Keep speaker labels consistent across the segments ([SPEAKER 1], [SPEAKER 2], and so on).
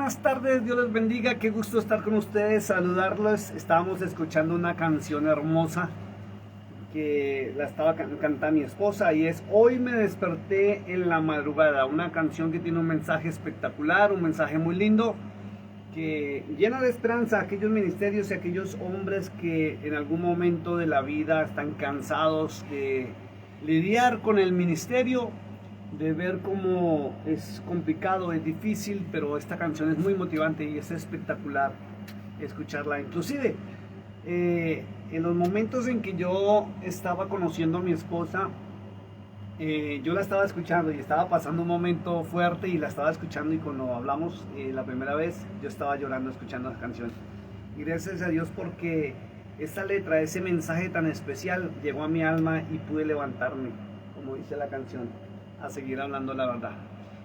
[SPEAKER 1] buenas tardes, Dios les bendiga, qué gusto estar con ustedes, saludarlos. Estábamos escuchando una canción hermosa que la estaba cantando mi esposa y es Hoy me desperté en la madrugada, una canción que tiene un mensaje espectacular, un mensaje muy lindo, que llena de esperanza a aquellos ministerios y a aquellos hombres que en algún momento de la vida están cansados de lidiar con el ministerio, de ver cómo es complicado, es difícil, pero esta canción es muy motivante y es espectacular escucharla. Inclusive, en los momentos en que yo estaba conociendo a mi esposa, yo la estaba escuchando y estaba pasando un momento fuerte y la estaba escuchando, y cuando hablamos la primera vez, yo estaba llorando escuchando la canción. Y gracias a Dios porque esta letra, ese mensaje tan especial llegó a mi alma y pude levantarme, como dice la canción, a seguir hablando la verdad.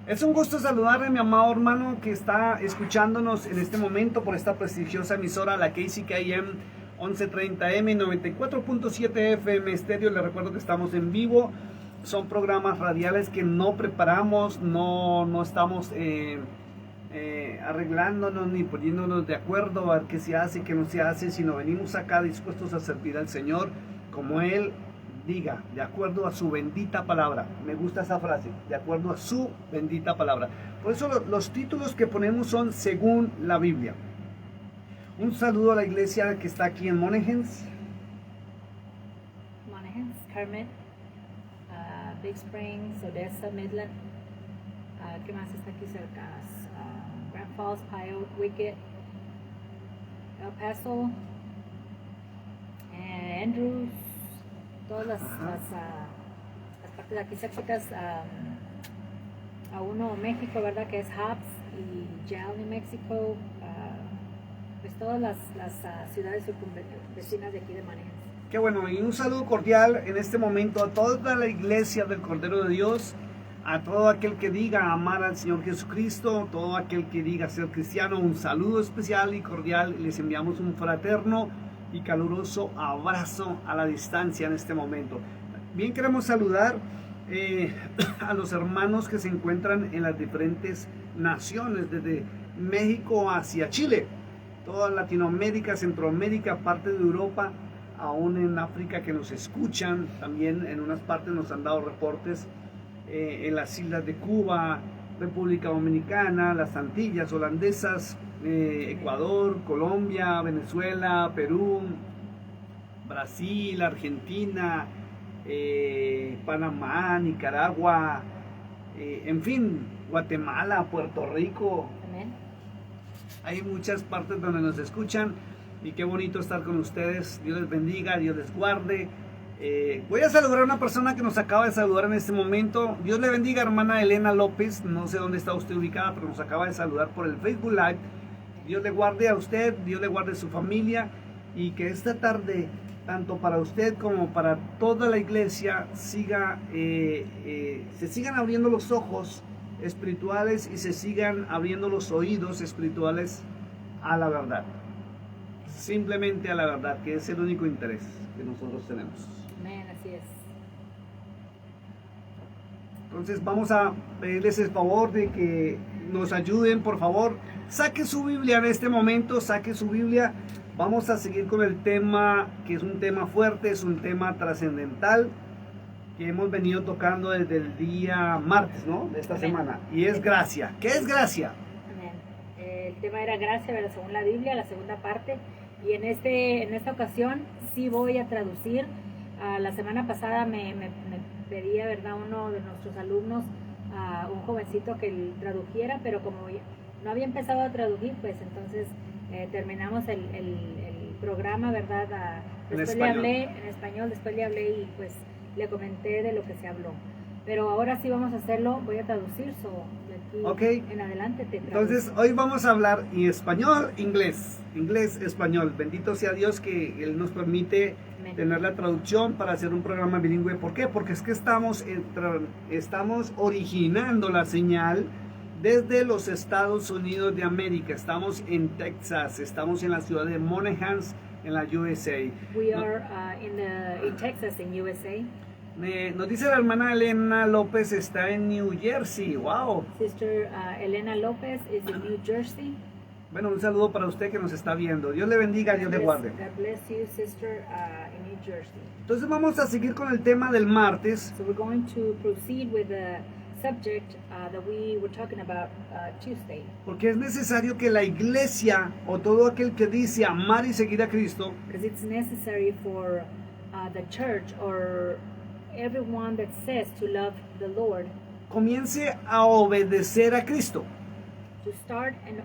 [SPEAKER 1] Es un gusto saludarle a mi amado hermano que está escuchándonos en este momento por esta prestigiosa emisora, la KCKM 1130M 94.7 FM estéreo. Le recuerdo que estamos en vivo. Son programas radiales que no preparamos, no estamos arreglándonos ni poniéndonos de acuerdo a ver qué se hace y qué no se hace, sino venimos acá dispuestos a servir al Señor como Él diga, de acuerdo a su bendita palabra. Me gusta esa frase, de acuerdo a su bendita palabra. Por eso los títulos que ponemos son según la Biblia. Un saludo a la iglesia que está aquí en Monahans,
[SPEAKER 2] Carmen, Big Springs, Odessa, Midland. ¿Qué más está aquí cerca? Grand Falls, Pyote, Wicked, El Paso, Andrews, todas las partes de aquí cerca, a uno México, ¿verdad? Que es Hobbs, y Yale, New Mexico, pues todas las ciudades vecinas de aquí de Monahans.
[SPEAKER 1] Qué bueno, y un saludo cordial en este momento a toda la iglesia del Cordero de Dios, a todo aquel que diga amar al Señor Jesucristo, todo aquel que diga ser cristiano. Un saludo especial y cordial, les enviamos un fraterno y caluroso abrazo a la distancia en este momento. Bien, queremos saludar a los hermanos que se encuentran en las diferentes naciones, desde México hacia Chile, toda Latinoamérica, Centroamérica, parte de Europa, aún en África, que nos escuchan. También en unas partes nos han dado reportes en las islas de Cuba, República Dominicana, las Antillas holandesas, Ecuador, Colombia, Venezuela, Perú, Brasil, Argentina, Panamá, Nicaragua, en fin, Guatemala, Puerto Rico.
[SPEAKER 2] Amén.
[SPEAKER 1] Hay muchas partes donde nos escuchan y qué bonito estar con ustedes. Dios les bendiga, Dios les guarde. Voy a saludar a una persona que nos acaba de saludar en este momento. Dios le bendiga, hermana Elena López. No sé dónde está usted ubicada, pero nos acaba de saludar por el Facebook Live. Dios le guarde a usted, Dios le guarde a su familia, y que esta tarde, tanto para usted como para toda la iglesia, se sigan abriendo los ojos espirituales y se sigan abriendo los oídos espirituales a la verdad. Simplemente a la verdad, que es el único interés que nosotros tenemos.
[SPEAKER 2] Amén, así es.
[SPEAKER 1] Entonces vamos a pedirles el favor de que nos ayuden, por favor. Saque su Biblia en este momento, saque su Biblia. Vamos a seguir con el tema, que es un tema fuerte, es un tema trascendental, que hemos venido tocando desde el día martes, ¿no? De esta
[SPEAKER 2] Amén.
[SPEAKER 1] semana. Y es gracia. ¿Qué es gracia?
[SPEAKER 2] Amén. El tema era gracia, ¿verdad? Según la Biblia, la segunda parte. Y en esta ocasión sí voy a traducir. La semana pasada me pedía, ¿verdad?, uno de nuestros alumnos, un jovencito, que él tradujera, pero como no había empezado a traducir, pues entonces terminamos el programa, ¿verdad? Después le hablé en español, después le hablé y pues le comenté de lo que se habló. Pero ahora sí vamos a hacerlo, voy a traducir, de aquí en adelante te traduzco.
[SPEAKER 1] Entonces hoy vamos a hablar en español, inglés, español. Bendito sea Dios que Él nos permite tener la traducción para hacer un programa bilingüe. ¿Por qué? Porque es que estamos originando la señal desde los Estados Unidos de América. Estamos en Texas, estamos en la ciudad de Monahans, en la USA.
[SPEAKER 2] We are in Texas, in USA.
[SPEAKER 1] Nos dice la hermana Elena López, está en New Jersey. Wow.
[SPEAKER 2] Sister Elena Lopez is in New Jersey.
[SPEAKER 1] Bueno, un saludo para usted que nos está viendo. Dios le bendiga, Dios le guarde.
[SPEAKER 2] God bless you, sister, in New Jersey.
[SPEAKER 1] Entonces vamos a seguir con el tema del martes.
[SPEAKER 2] So we're going to proceed with the subject that we were talking about Tuesday.
[SPEAKER 1] Porque es necesario que la iglesia o todo aquel que dice amar y seguir a Cristo
[SPEAKER 2] Because it's necessary for the church or everyone that says to love the Lord
[SPEAKER 1] comience a obedecer a Cristo.
[SPEAKER 2] to start and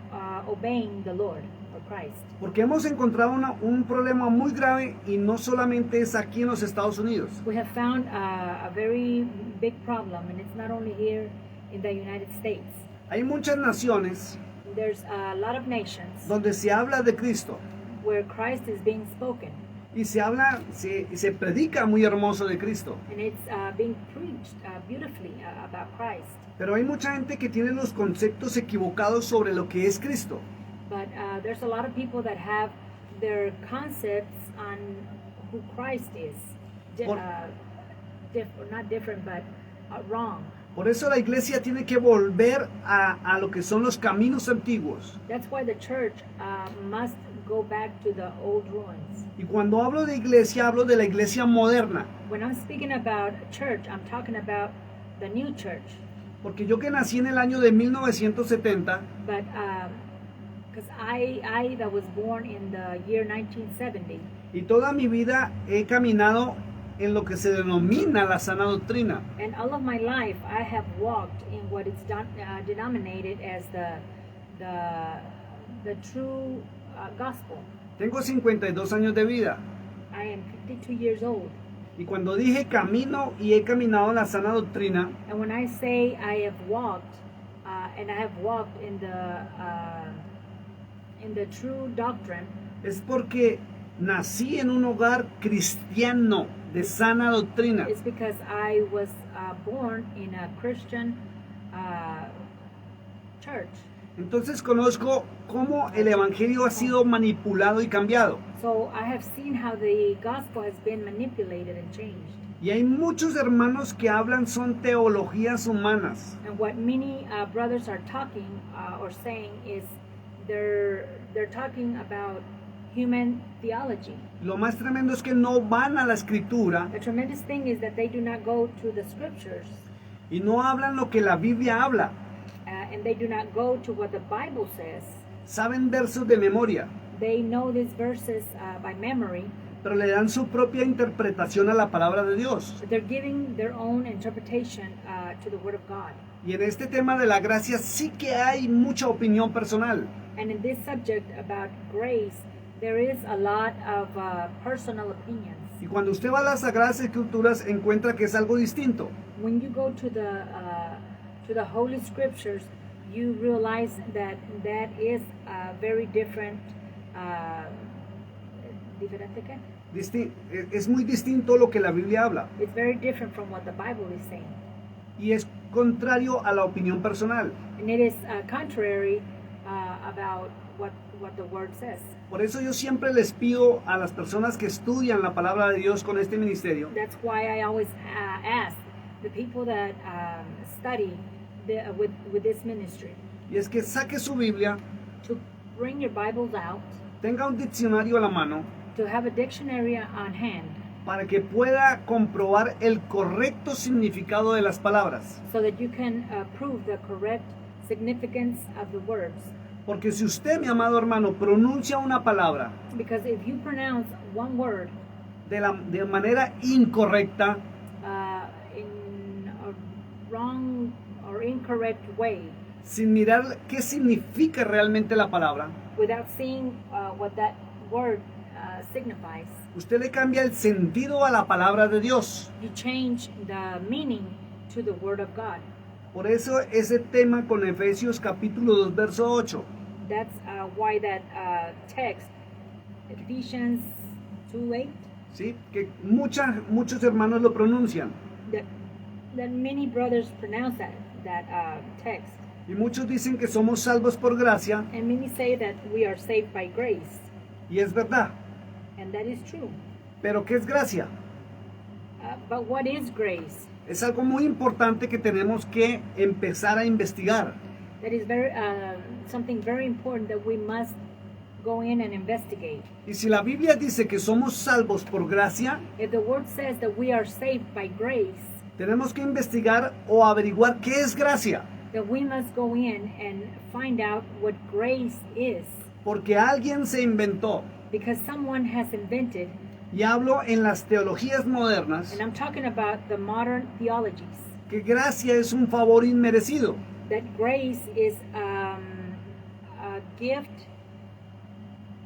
[SPEAKER 2] obeying the Lord or Christ.
[SPEAKER 1] Porque hemos encontrado un problema muy grave y no solamente es aquí en los Estados Unidos.
[SPEAKER 2] We have found a very big problem, and it's not only here in the United States.
[SPEAKER 1] Hay muchas naciones
[SPEAKER 2] There's a lot of nations
[SPEAKER 1] donde se habla de Cristo
[SPEAKER 2] where Christ is being spoken,
[SPEAKER 1] y se predica muy hermoso de Cristo.
[SPEAKER 2] and it's being preached beautifully about Christ.
[SPEAKER 1] Pero hay mucha gente que tiene los conceptos equivocados sobre lo que es Cristo.
[SPEAKER 2] But there's a lot of people that have their concepts on who Christ is. Not different, but wrong.
[SPEAKER 1] Por eso la iglesia tiene que volver a lo que son los caminos antiguos.
[SPEAKER 2] That's why the church must go back to the old ruins.
[SPEAKER 1] Y cuando hablo de iglesia, hablo de la iglesia moderna.
[SPEAKER 2] When I'm speaking about church, I'm talking about the new church.
[SPEAKER 1] Porque yo que nací en el año de 1970,
[SPEAKER 2] But because I that was born in the year 1970,
[SPEAKER 1] y toda mi vida he caminado en lo que se denomina la sana doctrina.
[SPEAKER 2] and all of my life I have walked in what is denominated as the true gospel.
[SPEAKER 1] Tengo 52 años de vida.
[SPEAKER 2] I am 52 years old,
[SPEAKER 1] Y cuando dije camino y he caminado en la sana doctrina,
[SPEAKER 2] and when I say I have walked, and I have walked in the true doctrine,
[SPEAKER 1] es porque nací en un hogar cristiano de sana doctrina.
[SPEAKER 2] it's because I was born in a Christian church.
[SPEAKER 1] Entonces conozco cómo el evangelio ha sido manipulado y cambiado.
[SPEAKER 2] So I have seen how the gospel has been manipulated and changed.
[SPEAKER 1] Y hay muchos hermanos que hablan son teologías humanas.
[SPEAKER 2] And what many brothers are talking or saying is they're talking about human theology.
[SPEAKER 1] Lo más tremendo es que no van a la escritura
[SPEAKER 2] The tremendous thing is that they do not go to the scriptures
[SPEAKER 1] y no hablan lo que la Biblia habla.
[SPEAKER 2] and they do not go to what the Bible says.
[SPEAKER 1] Saben versos de memoria,
[SPEAKER 2] They know these verses by memory,
[SPEAKER 1] pero le dan su propia interpretación a la palabra de Dios.
[SPEAKER 2] but they're giving their own interpretation to the Word of God.
[SPEAKER 1] Y en este tema de la gracia sí que hay mucha opinión personal.
[SPEAKER 2] And in this subject about grace, there is a lot of personal opinions.
[SPEAKER 1] Y cuando usted va a las Sagradas Escrituras encuentra que es algo distinto.
[SPEAKER 2] When you go to the Holy Scriptures, you realize that is very different. ¿Diferente qué?
[SPEAKER 1] Es muy distinto lo que la Biblia habla.
[SPEAKER 2] It's very different from what the Bible is saying,
[SPEAKER 1] Y es contrario a la opinión personal.
[SPEAKER 2] and it is contrary about what the Word says.
[SPEAKER 1] Por eso yo siempre les pido a las personas que estudian la palabra de Dios con este ministerio,
[SPEAKER 2] That's why I always ask the people that study with this ministry
[SPEAKER 1] y es que saque su Biblia,
[SPEAKER 2] to bring your Bibles out,
[SPEAKER 1] tenga un diccionario a la mano,
[SPEAKER 2] to have a dictionary on hand,
[SPEAKER 1] para que pueda comprobar el correcto significado de las palabras.
[SPEAKER 2] so that you can prove the correct significance of the words.
[SPEAKER 1] Porque si usted, mi amado hermano, pronuncia una palabra
[SPEAKER 2] Because if you pronounce one word
[SPEAKER 1] de manera incorrecta,
[SPEAKER 2] in a wrong or incorrect way,
[SPEAKER 1] sin mirar qué significa realmente la palabra,
[SPEAKER 2] without seeing what that word signifies,
[SPEAKER 1] usted le cambia el sentido a la palabra de Dios.
[SPEAKER 2] you change the meaning to the word of God.
[SPEAKER 1] Por eso ese tema con Efesios capítulo 2, verso 8.
[SPEAKER 2] That's why that text, Ephesians 2:8,
[SPEAKER 1] ¿Sí? Que muchos hermanos lo pronuncian.
[SPEAKER 2] that many brothers pronounce that text,
[SPEAKER 1] Y muchos dicen que somos salvos por gracia,
[SPEAKER 2] and many say that we are saved by grace,
[SPEAKER 1] y es verdad.
[SPEAKER 2] and that is true.
[SPEAKER 1] Pero ¿qué es gracia?
[SPEAKER 2] But what is grace?
[SPEAKER 1] Es algo muy importante que tenemos que empezar a investigar.
[SPEAKER 2] That is something very important that we must go in and investigate.
[SPEAKER 1] Y si la Biblia dice que somos salvos por gracia,
[SPEAKER 2] If the word says that we are saved by grace,
[SPEAKER 1] tenemos que investigar o averiguar qué es gracia.
[SPEAKER 2] then we must go in and find out what grace is.
[SPEAKER 1] Porque alguien se inventó,
[SPEAKER 2] Because someone has invented,
[SPEAKER 1] y hablo en las teologías modernas,
[SPEAKER 2] and I'm talking about the modern theologies,
[SPEAKER 1] que gracia es un favor inmerecido.
[SPEAKER 2] that grace is a gift,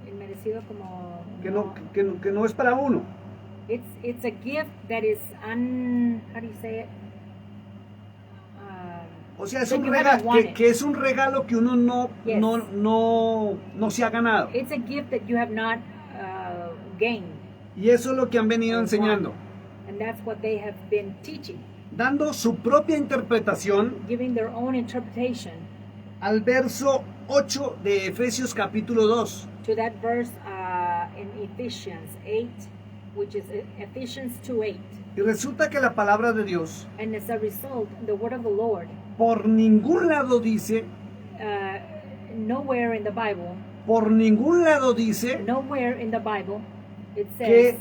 [SPEAKER 2] inmerecido como,
[SPEAKER 1] Que no es para uno.
[SPEAKER 2] it's a gift that is how do you say it?
[SPEAKER 1] O sea, es
[SPEAKER 2] That
[SPEAKER 1] un
[SPEAKER 2] you haven't
[SPEAKER 1] regalo,
[SPEAKER 2] wanted.
[SPEAKER 1] que es un regalo que uno
[SPEAKER 2] Yes.
[SPEAKER 1] no se ha ganado.
[SPEAKER 2] It's a gift that you have not gained,
[SPEAKER 1] Y eso es lo que han venido enseñando,
[SPEAKER 2] and that's what they have been teaching,
[SPEAKER 1] dando su propia interpretación
[SPEAKER 2] giving their own interpretation
[SPEAKER 1] al verso 8 de Efesios capítulo 2.
[SPEAKER 2] to that verse in Ephesians 8, which is Ephesians 2:8.
[SPEAKER 1] Y resulta que la palabra de Dios
[SPEAKER 2] And as a result, the word of the Lord,
[SPEAKER 1] por ningún lado dice,
[SPEAKER 2] nowhere in the Bible, it
[SPEAKER 1] que
[SPEAKER 2] says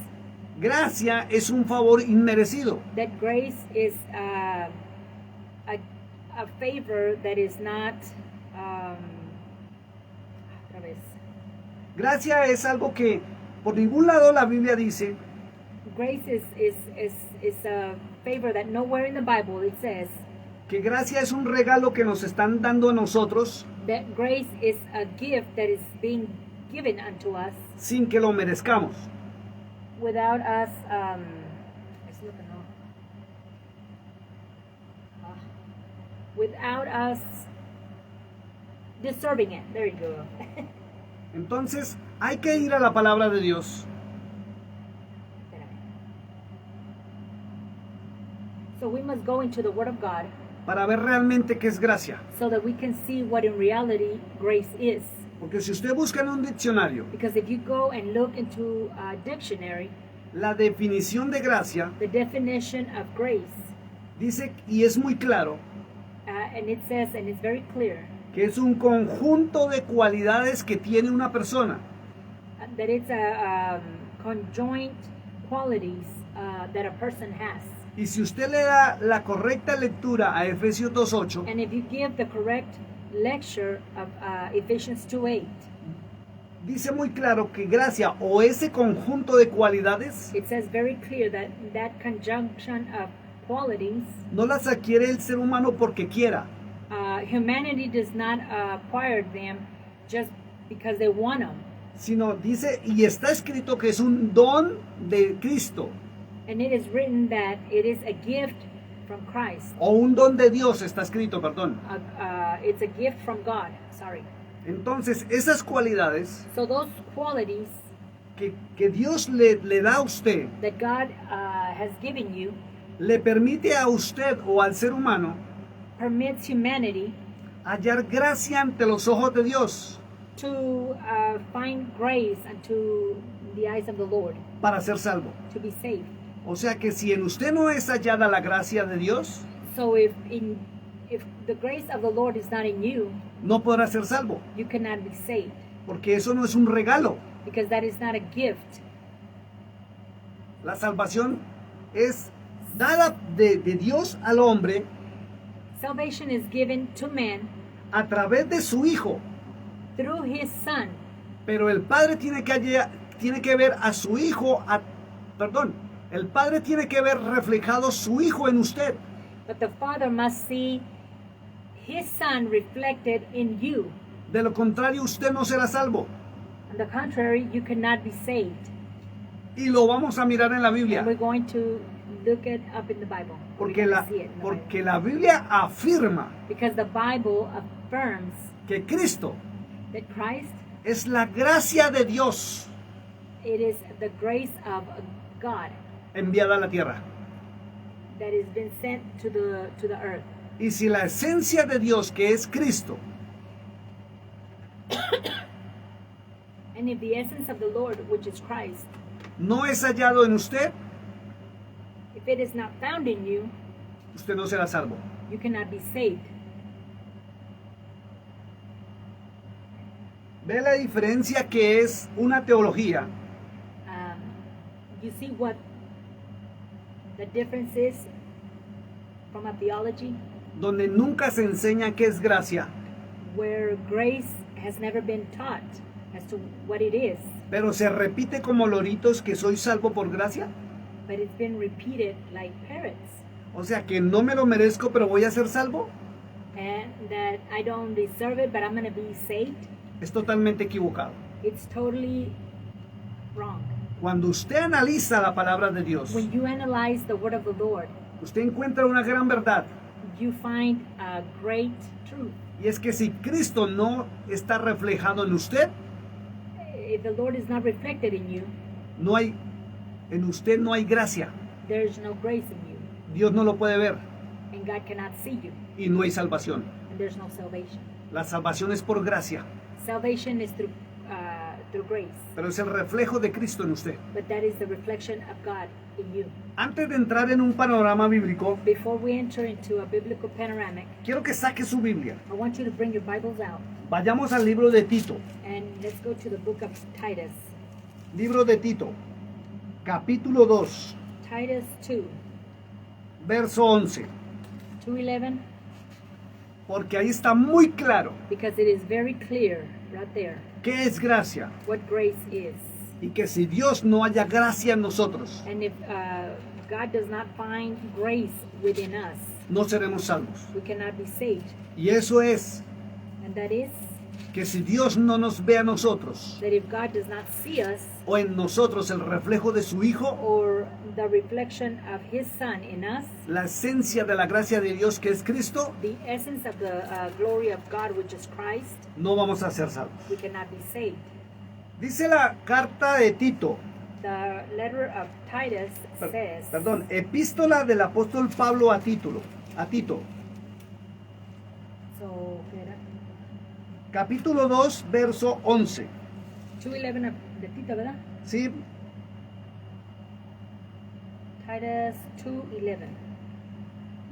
[SPEAKER 1] gracia es un favor inmerecido.
[SPEAKER 2] that grace is a favor that is not. Otra vez.
[SPEAKER 1] Gracia es algo que por ningún lado la Biblia dice
[SPEAKER 2] Grace is a favor that nowhere in the Bible it says
[SPEAKER 1] que gracia es un regalo que nos están dando a nosotros
[SPEAKER 2] that grace is a gift that is being given unto us
[SPEAKER 1] sin que lo merezcamos.
[SPEAKER 2] without us. Without us deserving it. There you go.
[SPEAKER 1] Entonces hay que ir a la palabra de Dios
[SPEAKER 2] So we must go into the Word of God
[SPEAKER 1] para ver realmente qué es gracia.
[SPEAKER 2] so that we can see what in reality grace is.
[SPEAKER 1] Porque si usted busca en un diccionario
[SPEAKER 2] Because if you go and look into a dictionary,
[SPEAKER 1] la definición de gracia,
[SPEAKER 2] the definition of grace,
[SPEAKER 1] dice, y es muy claro,
[SPEAKER 2] and it says, and it's very clear,
[SPEAKER 1] que es un conjunto de cualidades que tiene una persona
[SPEAKER 2] that it's a conjoint qualities that a person has.
[SPEAKER 1] y si usted le da la correcta lectura a Efesios 2:8,
[SPEAKER 2] And if you give the correct lecture of Ephesians 2:8,
[SPEAKER 1] dice muy claro que gracia o ese conjunto de cualidades
[SPEAKER 2] it says very clear that that conjunction of qualities,
[SPEAKER 1] no las adquiere el ser humano porque quiera,
[SPEAKER 2] humanity does not acquire them just because they want them.
[SPEAKER 1] sino dice y está escrito que es un don de Cristo
[SPEAKER 2] And it is written that it is a gift from Christ.
[SPEAKER 1] o un don de Dios, está escrito, perdón.
[SPEAKER 2] It's a gift from God. Sorry.
[SPEAKER 1] Entonces esas cualidades
[SPEAKER 2] So those qualities
[SPEAKER 1] que Dios le da a usted
[SPEAKER 2] that God has given you
[SPEAKER 1] le permite a usted o al ser humano
[SPEAKER 2] permits humanity
[SPEAKER 1] hallar gracia ante los ojos de Dios
[SPEAKER 2] to find grace unto the eyes of the Lord,
[SPEAKER 1] para ser salvo.
[SPEAKER 2] to be saved.
[SPEAKER 1] O sea que si en usted no es hallada la gracia de Dios,
[SPEAKER 2] So if the grace of the Lord is not in you,
[SPEAKER 1] no podrá ser salvo,
[SPEAKER 2] you cannot be saved,
[SPEAKER 1] porque eso no es un regalo.
[SPEAKER 2] because that is not a gift.
[SPEAKER 1] La salvación es dada de Dios al hombre
[SPEAKER 2] Salvation is given to man
[SPEAKER 1] a través de su Hijo,
[SPEAKER 2] through his Son,
[SPEAKER 1] pero el Padre tiene que ver a su Hijo, el Padre tiene que ver reflejado su Hijo en usted.
[SPEAKER 2] but the Father must see his Son reflected in you.
[SPEAKER 1] De lo contrario, usted no será salvo.
[SPEAKER 2] On the contrary, you cannot be saved.
[SPEAKER 1] Y lo vamos a mirar en la
[SPEAKER 2] And we're
[SPEAKER 1] Biblia,
[SPEAKER 2] going to look it up in the Bible. We're
[SPEAKER 1] porque
[SPEAKER 2] gonna see it in the Bible.
[SPEAKER 1] porque la Biblia afirma
[SPEAKER 2] Because the Bible affirms
[SPEAKER 1] que Cristo
[SPEAKER 2] that Christ,
[SPEAKER 1] es la gracia de Dios
[SPEAKER 2] it is the grace of God
[SPEAKER 1] enviada a la tierra.
[SPEAKER 2] that has been sent to the earth.
[SPEAKER 1] Y si la esencia de Dios, que es Cristo,
[SPEAKER 2] And if the essence of the Lord, which is Christ,
[SPEAKER 1] no es hallado en usted,
[SPEAKER 2] if if it is not found in you,
[SPEAKER 1] usted no será salvo.
[SPEAKER 2] you cannot be saved.
[SPEAKER 1] ¿Ve la diferencia que es una teología
[SPEAKER 2] You see what the difference is from a theology
[SPEAKER 1] donde nunca se enseña qué es gracia,
[SPEAKER 2] where grace has never been taught as to what it is,
[SPEAKER 1] pero se repite como loritos que soy salvo por gracia?
[SPEAKER 2] but it's been repeated like parrots,
[SPEAKER 1] O sea que no me lo merezco, pero voy a ser salvo.
[SPEAKER 2] and that I don't deserve it, but I'm going to be saved.
[SPEAKER 1] Es totalmente equivocado.
[SPEAKER 2] It's totally wrong.
[SPEAKER 1] Cuando usted analiza la palabra de Dios,
[SPEAKER 2] When you analyze the word of the Lord,
[SPEAKER 1] usted encuentra una gran verdad.
[SPEAKER 2] you find a great truth.
[SPEAKER 1] Y es que si Cristo no está reflejado en usted,
[SPEAKER 2] If the Lord is not reflected in you,
[SPEAKER 1] en usted no hay gracia.
[SPEAKER 2] there is no grace in you,
[SPEAKER 1] Dios no lo puede ver
[SPEAKER 2] and God cannot see you,
[SPEAKER 1] y no hay salvación.
[SPEAKER 2] and there's no salvation.
[SPEAKER 1] La salvación es por gracia,
[SPEAKER 2] Salvation is through grace,
[SPEAKER 1] pero es el reflejo de Cristo en usted.
[SPEAKER 2] but that is the reflection of God in you.
[SPEAKER 1] Antes de entrar en un panorama bíblico,
[SPEAKER 2] Before we enter into a biblical panoramic,
[SPEAKER 1] quiero que saque su Biblia.
[SPEAKER 2] I want you to bring your Bibles out,
[SPEAKER 1] Vayamos al libro de Tito.
[SPEAKER 2] and let's go to the book of Titus.
[SPEAKER 1] Libro de Tito, capítulo 2,
[SPEAKER 2] Titus 2,
[SPEAKER 1] verso 11.
[SPEAKER 2] 2:11,
[SPEAKER 1] Porque ahí está muy claro
[SPEAKER 2] because it is very clear right there
[SPEAKER 1] qué es gracia.
[SPEAKER 2] what grace is.
[SPEAKER 1] Y que si Dios no haya gracia en nosotros,
[SPEAKER 2] And if God does not find grace within us,
[SPEAKER 1] no seremos salvos.
[SPEAKER 2] we cannot be saved.
[SPEAKER 1] Y eso es
[SPEAKER 2] And that is
[SPEAKER 1] que si Dios no nos ve a nosotros,
[SPEAKER 2] that if God does not see us,
[SPEAKER 1] o en nosotros el reflejo de su Hijo,
[SPEAKER 2] or the reflection of His Son in us,
[SPEAKER 1] la esencia de la gracia de Dios que es Cristo,
[SPEAKER 2] the essence of the glory of God, which is Christ,
[SPEAKER 1] no vamos a ser salvos.
[SPEAKER 2] we cannot be saved.
[SPEAKER 1] Dice la carta de Tito,
[SPEAKER 2] The letter of Titus says,
[SPEAKER 1] epístola del apóstol Pablo a Tito,
[SPEAKER 2] so, ¿qué
[SPEAKER 1] capítulo 2, verso 11.
[SPEAKER 2] 2:11 de Tito, ¿verdad?
[SPEAKER 1] ¿Sí?
[SPEAKER 2] Titus 2:11.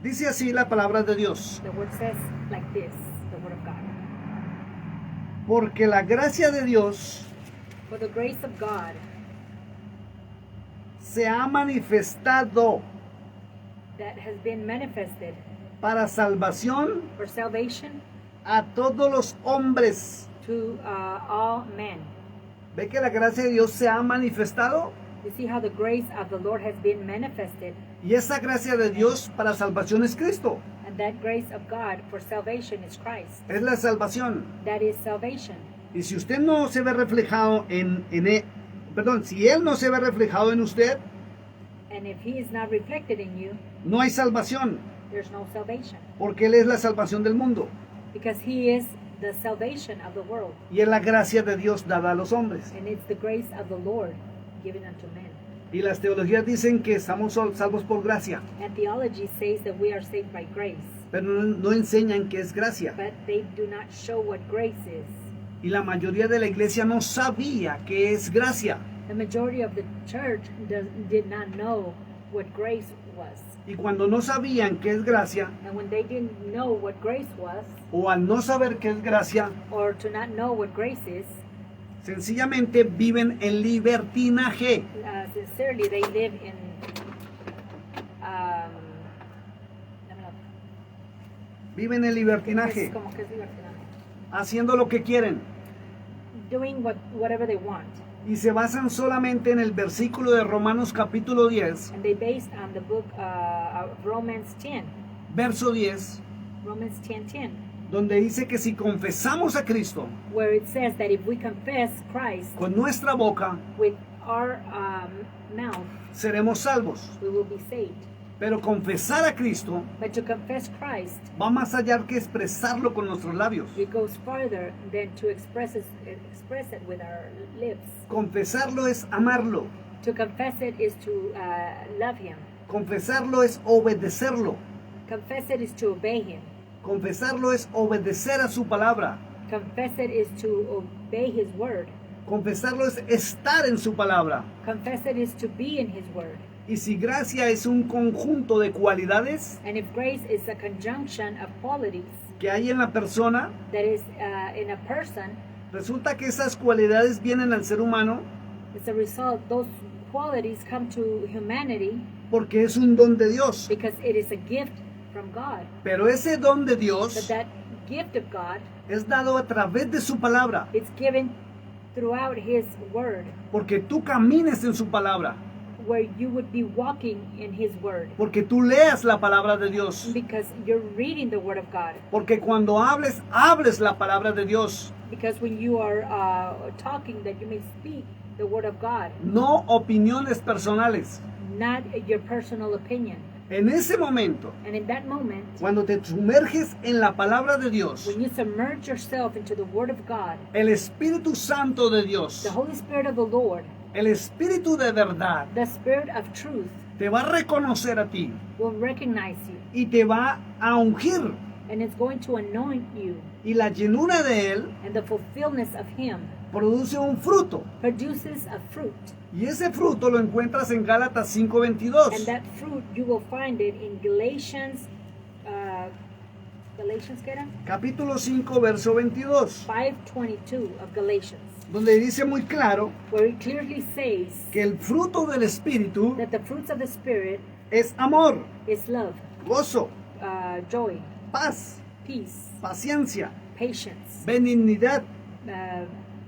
[SPEAKER 1] Dice así la palabra de Dios.
[SPEAKER 2] The word says like this, the word of God.
[SPEAKER 1] Porque la gracia de Dios
[SPEAKER 2] For the grace of God
[SPEAKER 1] se ha manifestado
[SPEAKER 2] that has been manifested
[SPEAKER 1] para salvación
[SPEAKER 2] for salvation
[SPEAKER 1] a todos los hombres.
[SPEAKER 2] to all men.
[SPEAKER 1] ¿Ve que la gracia de Dios se ha manifestado?
[SPEAKER 2] You see how the grace of the Lord has been manifested,
[SPEAKER 1] Y esa gracia de Dios para salvación es Cristo.
[SPEAKER 2] and that grace of God for salvation is Christ.
[SPEAKER 1] Es la salvación.
[SPEAKER 2] That is salvation.
[SPEAKER 1] Y si usted no se ve reflejado si Él no se ve reflejado en usted,
[SPEAKER 2] And if He is not reflected in you,
[SPEAKER 1] no hay salvación,
[SPEAKER 2] there's no salvation.
[SPEAKER 1] porque Él es la salvación del mundo.
[SPEAKER 2] Because He is the salvation of the world,
[SPEAKER 1] Y es la gracia de Dios dada a los hombres.
[SPEAKER 2] and it's the grace of the Lord given unto men.
[SPEAKER 1] Y las teologías dicen que estamos salvos por gracia,
[SPEAKER 2] And theology says that we are saved by grace,
[SPEAKER 1] pero no enseñan qué es gracia.
[SPEAKER 2] but they do not show what grace is.
[SPEAKER 1] Y la mayoría de la iglesia no sabía qué es gracia.
[SPEAKER 2] The majority of the church did not know what grace was.
[SPEAKER 1] Y cuando no sabían qué es gracia,
[SPEAKER 2] And when they didn't know what grace was,
[SPEAKER 1] o al no saber qué es gracia,
[SPEAKER 2] or to not know what grace is,
[SPEAKER 1] sencillamente viven en libertinaje.
[SPEAKER 2] sincerely they live in
[SPEAKER 1] Viven en libertinaje,
[SPEAKER 2] como que es libertinaje.
[SPEAKER 1] haciendo lo que quieren.
[SPEAKER 2] Doing whatever they want.
[SPEAKER 1] Y se basan solamente en el versículo de Romanos capítulo 10,
[SPEAKER 2] And they based on the book of Romans 10.
[SPEAKER 1] verso 10,
[SPEAKER 2] Romans 10:10,
[SPEAKER 1] donde dice que si confesamos a Cristo
[SPEAKER 2] where it says that if we confess Christ
[SPEAKER 1] con nuestra boca,
[SPEAKER 2] with our mouth,
[SPEAKER 1] seremos salvos.
[SPEAKER 2] we will be saved.
[SPEAKER 1] Pero confesar a Cristo
[SPEAKER 2] But to confess Christ,
[SPEAKER 1] va más allá que expresarlo con nuestros labios.
[SPEAKER 2] it goes farther than to express it with our lips.
[SPEAKER 1] Confesarlo es amarlo.
[SPEAKER 2] To confess it is to love Him.
[SPEAKER 1] Confesarlo es obedecerlo.
[SPEAKER 2] Confess it is to obey Him.
[SPEAKER 1] Confesarlo es obedecer a su palabra.
[SPEAKER 2] Confess it is to obey His word.
[SPEAKER 1] Confesarlo es estar en su palabra.
[SPEAKER 2] Confess it is to be in His Word.
[SPEAKER 1] Y si gracia es un conjunto de cualidades
[SPEAKER 2] And if grace is a conjunction of qualities
[SPEAKER 1] que hay en la persona,
[SPEAKER 2] that is in a person,
[SPEAKER 1] resulta que esas cualidades vienen al ser humano
[SPEAKER 2] as a result, those qualities come to humanity
[SPEAKER 1] porque es un don de Dios.
[SPEAKER 2] because it is a gift from God.
[SPEAKER 1] Pero ese don de
[SPEAKER 2] But
[SPEAKER 1] Dios
[SPEAKER 2] that gift of God,
[SPEAKER 1] es dado a través de su palabra,
[SPEAKER 2] it's given throughout His Word,
[SPEAKER 1] porque tú camines en su palabra,
[SPEAKER 2] where you would be walking in His Word.
[SPEAKER 1] porque tú leas la palabra de Dios,
[SPEAKER 2] Because you're reading the Word of God.
[SPEAKER 1] porque cuando hables la palabra de Dios,
[SPEAKER 2] Because when you are talking, that you may speak the Word of God,
[SPEAKER 1] no opiniones personales.
[SPEAKER 2] not your personal opinion.
[SPEAKER 1] En ese momento,
[SPEAKER 2] And in that moment,
[SPEAKER 1] cuando te sumerges en la palabra de Dios,
[SPEAKER 2] when you submerge yourself into the Word of God,
[SPEAKER 1] el Espíritu Santo de Dios,
[SPEAKER 2] the Holy Spirit of the Lord,
[SPEAKER 1] el Espíritu de verdad,
[SPEAKER 2] the Spirit of truth,
[SPEAKER 1] te va a reconocer a ti
[SPEAKER 2] will recognize you,
[SPEAKER 1] y te va a ungir.
[SPEAKER 2] and it's going to anoint you,
[SPEAKER 1] Y la llenura de Él
[SPEAKER 2] and the fulfillment of Him
[SPEAKER 1] produce un fruto.
[SPEAKER 2] produces a fruit.
[SPEAKER 1] Y ese fruto lo encuentras en Gálatas
[SPEAKER 2] And
[SPEAKER 1] 5:22.
[SPEAKER 2] that fruit, you will find it in Galatians, Galatians, ¿qué era?
[SPEAKER 1] Capítulo 5, verso 22.
[SPEAKER 2] 5:22 of Galatians,
[SPEAKER 1] Donde dice muy claro
[SPEAKER 2] where it clearly says
[SPEAKER 1] que el fruto del Espíritu
[SPEAKER 2] that the fruits of the Spirit
[SPEAKER 1] es amor,
[SPEAKER 2] is love,
[SPEAKER 1] gozo,
[SPEAKER 2] joy,
[SPEAKER 1] paz,
[SPEAKER 2] peace,
[SPEAKER 1] paciencia,
[SPEAKER 2] patience,
[SPEAKER 1] benignidad,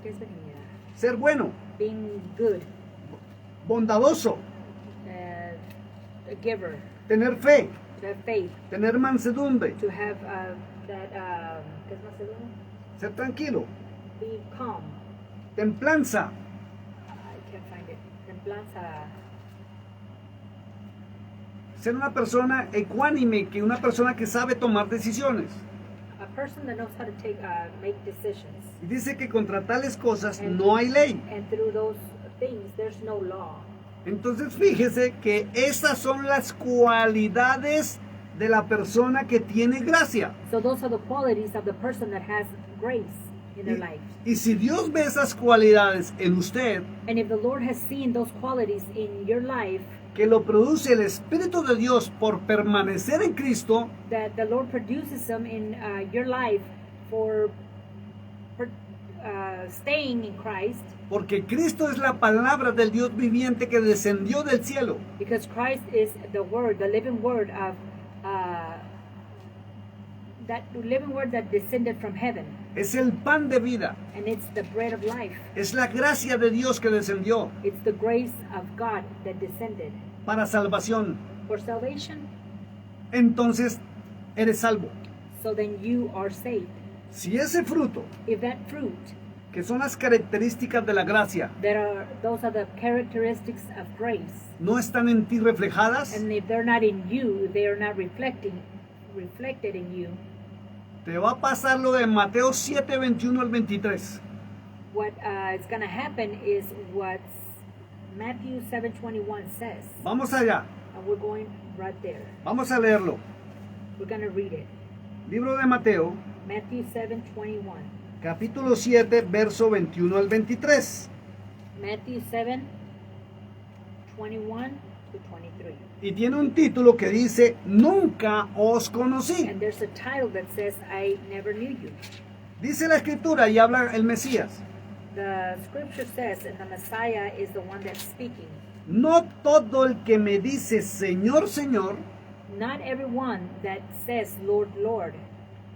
[SPEAKER 2] ¿qué es benignidad?
[SPEAKER 1] ser bueno,
[SPEAKER 2] Being good,
[SPEAKER 1] bondadoso,
[SPEAKER 2] a giver,
[SPEAKER 1] tener fe,
[SPEAKER 2] to have faith,
[SPEAKER 1] tener mansedumbre,
[SPEAKER 2] to have that, ¿qué es Macedonia?
[SPEAKER 1] ser tranquilo,
[SPEAKER 2] Be calm.
[SPEAKER 1] templanza,
[SPEAKER 2] I can't find it. Templanza.
[SPEAKER 1] ser una persona ecuánime, que una persona que sabe tomar decisiones.
[SPEAKER 2] A person that knows how to make decisions.
[SPEAKER 1] Y dice que contra tales cosas no hay ley.
[SPEAKER 2] And through those things, there's no law.
[SPEAKER 1] Entonces fíjese que esas son las cualidades de la persona que tiene gracia.
[SPEAKER 2] So those are the qualities of the person that has grace in their life.
[SPEAKER 1] Y si Dios ve esas cualidades en usted,
[SPEAKER 2] And if the Lord has seen those qualities in your life,
[SPEAKER 1] que lo produce el Espíritu de Dios por permanecer en Cristo,
[SPEAKER 2] that the Lord produces them in your life for staying in Christ,
[SPEAKER 1] porque Cristo es la palabra del Dios viviente que descendió del cielo.
[SPEAKER 2] because Christ is the Word, the living Word of that living Word that descended from heaven,
[SPEAKER 1] Es el pan de vida.
[SPEAKER 2] and it's the bread of life.
[SPEAKER 1] Es la gracia de Dios que descendió
[SPEAKER 2] It's the grace of God that descended
[SPEAKER 1] para salvación.
[SPEAKER 2] for salvation.
[SPEAKER 1] Entonces, eres salvo.
[SPEAKER 2] So then you are saved.
[SPEAKER 1] Si ese fruto,
[SPEAKER 2] If that fruit,
[SPEAKER 1] que son las características de la gracia,
[SPEAKER 2] those are the characteristics of grace,
[SPEAKER 1] no están en ti reflejadas,
[SPEAKER 2] and if they're not in you, they are not reflected in you.
[SPEAKER 1] te va a pasar lo de Mateo 7, 21 al 23.
[SPEAKER 2] What is going to happen is what Matthew 7:21 says,
[SPEAKER 1] Vamos allá,
[SPEAKER 2] and we're going right there.
[SPEAKER 1] vamos a leerlo.
[SPEAKER 2] We're going to read it.
[SPEAKER 1] Libro de Mateo,
[SPEAKER 2] Matthew 7:21.
[SPEAKER 1] capítulo 7, verso 21 al 23.
[SPEAKER 2] Matthew 7:21 to 23.
[SPEAKER 1] Y tiene un título que dice, nunca os conocí.
[SPEAKER 2] And there's a title that says, I never knew you.
[SPEAKER 1] Dice la escritura y habla el Mesías.
[SPEAKER 2] The scripture says, and the Messiah is the one that's speaking.
[SPEAKER 1] No todo el que me dice Señor, Señor,
[SPEAKER 2] Not everyone that says, Lord, Lord.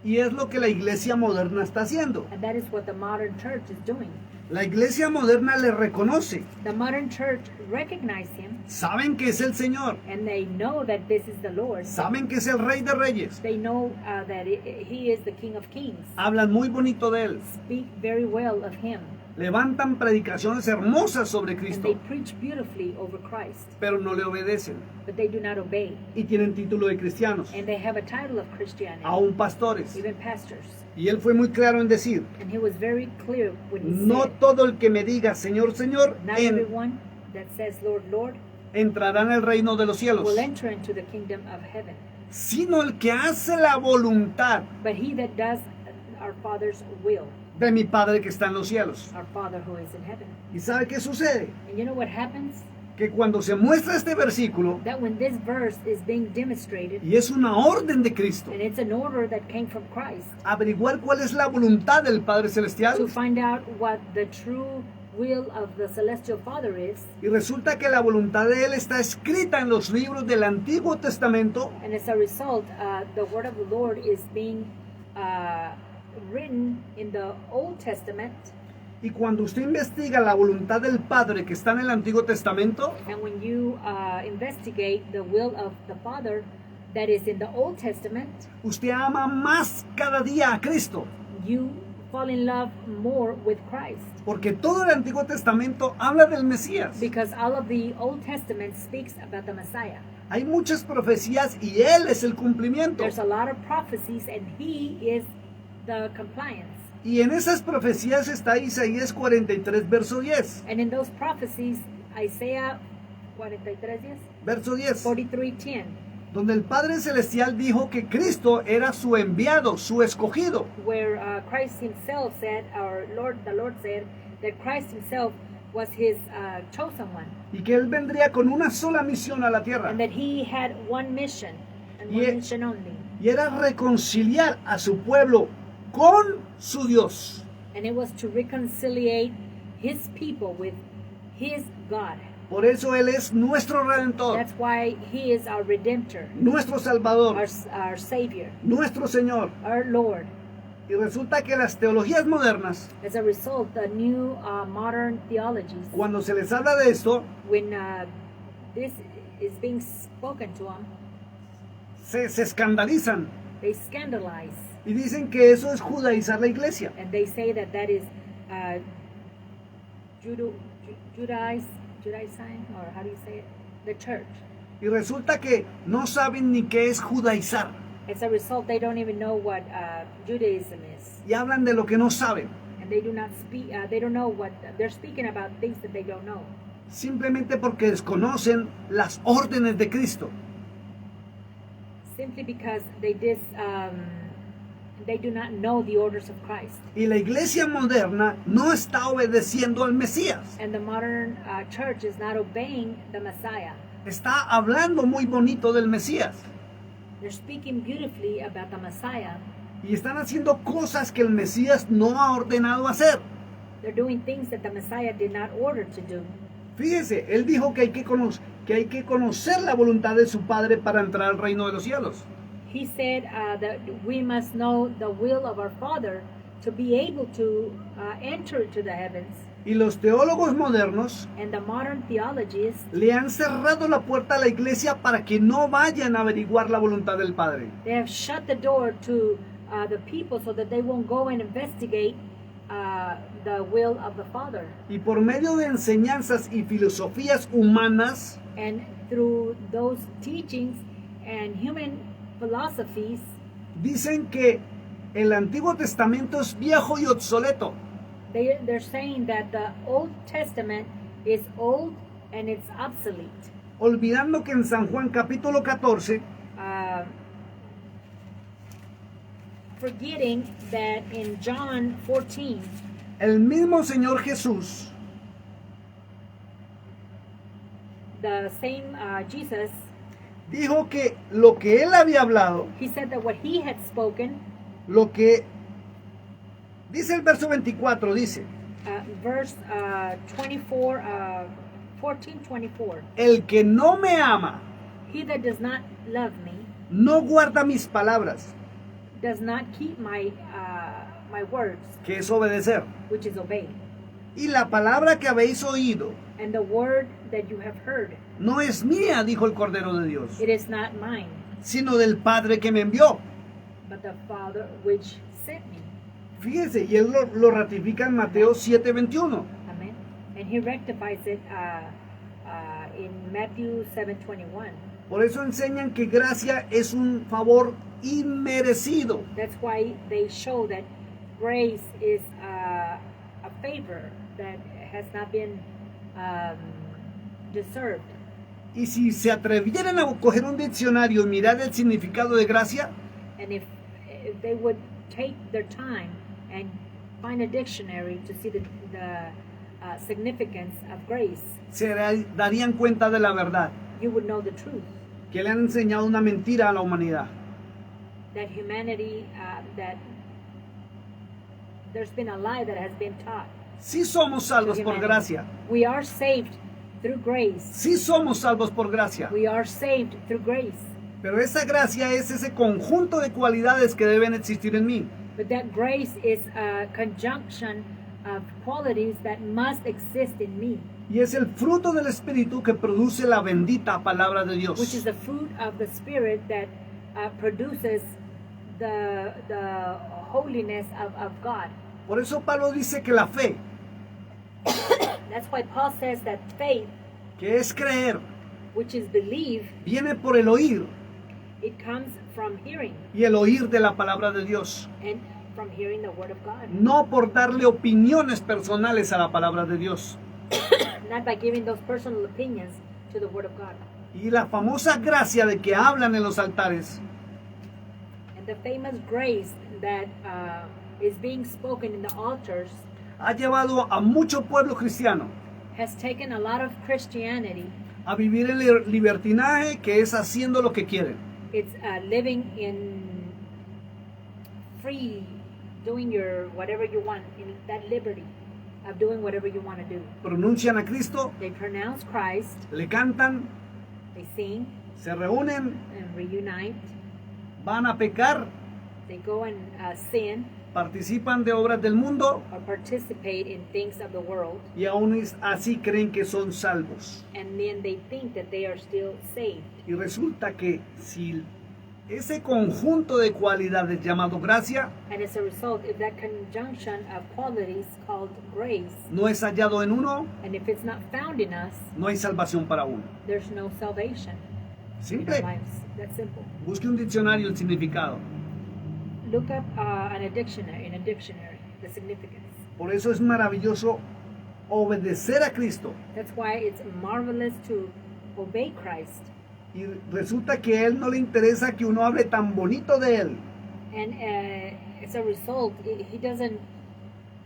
[SPEAKER 1] y es lo que la iglesia moderna está haciendo.
[SPEAKER 2] And that is what the modern church is doing.
[SPEAKER 1] La iglesia moderna le reconoce,
[SPEAKER 2] The modern church recognize him,
[SPEAKER 1] saben que es el Señor,
[SPEAKER 2] and they know that this is the Lord.
[SPEAKER 1] saben que es el Rey de Reyes,
[SPEAKER 2] They know that he is the King of Kings.
[SPEAKER 1] hablan muy bonito de Él,
[SPEAKER 2] Speak very well of him.
[SPEAKER 1] levantan predicaciones hermosas sobre
[SPEAKER 2] And they
[SPEAKER 1] Cristo,
[SPEAKER 2] preach beautifully over Christ.
[SPEAKER 1] pero no le obedecen
[SPEAKER 2] But they do not obey.
[SPEAKER 1] y tienen título de cristianos,
[SPEAKER 2] And they have a title of Christianity.
[SPEAKER 1] aún pastores.
[SPEAKER 2] Even pastors.
[SPEAKER 1] Y Él fue muy claro en decir,
[SPEAKER 2] And he was very clear when he
[SPEAKER 1] no
[SPEAKER 2] said,
[SPEAKER 1] todo el que me diga Señor, Señor,
[SPEAKER 2] not everyone that says, Lord, Lord,
[SPEAKER 1] entrará en el reino de los cielos,
[SPEAKER 2] will enter into the kingdom of heaven.
[SPEAKER 1] sino el que hace la voluntad
[SPEAKER 2] But he that does our Father's will.
[SPEAKER 1] de mi Padre que está en los cielos.
[SPEAKER 2] our Father who is in heaven.
[SPEAKER 1] ¿Y sabe qué sucede?
[SPEAKER 2] And you know what happens?
[SPEAKER 1] Que cuando se muestra este versículo,
[SPEAKER 2] That when this verse is being demonstrated,
[SPEAKER 1] y es una orden de Cristo,
[SPEAKER 2] and it's an order that came from Christ,
[SPEAKER 1] averiguar cuál es la voluntad del Padre Celestial,
[SPEAKER 2] to find out what the true will of the celestial Father is,
[SPEAKER 1] y resulta que la voluntad de Él está escrita en los libros del Antiguo Testamento,
[SPEAKER 2] and as a result, the word of the Lord is being written in the Old Testament.
[SPEAKER 1] y cuando usted investiga la voluntad del Padre que está en el Antiguo Testamento,
[SPEAKER 2] And when you investigate the will of the Father that is in the Old Testament,
[SPEAKER 1] usted ama más cada día a Cristo,
[SPEAKER 2] you fall in love more with Christ.
[SPEAKER 1] porque todo el Antiguo Testamento habla del Mesías.
[SPEAKER 2] Because all of the Old Testament speaks about the Messiah.
[SPEAKER 1] Hay muchas profecías y Él es el cumplimiento.
[SPEAKER 2] There's a lot of prophecies and He is the compliance.
[SPEAKER 1] Y en esas profecías está Isaías 43, verso 10.
[SPEAKER 2] And in those prophecies, Isaiah 43:10,
[SPEAKER 1] Verso 10.
[SPEAKER 2] 43:10,
[SPEAKER 1] Donde el Padre Celestial dijo que Cristo era su enviado, su escogido.
[SPEAKER 2] where Christ Himself said, the Lord said that Christ Himself was His chosen one,
[SPEAKER 1] Y que Él vendría con una sola misión a la tierra.
[SPEAKER 2] and that He had one mission and
[SPEAKER 1] Yeah.
[SPEAKER 2] one mission only,
[SPEAKER 1] Y era reconciliar a su pueblo con su Dios.
[SPEAKER 2] and it was to reconciliate His people with His God.
[SPEAKER 1] Por eso Él es nuestro Redentor,
[SPEAKER 2] That's why He is our Redemptor,
[SPEAKER 1] nuestro Salvador,
[SPEAKER 2] our Savior,
[SPEAKER 1] nuestro Señor.
[SPEAKER 2] our Lord.
[SPEAKER 1] Y resulta que las teologías modernas,
[SPEAKER 2] As a result, the new modern theologies,
[SPEAKER 1] cuando se les habla de esto,
[SPEAKER 2] when this is being spoken to them,
[SPEAKER 1] se escandalizan
[SPEAKER 2] they scandalize
[SPEAKER 1] y dicen que eso es judaizar la iglesia.
[SPEAKER 2] and they say that that is Judaizing, or how do you say it? The church.
[SPEAKER 1] Y resulta que no saben ni qué es judaizar.
[SPEAKER 2] As a result, they don't even know what Judaism is,
[SPEAKER 1] Y hablan de lo que no saben.
[SPEAKER 2] and they do not speak. They don't know what they're speaking about. Things that they don't know,
[SPEAKER 1] Simplemente porque desconocen las órdenes de Cristo.
[SPEAKER 2] simply because they do not know the orders of Christ.
[SPEAKER 1] Y la iglesia moderna no está obedeciendo al Mesías.
[SPEAKER 2] And the modern church is not obeying the Messiah.
[SPEAKER 1] Está hablando muy bonito del Mesías.
[SPEAKER 2] They're speaking beautifully about the Messiah.
[SPEAKER 1] Y están haciendo cosas que el Mesías no ha ordenado hacer.
[SPEAKER 2] They're doing things that the Messiah did not order to do.
[SPEAKER 1] Fíjese, él dijo que hay que conocer la voluntad de su Padre para entrar al reino de los cielos.
[SPEAKER 2] He said that we must know the will of our Father to be able to enter to the heavens.
[SPEAKER 1] Y los teólogos modernos
[SPEAKER 2] And the modern theologists,
[SPEAKER 1] le han cerrado la puerta a la iglesia para que no vayan a averiguar la voluntad del Padre.
[SPEAKER 2] they have shut the door to the people so that they won't go and investigate the will of the Father.
[SPEAKER 1] Y por medio de enseñanzas y filosofías humanas,
[SPEAKER 2] And through those teachings and human philosophies,
[SPEAKER 1] dicen que el Antiguo Testamento es viejo y obsoleto.
[SPEAKER 2] they're saying that the Old Testament is old and it's obsolete.
[SPEAKER 1] Olvidando que en San Juan capítulo 14,
[SPEAKER 2] Forgetting that in John 14,
[SPEAKER 1] el mismo Señor Jesús
[SPEAKER 2] the same Jesus,
[SPEAKER 1] dijo que lo que él había hablado,
[SPEAKER 2] he said that what he had spoken,
[SPEAKER 1] lo que dice el verso 24, dice,
[SPEAKER 2] verse 24, 14:24,
[SPEAKER 1] el que no me ama,
[SPEAKER 2] he that does not love me
[SPEAKER 1] no guarda mis palabras,
[SPEAKER 2] does not keep my words,
[SPEAKER 1] que es obedecer.
[SPEAKER 2] which is obey.
[SPEAKER 1] Y la palabra que habéis oído
[SPEAKER 2] And the word that you have heard,
[SPEAKER 1] no es mía, dijo el Cordero de Dios,
[SPEAKER 2] it is not mine,
[SPEAKER 1] sino del Padre que me envió.
[SPEAKER 2] but the Father which sent me.
[SPEAKER 1] Fíjese, y él lo ratifica en Mateo 7:21.
[SPEAKER 2] Amen. And he rectifies it in Matthew 7:21.
[SPEAKER 1] Por eso enseñan que gracia es un favor inmerecido.
[SPEAKER 2] That's why they show that grace is a favor that has not been deserved.
[SPEAKER 1] Y si se atrevieran a coger un diccionario y mirar el significado de gracia,
[SPEAKER 2] And if they would take their time and find a dictionary to see the significance of grace,
[SPEAKER 1] se darían cuenta de la verdad,
[SPEAKER 2] you would know the truth.
[SPEAKER 1] que le han enseñado una mentira a la humanidad.
[SPEAKER 2] That humanity, that there's been a lie that has been taught.
[SPEAKER 1] Sí somos salvos
[SPEAKER 2] to
[SPEAKER 1] por
[SPEAKER 2] humanity.
[SPEAKER 1] gracia.
[SPEAKER 2] We are saved through grace.
[SPEAKER 1] Sí somos salvos por gracia.
[SPEAKER 2] We are saved through grace.
[SPEAKER 1] Pero esa gracia es ese conjunto de cualidades que deben existir en mí.
[SPEAKER 2] But that grace is a conjunction of qualities that must exist in me,
[SPEAKER 1] Y es el fruto del Espíritu que produce la bendita palabra de
[SPEAKER 2] which is
[SPEAKER 1] Dios.
[SPEAKER 2] the fruit of the Spirit that produces the holiness of God.
[SPEAKER 1] Por eso Pablo dice que la fe,
[SPEAKER 2] That's why Paul says that faith,
[SPEAKER 1] que es creer,
[SPEAKER 2] which is believe,
[SPEAKER 1] viene por el oír,
[SPEAKER 2] it comes from hearing,
[SPEAKER 1] y el oír de la palabra de Dios.
[SPEAKER 2] and from hearing the word of God,
[SPEAKER 1] No por darle opiniones personales a la palabra de Dios.
[SPEAKER 2] not by giving those personal opinions to the word of God.
[SPEAKER 1] Y la famosa gracia de que hablan en los altares
[SPEAKER 2] And the famous grace that is being spoken in the altars
[SPEAKER 1] ha llevado a mucho pueblo cristiano
[SPEAKER 2] has taken a lot of Christianity.
[SPEAKER 1] a vivir el libertinaje, que es haciendo lo que quieren.
[SPEAKER 2] It's living in free, doing your whatever you want, in that liberty of doing whatever you want to do.
[SPEAKER 1] Pronuncian a Cristo,
[SPEAKER 2] They pronounce Christ,
[SPEAKER 1] le cantan,
[SPEAKER 2] they sing
[SPEAKER 1] se reúnen,
[SPEAKER 2] and reunite,
[SPEAKER 1] van a pecar,
[SPEAKER 2] they go and sin
[SPEAKER 1] participan de obras del mundo
[SPEAKER 2] or participate in things of the world,
[SPEAKER 1] y aún así creen que son salvos.
[SPEAKER 2] and then they think that they are still saved.
[SPEAKER 1] Y resulta que si ese conjunto de cualidades llamado gracia
[SPEAKER 2] And as a result, if that conjunction of qualities called grace,
[SPEAKER 1] no es hallado en uno,
[SPEAKER 2] and if it's not found in us,
[SPEAKER 1] no hay salvación para uno.
[SPEAKER 2] there's no salvation in our
[SPEAKER 1] Simple.
[SPEAKER 2] lives. That's simple.
[SPEAKER 1] Busque un diccionario el significado.
[SPEAKER 2] Look up in a dictionary, the significance.
[SPEAKER 1] Por eso es maravilloso obedecer a Cristo.
[SPEAKER 2] That's why it's marvelous to obey Christ.
[SPEAKER 1] Y resulta que a Él no le interesa que uno hable tan bonito de Él,
[SPEAKER 2] And as a result, he doesn't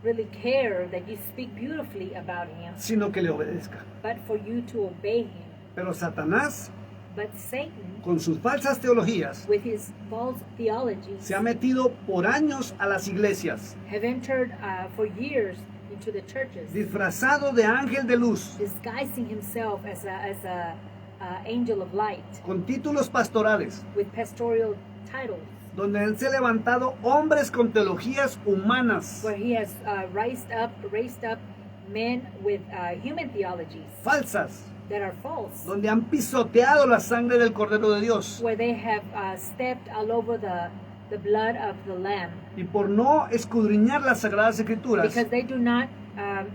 [SPEAKER 2] really care that you speak beautifully about him,
[SPEAKER 1] sino que le obedezca.
[SPEAKER 2] but for you to obey him.
[SPEAKER 1] Pero Satanás,
[SPEAKER 2] But Satan,
[SPEAKER 1] con sus falsas teologías,
[SPEAKER 2] with his false theologies,
[SPEAKER 1] se ha metido por años a las iglesias,
[SPEAKER 2] have entered for years into the churches,
[SPEAKER 1] disfrazado de ángel de luz,
[SPEAKER 2] disguising himself as a angel of light
[SPEAKER 1] con títulos pastorales,
[SPEAKER 2] with pastoral titles,
[SPEAKER 1] donde Él se ha levantado hombres con teologías humanas,
[SPEAKER 2] where he has raised up men with human theologies
[SPEAKER 1] falsas,
[SPEAKER 2] that are false,
[SPEAKER 1] donde han pisoteado la sangre del Cordero de Dios.
[SPEAKER 2] where they have stepped all over the blood of the Lamb,
[SPEAKER 1] Y por no escudriñar las Sagradas Escrituras,
[SPEAKER 2] because they do not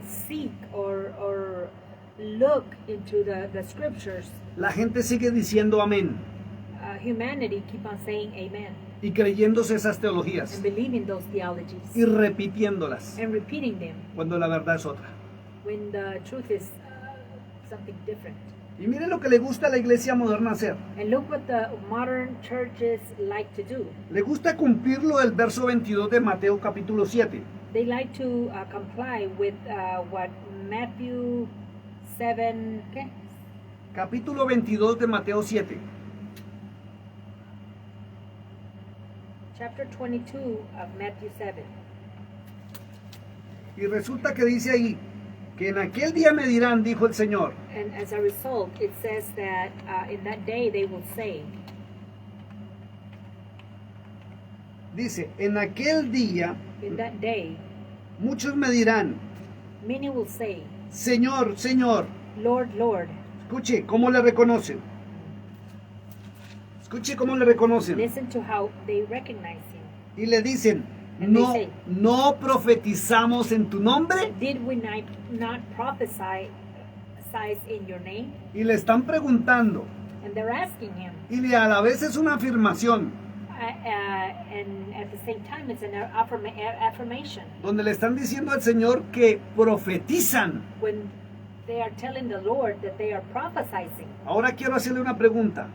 [SPEAKER 2] seek or look into the scriptures.
[SPEAKER 1] la gente sigue diciendo amén
[SPEAKER 2] Humanity keep on saying amen
[SPEAKER 1] y creyéndose esas teologías
[SPEAKER 2] and believing those theologies
[SPEAKER 1] y repitiéndolas,
[SPEAKER 2] and repeating them
[SPEAKER 1] cuando la verdad es otra.
[SPEAKER 2] when the truth is something different.
[SPEAKER 1] Y mire lo que le gusta a la iglesia moderna hacer.
[SPEAKER 2] And look what the modern churches like to do.
[SPEAKER 1] Le gusta cumplir lo del verso 22 de Mateo capítulo 7.
[SPEAKER 2] They like to comply with what Matthew 7, ¿qué?
[SPEAKER 1] Capítulo 22 de Mateo 7.
[SPEAKER 2] Chapter 22 of Matthew 7.
[SPEAKER 1] Y resulta que dice ahí que en aquel día me dirán, dijo el Señor.
[SPEAKER 2] And as a result, it says that in that day they will say,
[SPEAKER 1] Dice, en aquel día
[SPEAKER 2] in that day,
[SPEAKER 1] muchos me dirán,
[SPEAKER 2] many will say,
[SPEAKER 1] Señor, Señor.
[SPEAKER 2] Lord, Lord.
[SPEAKER 1] Escuche cómo le reconocen. Escuche cómo le reconocen.
[SPEAKER 2] Listen to how they recognize him.
[SPEAKER 1] Y le dicen,
[SPEAKER 2] And they
[SPEAKER 1] no,
[SPEAKER 2] say,
[SPEAKER 1] no profetizamos en tu nombre.
[SPEAKER 2] Did we not prophesy in your name?
[SPEAKER 1] Y le están preguntando.
[SPEAKER 2] And they're asking him.
[SPEAKER 1] Y a la vez es una afirmación.
[SPEAKER 2] And at the same time, it's an affirmation.
[SPEAKER 1] Donde le están diciendo al Señor que profetizan.
[SPEAKER 2] When they are telling the Lord that they are prophesying.
[SPEAKER 1] Ahora quiero hacerle una pregunta.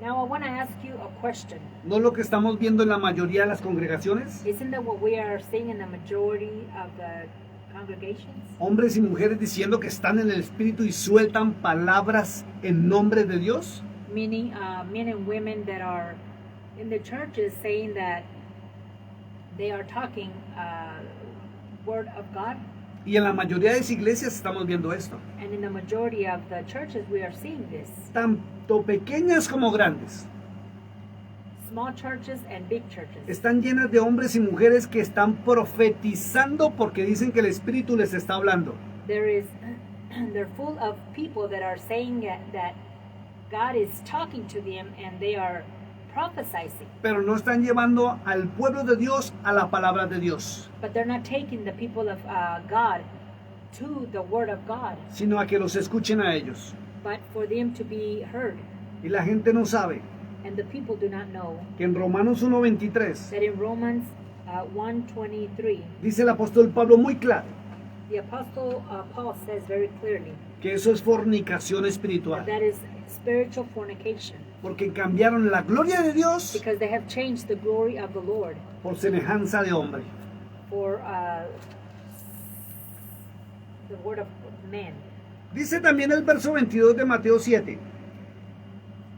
[SPEAKER 2] Now I want to ask you a question.
[SPEAKER 1] ¿No es lo que estamos viendo en la mayoría de las congregaciones?
[SPEAKER 2] Isn't that what we are seeing in the majority of the congregations?
[SPEAKER 1] Hombres y mujeres diciendo que están en el Espíritu y sueltan palabras en nombre de Dios.
[SPEAKER 2] Meaning men and women that are in the churches saying that they are talking word of God.
[SPEAKER 1] Y en la mayoría de las iglesias estamos viendo esto.
[SPEAKER 2] And in the majority of the churches we are seeing this.
[SPEAKER 1] Tanto pequeñas como grandes.
[SPEAKER 2] Small churches and big churches.
[SPEAKER 1] Están llenas de hombres y mujeres que están profetizando porque dicen que el Espíritu les está hablando.
[SPEAKER 2] They're full of people that are saying that God is talking to them and they are prophesying.
[SPEAKER 1] Pero no están llevando al pueblo de Dios a la palabra de Dios,
[SPEAKER 2] But they're not taking the people of God to the word of God,
[SPEAKER 1] sino a que los escuchen a ellos.
[SPEAKER 2] but for them to be heard.
[SPEAKER 1] Y la gente no sabe
[SPEAKER 2] And the people do not know
[SPEAKER 1] que en Romanos 1:23
[SPEAKER 2] that in Romans 1:23,
[SPEAKER 1] dice el apóstol Pablo muy claro
[SPEAKER 2] the apostle Paul says very clearly
[SPEAKER 1] que eso es fornicación espiritual,
[SPEAKER 2] that is spiritual fornication,
[SPEAKER 1] porque cambiaron la gloria de Dios
[SPEAKER 2] because they have changed the glory of the Lord
[SPEAKER 1] por semejanza de hombre.
[SPEAKER 2] for the word of man.
[SPEAKER 1] Dice también el verso 22 de Mateo 7: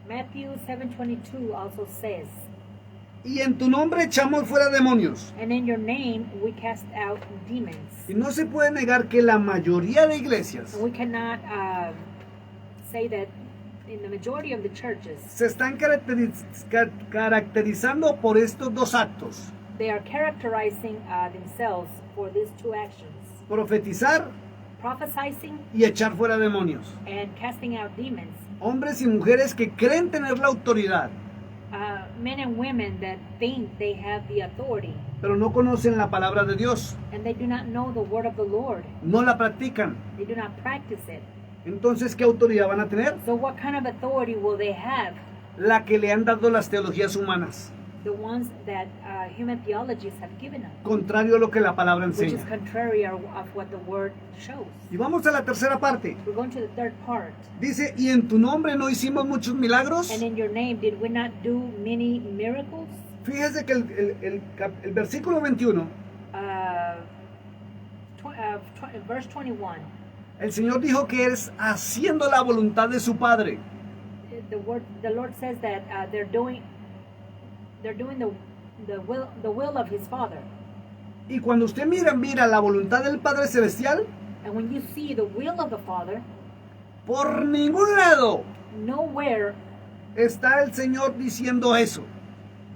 [SPEAKER 2] Matthew 7:22 also says,
[SPEAKER 1] y en tu nombre echamos fuera demonios.
[SPEAKER 2] and in your name we cast out demons.
[SPEAKER 1] Y no se puede negar que la mayoría de iglesias
[SPEAKER 2] And we cannot say that in the majority of the churches
[SPEAKER 1] se están caracterizando por estos dos actos:
[SPEAKER 2] they are characterizing themselves for these two actions:
[SPEAKER 1] profetizar
[SPEAKER 2] prophesying
[SPEAKER 1] y echar fuera demonios.
[SPEAKER 2] and casting out demons.
[SPEAKER 1] Hombres y mujeres que creen tener la autoridad,
[SPEAKER 2] Men and women that think they have the authority
[SPEAKER 1] pero no conocen la palabra de Dios,
[SPEAKER 2] and they do not know the word of the Lord.
[SPEAKER 1] no la practican.
[SPEAKER 2] They do not practice it.
[SPEAKER 1] Entonces, ¿qué autoridad van a tener?
[SPEAKER 2] So what kind of authority will they have?
[SPEAKER 1] La que le han dado las teologías humanas,
[SPEAKER 2] The ones that human theologies have given us,
[SPEAKER 1] contrario a lo que la palabra
[SPEAKER 2] which is
[SPEAKER 1] enseña.
[SPEAKER 2] contrary of what the word shows.
[SPEAKER 1] Y vamos a la tercera parte.
[SPEAKER 2] We're going to the third part.
[SPEAKER 1] Dice, y en tu nombre no hicimos muchos milagros.
[SPEAKER 2] And in your name, did we not do many miracles?
[SPEAKER 1] Fíjese que el versículo 21,
[SPEAKER 2] Verse 21.
[SPEAKER 1] el Señor dijo que es haciendo la voluntad de su Padre.
[SPEAKER 2] The Lord says that they're doing the will of His Father.
[SPEAKER 1] Y cuando usted mira la voluntad del Padre Celestial,
[SPEAKER 2] And when you see the will of the Father,
[SPEAKER 1] por ningún lado
[SPEAKER 2] nowhere
[SPEAKER 1] está el Señor diciendo eso,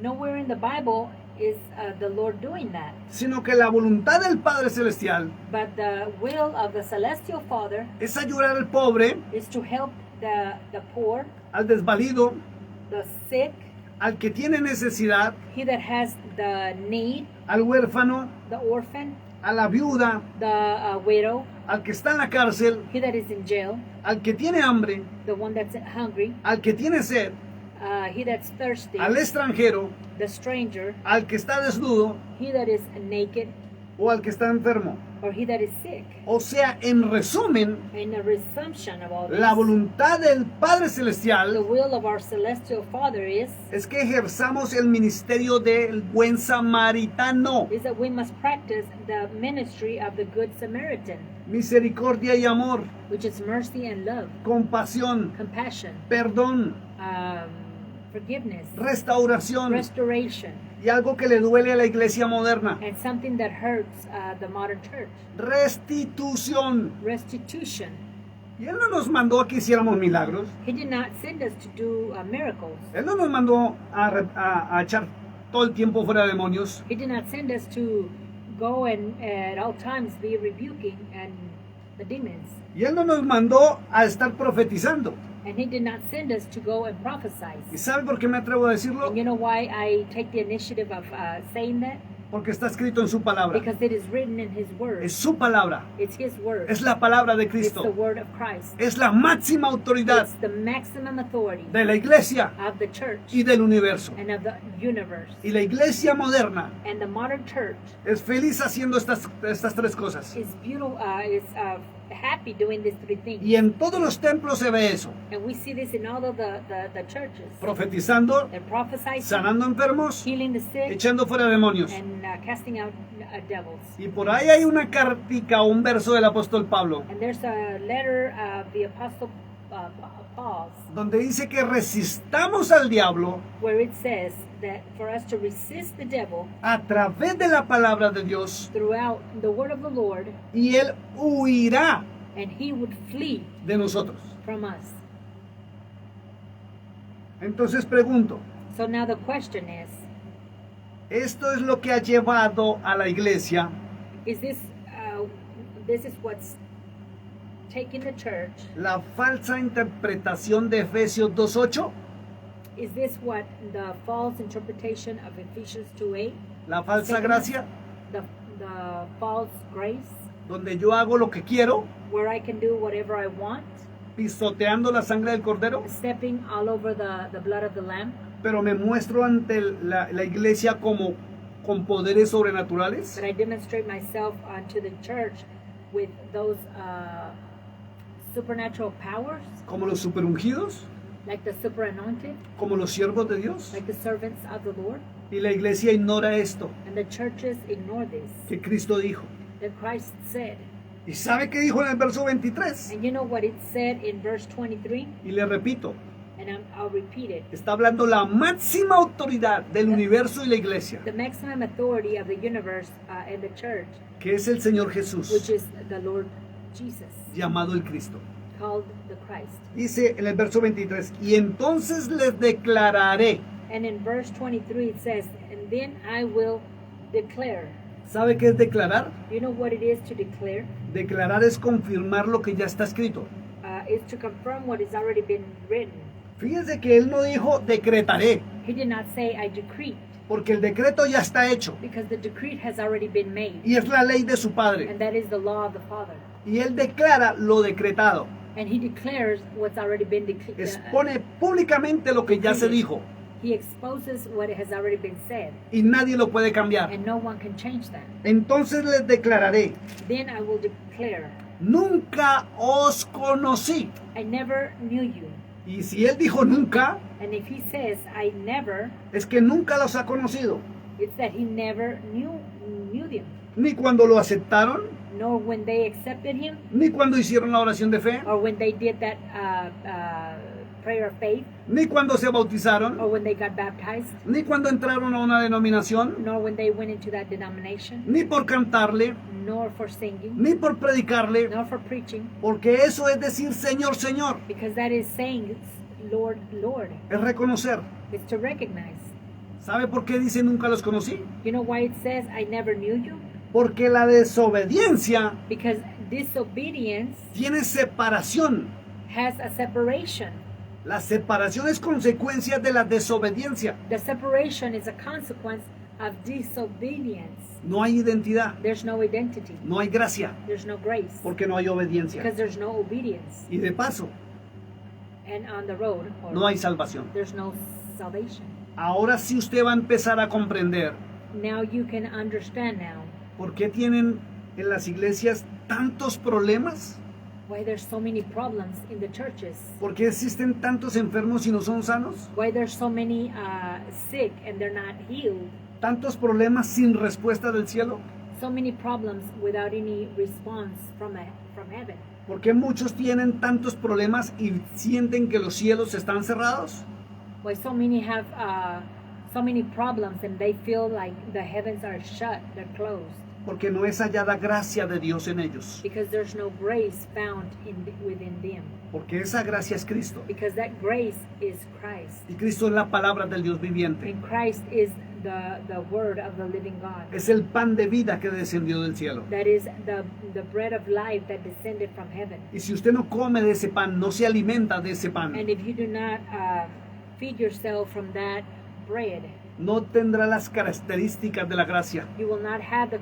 [SPEAKER 2] in the Bible is the Lord doing that.
[SPEAKER 1] sino que la voluntad del Padre Celestial
[SPEAKER 2] But the will of the celestial Father
[SPEAKER 1] es ayudar al pobre,
[SPEAKER 2] is to help the poor,
[SPEAKER 1] al desvalido,
[SPEAKER 2] the sick,
[SPEAKER 1] al que tiene necesidad,
[SPEAKER 2] he that has the need,
[SPEAKER 1] al huérfano,
[SPEAKER 2] the orphan,
[SPEAKER 1] a la viuda,
[SPEAKER 2] the widow,
[SPEAKER 1] al que está en la cárcel,
[SPEAKER 2] he that is in jail,
[SPEAKER 1] al que tiene hambre,
[SPEAKER 2] the one that's hungry,
[SPEAKER 1] al que tiene sed,
[SPEAKER 2] he that's thirsty,
[SPEAKER 1] al extranjero,
[SPEAKER 2] the stranger,
[SPEAKER 1] al que está desnudo
[SPEAKER 2] he that is naked,
[SPEAKER 1] o al que está enfermo.
[SPEAKER 2] or he that is sick.
[SPEAKER 1] O sea, en resumen,
[SPEAKER 2] In a resumption of all this,
[SPEAKER 1] la voluntad del Padre
[SPEAKER 2] the
[SPEAKER 1] Celestial
[SPEAKER 2] will of our celestial Father is
[SPEAKER 1] que ejerzamos el ministerio del buen samaritano,
[SPEAKER 2] that we must practice the ministry of the Good Samaritan,
[SPEAKER 1] misericordia y amor,
[SPEAKER 2] which is mercy and love,
[SPEAKER 1] compasión,
[SPEAKER 2] compassion,
[SPEAKER 1] perdón,
[SPEAKER 2] forgiveness,
[SPEAKER 1] restauración
[SPEAKER 2] restoration,
[SPEAKER 1] y algo que le duele a la iglesia moderna:
[SPEAKER 2] and something that hurts the modern church,
[SPEAKER 1] restitución.
[SPEAKER 2] restitution.
[SPEAKER 1] Y Él no nos mandó a que hiciéramos milagros.
[SPEAKER 2] He did not send us to do miracles.
[SPEAKER 1] Él no nos mandó a echar todo el tiempo fuera demonios.
[SPEAKER 2] He did not send us to go and at all times be rebuking and the demons.
[SPEAKER 1] Y Él no nos mandó a estar profetizando.
[SPEAKER 2] And He did not send us to go and
[SPEAKER 1] ¿Y
[SPEAKER 2] prophesy.
[SPEAKER 1] sabe por qué me atrevo a decirlo?
[SPEAKER 2] And you know why I take the initiative of saying that?
[SPEAKER 1] Porque está escrito en su palabra.
[SPEAKER 2] Because it is written in His Word.
[SPEAKER 1] Es su palabra.
[SPEAKER 2] It's His Word.
[SPEAKER 1] Es la palabra de
[SPEAKER 2] It's the
[SPEAKER 1] Cristo.
[SPEAKER 2] Word of Christ.
[SPEAKER 1] Es la máxima autoridad
[SPEAKER 2] It's the maximum authority
[SPEAKER 1] de la iglesia
[SPEAKER 2] of the church
[SPEAKER 1] y del universo.
[SPEAKER 2] and of the universe.
[SPEAKER 1] Y la iglesia moderna
[SPEAKER 2] And the modern church
[SPEAKER 1] es feliz haciendo estas tres cosas.
[SPEAKER 2] is beautiful, is happy doing these three things.
[SPEAKER 1] Y en todos los templos se ve eso.
[SPEAKER 2] And we see this in all of the churches.
[SPEAKER 1] Profetizando,
[SPEAKER 2] They're prophesying,
[SPEAKER 1] sanando enfermos,
[SPEAKER 2] healing the sick,
[SPEAKER 1] echando fuera demonios.
[SPEAKER 2] and casting out devils.
[SPEAKER 1] Y por ahí hay una cartica o un verso del apóstol Pablo,
[SPEAKER 2] And there's a letter of the Apostle Paul
[SPEAKER 1] donde dice que resistamos al diablo
[SPEAKER 2] where it says that for us to resist the devil
[SPEAKER 1] a través de la palabra de Dios
[SPEAKER 2] throughout the word of the Lord,
[SPEAKER 1] y él huirá
[SPEAKER 2] and he would flee
[SPEAKER 1] de nosotros.
[SPEAKER 2] from us.
[SPEAKER 1] Entonces pregunto,
[SPEAKER 2] So now the question is
[SPEAKER 1] ¿esto es lo que ha llevado a la iglesia
[SPEAKER 2] this is what's taking the church?
[SPEAKER 1] la falsa interpretación de Efesios 2:8?
[SPEAKER 2] Is this what the false interpretation of Ephesians 2:8?
[SPEAKER 1] La falsa
[SPEAKER 2] Taking
[SPEAKER 1] gracia,
[SPEAKER 2] The false grace,
[SPEAKER 1] donde yo hago lo que quiero,
[SPEAKER 2] where I can do whatever I want,
[SPEAKER 1] pisoteando la sangre del cordero,
[SPEAKER 2] stepping all over the blood of the Lamb,
[SPEAKER 1] pero me muestro ante la iglesia como con poderes sobrenaturales.
[SPEAKER 2] but I demonstrate myself unto the church with those supernatural powers,
[SPEAKER 1] Como los superungidos,
[SPEAKER 2] like the super anointed,
[SPEAKER 1] como los siervos de Dios.
[SPEAKER 2] like the servants of the Lord.
[SPEAKER 1] Y la iglesia ignora esto
[SPEAKER 2] And the churches ignore this.
[SPEAKER 1] que Cristo dijo.
[SPEAKER 2] That Christ said.
[SPEAKER 1] ¿Y sabe qué dijo en el verso 23?
[SPEAKER 2] And you know what it said in verse 23?
[SPEAKER 1] Y le repito,
[SPEAKER 2] And I'll repeat it.
[SPEAKER 1] está hablando la máxima autoridad del universo y la iglesia,
[SPEAKER 2] The maximum authority of the universe and the church,
[SPEAKER 1] que es el Señor
[SPEAKER 2] which
[SPEAKER 1] Jesús,
[SPEAKER 2] is the Lord Jesus,
[SPEAKER 1] llamado el Cristo.
[SPEAKER 2] called the Christ.
[SPEAKER 1] Dice en el verso 23, y entonces les declararé.
[SPEAKER 2] And in verse 23 it says, and then I will declare.
[SPEAKER 1] ¿Sabe qué es declarar?
[SPEAKER 2] You know what it is to declare?
[SPEAKER 1] Declarar es confirmar lo que ya está escrito.
[SPEAKER 2] It's to confirm what has already been written.
[SPEAKER 1] Fíjense que él no dijo decretaré,
[SPEAKER 2] He did not say I decree,
[SPEAKER 1] porque el decreto ya está hecho
[SPEAKER 2] because the decree has already been made.
[SPEAKER 1] y es la ley de su Padre.
[SPEAKER 2] And that is the law of the Father.
[SPEAKER 1] Y él declara lo decretado.
[SPEAKER 2] And he declares what's already been declared.
[SPEAKER 1] Expone públicamente lo que ya se dijo
[SPEAKER 2] He exposes what has already been said,
[SPEAKER 1] y nadie lo puede cambiar.
[SPEAKER 2] and no one can change that.
[SPEAKER 1] Entonces les declararé,
[SPEAKER 2] Then I will declare,
[SPEAKER 1] nunca os conocí.
[SPEAKER 2] I never knew you.
[SPEAKER 1] Y si él dijo nunca,
[SPEAKER 2] And if he says, I never,
[SPEAKER 1] es que nunca los ha conocido.
[SPEAKER 2] it's that he never knew them,
[SPEAKER 1] Ni cuando lo aceptaron,
[SPEAKER 2] nor when they accepted him,
[SPEAKER 1] ni cuando hicieron la oración de fe,
[SPEAKER 2] or when they did that prayer of faith,
[SPEAKER 1] ni cuando se bautizaron,
[SPEAKER 2] or when they got baptized,
[SPEAKER 1] ni cuando entraron a una denominación,
[SPEAKER 2] nor when they went into that denomination,
[SPEAKER 1] ni por cantarle,
[SPEAKER 2] nor for singing,
[SPEAKER 1] ni por predicarle,
[SPEAKER 2] nor for preaching,
[SPEAKER 1] porque eso es decir Señor, Señor.
[SPEAKER 2] because that is saying, Lord, Lord.
[SPEAKER 1] Es reconocer.
[SPEAKER 2] It's to recognize.
[SPEAKER 1] ¿Sabe por qué dice nunca los conocí?
[SPEAKER 2] You know why it says, I never knew you?
[SPEAKER 1] Porque la desobediencia
[SPEAKER 2] Because disobedience
[SPEAKER 1] tiene separación.
[SPEAKER 2] has a separation.
[SPEAKER 1] La separación es consecuencia de la desobediencia.
[SPEAKER 2] The separation is a consequence of disobedience.
[SPEAKER 1] No hay identidad,
[SPEAKER 2] There's no identity.
[SPEAKER 1] no hay gracia,
[SPEAKER 2] There's no grace.
[SPEAKER 1] porque no hay obediencia.
[SPEAKER 2] Because there's no obedience.
[SPEAKER 1] Y de paso,
[SPEAKER 2] And on the road, or
[SPEAKER 1] no hay salvación.
[SPEAKER 2] there's no salvation.
[SPEAKER 1] Ahora sí usted va a empezar a comprender
[SPEAKER 2] Now you can understand now
[SPEAKER 1] por qué tienen en las iglesias tantos problemas,
[SPEAKER 2] why there's so many problems in the churches.
[SPEAKER 1] por qué existen tantos enfermos y no son sanos,
[SPEAKER 2] Why there's so many sick and they're not healed.
[SPEAKER 1] tantos problemas sin respuesta del cielo,
[SPEAKER 2] So many problems without any response from heaven.
[SPEAKER 1] por qué muchos tienen tantos problemas y sienten que los cielos están cerrados.
[SPEAKER 2] Why so many have so many problems and they feel like the heavens are shut, they're closed,
[SPEAKER 1] Porque no es hallada gracia de Dios en ellos.
[SPEAKER 2] because there's no grace found within them.
[SPEAKER 1] Porque esa gracia es Cristo.
[SPEAKER 2] Because that grace is Christ.
[SPEAKER 1] Y Cristo es la palabra del Dios viviente.
[SPEAKER 2] And Christ is the word of the living God.
[SPEAKER 1] Es el pan de vida que descendió del cielo.
[SPEAKER 2] That is the bread of life that descended from heaven.
[SPEAKER 1] Y si usted no come de ese pan, no se alimenta de ese pan,
[SPEAKER 2] And if you do not feed yourself from that bread,
[SPEAKER 1] no tendrá las características de la gracia,
[SPEAKER 2] you will not have the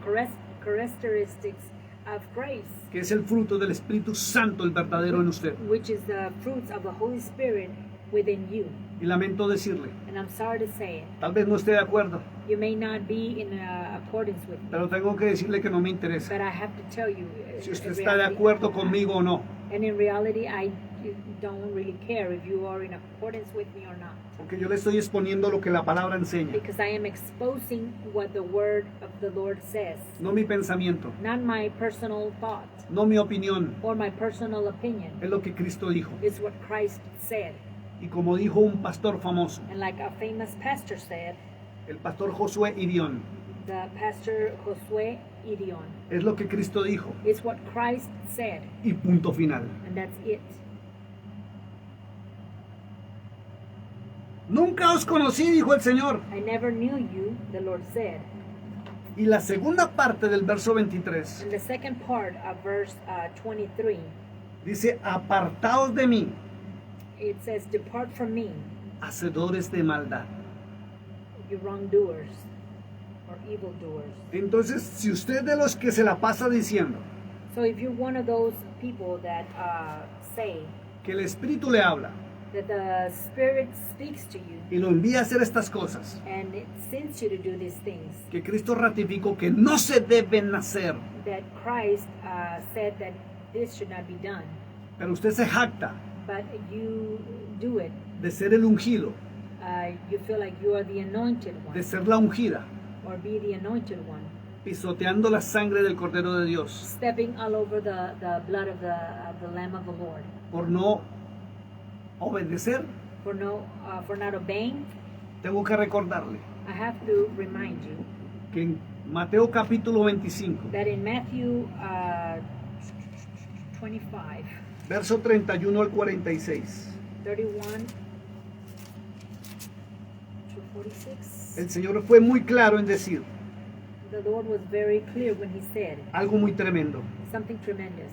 [SPEAKER 2] characteristics of grace,
[SPEAKER 1] que es el fruto del Espíritu Santo, el verdadero en usted.
[SPEAKER 2] which is the fruits of the Holy Spirit within you.
[SPEAKER 1] Y lamento decirle,
[SPEAKER 2] And I'm sorry to say it.
[SPEAKER 1] tal vez no esté de acuerdo,
[SPEAKER 2] You may not be in accordance with me,
[SPEAKER 1] pero tengo que decirle que no me interesa
[SPEAKER 2] but I have to tell you,
[SPEAKER 1] si usted
[SPEAKER 2] in
[SPEAKER 1] está de
[SPEAKER 2] reality,
[SPEAKER 1] acuerdo conmigo o no.
[SPEAKER 2] and in reality, I don't really care if you are in accordance with me or not,
[SPEAKER 1] Porque yo le estoy exponiendo lo que la palabra enseña,
[SPEAKER 2] because I am exposing what the word of the Lord says,
[SPEAKER 1] no mi pensamiento,
[SPEAKER 2] not my personal thought
[SPEAKER 1] no mi opinión,
[SPEAKER 2] or my personal opinion.
[SPEAKER 1] es lo que Cristo dijo.
[SPEAKER 2] It's what Christ said.
[SPEAKER 1] Y como dijo un pastor famoso,
[SPEAKER 2] And like a famous pastor said,
[SPEAKER 1] el pastor Josué Irión,
[SPEAKER 2] the pastor Josué Idion,
[SPEAKER 1] es lo que Cristo dijo
[SPEAKER 2] it's what Christ said,
[SPEAKER 1] y punto final.
[SPEAKER 2] and that's it.
[SPEAKER 1] Nunca os conocí, dijo el Señor.
[SPEAKER 2] I never knew you, the Lord said.
[SPEAKER 1] Y la segunda parte del verso 23
[SPEAKER 2] In the second part of verse 23,
[SPEAKER 1] dice, apartaos de mí,
[SPEAKER 2] it says, "Depart from me,
[SPEAKER 1] hacedores de maldad.
[SPEAKER 2] you wrongdoers or evildoers."
[SPEAKER 1] Entonces, si usted es de los que se la pasa diciendo
[SPEAKER 2] So if you're one of those people that say
[SPEAKER 1] que el Espíritu le habla
[SPEAKER 2] that the Spirit speaks to you
[SPEAKER 1] y lo envía a hacer estas cosas,
[SPEAKER 2] and it sends you to do these things,
[SPEAKER 1] que Cristo ratificó que no se deben hacer,
[SPEAKER 2] that Christ said that this should not be done,
[SPEAKER 1] pero usted se jacta
[SPEAKER 2] but you do it,
[SPEAKER 1] de ser el ungido,
[SPEAKER 2] you feel like you are the anointed
[SPEAKER 1] de
[SPEAKER 2] one,
[SPEAKER 1] ser la ungida,
[SPEAKER 2] or be the anointed one,
[SPEAKER 1] pisoteando la sangre del Cordero de Dios,
[SPEAKER 2] stepping all over the blood of the Lamb of the Lord,
[SPEAKER 1] por no obedecer.
[SPEAKER 2] for not obeying.
[SPEAKER 1] Tengo que recordarle
[SPEAKER 2] I have to remind you
[SPEAKER 1] que en Mateo capítulo 25,
[SPEAKER 2] that in Matthew 25,
[SPEAKER 1] verso 31 al 46,
[SPEAKER 2] 31 to 46,
[SPEAKER 1] el Señor fue muy claro en decir
[SPEAKER 2] the Lord was very clear when he said
[SPEAKER 1] algo muy tremendo.
[SPEAKER 2] something tremendous.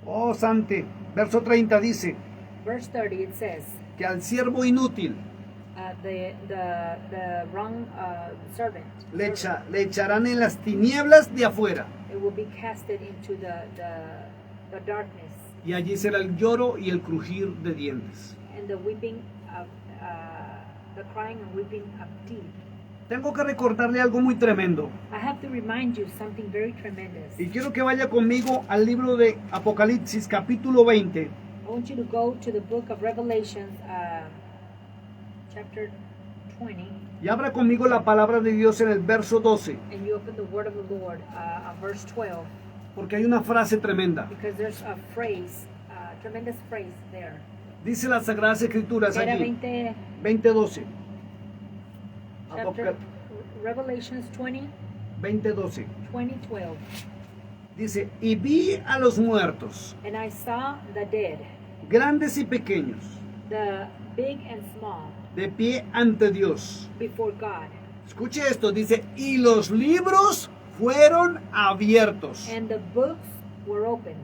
[SPEAKER 1] Oh, Sante, verso 30 dice
[SPEAKER 2] Verse 30, it says,
[SPEAKER 1] que al siervo inútil
[SPEAKER 2] the wrong servant,
[SPEAKER 1] le echarán en las tinieblas de afuera,
[SPEAKER 2] it will be casted into the darkness,
[SPEAKER 1] y allí será el lloro y el crujir de dientes.
[SPEAKER 2] and the weeping of the crying and weeping of teeth.
[SPEAKER 1] Tengo que recordarle algo muy tremendo,
[SPEAKER 2] I have to remind you something very tremendous.
[SPEAKER 1] y quiero que vaya conmigo al libro de Apocalipsis capítulo 20,
[SPEAKER 2] I want you to go to the book of Revelation, chapter 20,
[SPEAKER 1] y abra conmigo la palabra de Dios en el verso 12,
[SPEAKER 2] and you open the word of the Lord, verse 12,
[SPEAKER 1] porque hay una frase tremenda.
[SPEAKER 2] because there's a phrase, tremendous phrase there.
[SPEAKER 1] Dice las Sagradas Escrituras
[SPEAKER 2] Era
[SPEAKER 1] allí,
[SPEAKER 2] 20,
[SPEAKER 1] 20:12.
[SPEAKER 2] chapter, Revelations 20,
[SPEAKER 1] 20:12.
[SPEAKER 2] 20:12.
[SPEAKER 1] Dice, y vi a los muertos,
[SPEAKER 2] And I saw the dead,
[SPEAKER 1] grandes y pequeños,
[SPEAKER 2] the big and small,
[SPEAKER 1] de pie ante Dios.
[SPEAKER 2] before God.
[SPEAKER 1] Escuche esto, dice, y los libros fueron abiertos.
[SPEAKER 2] And the books were opened.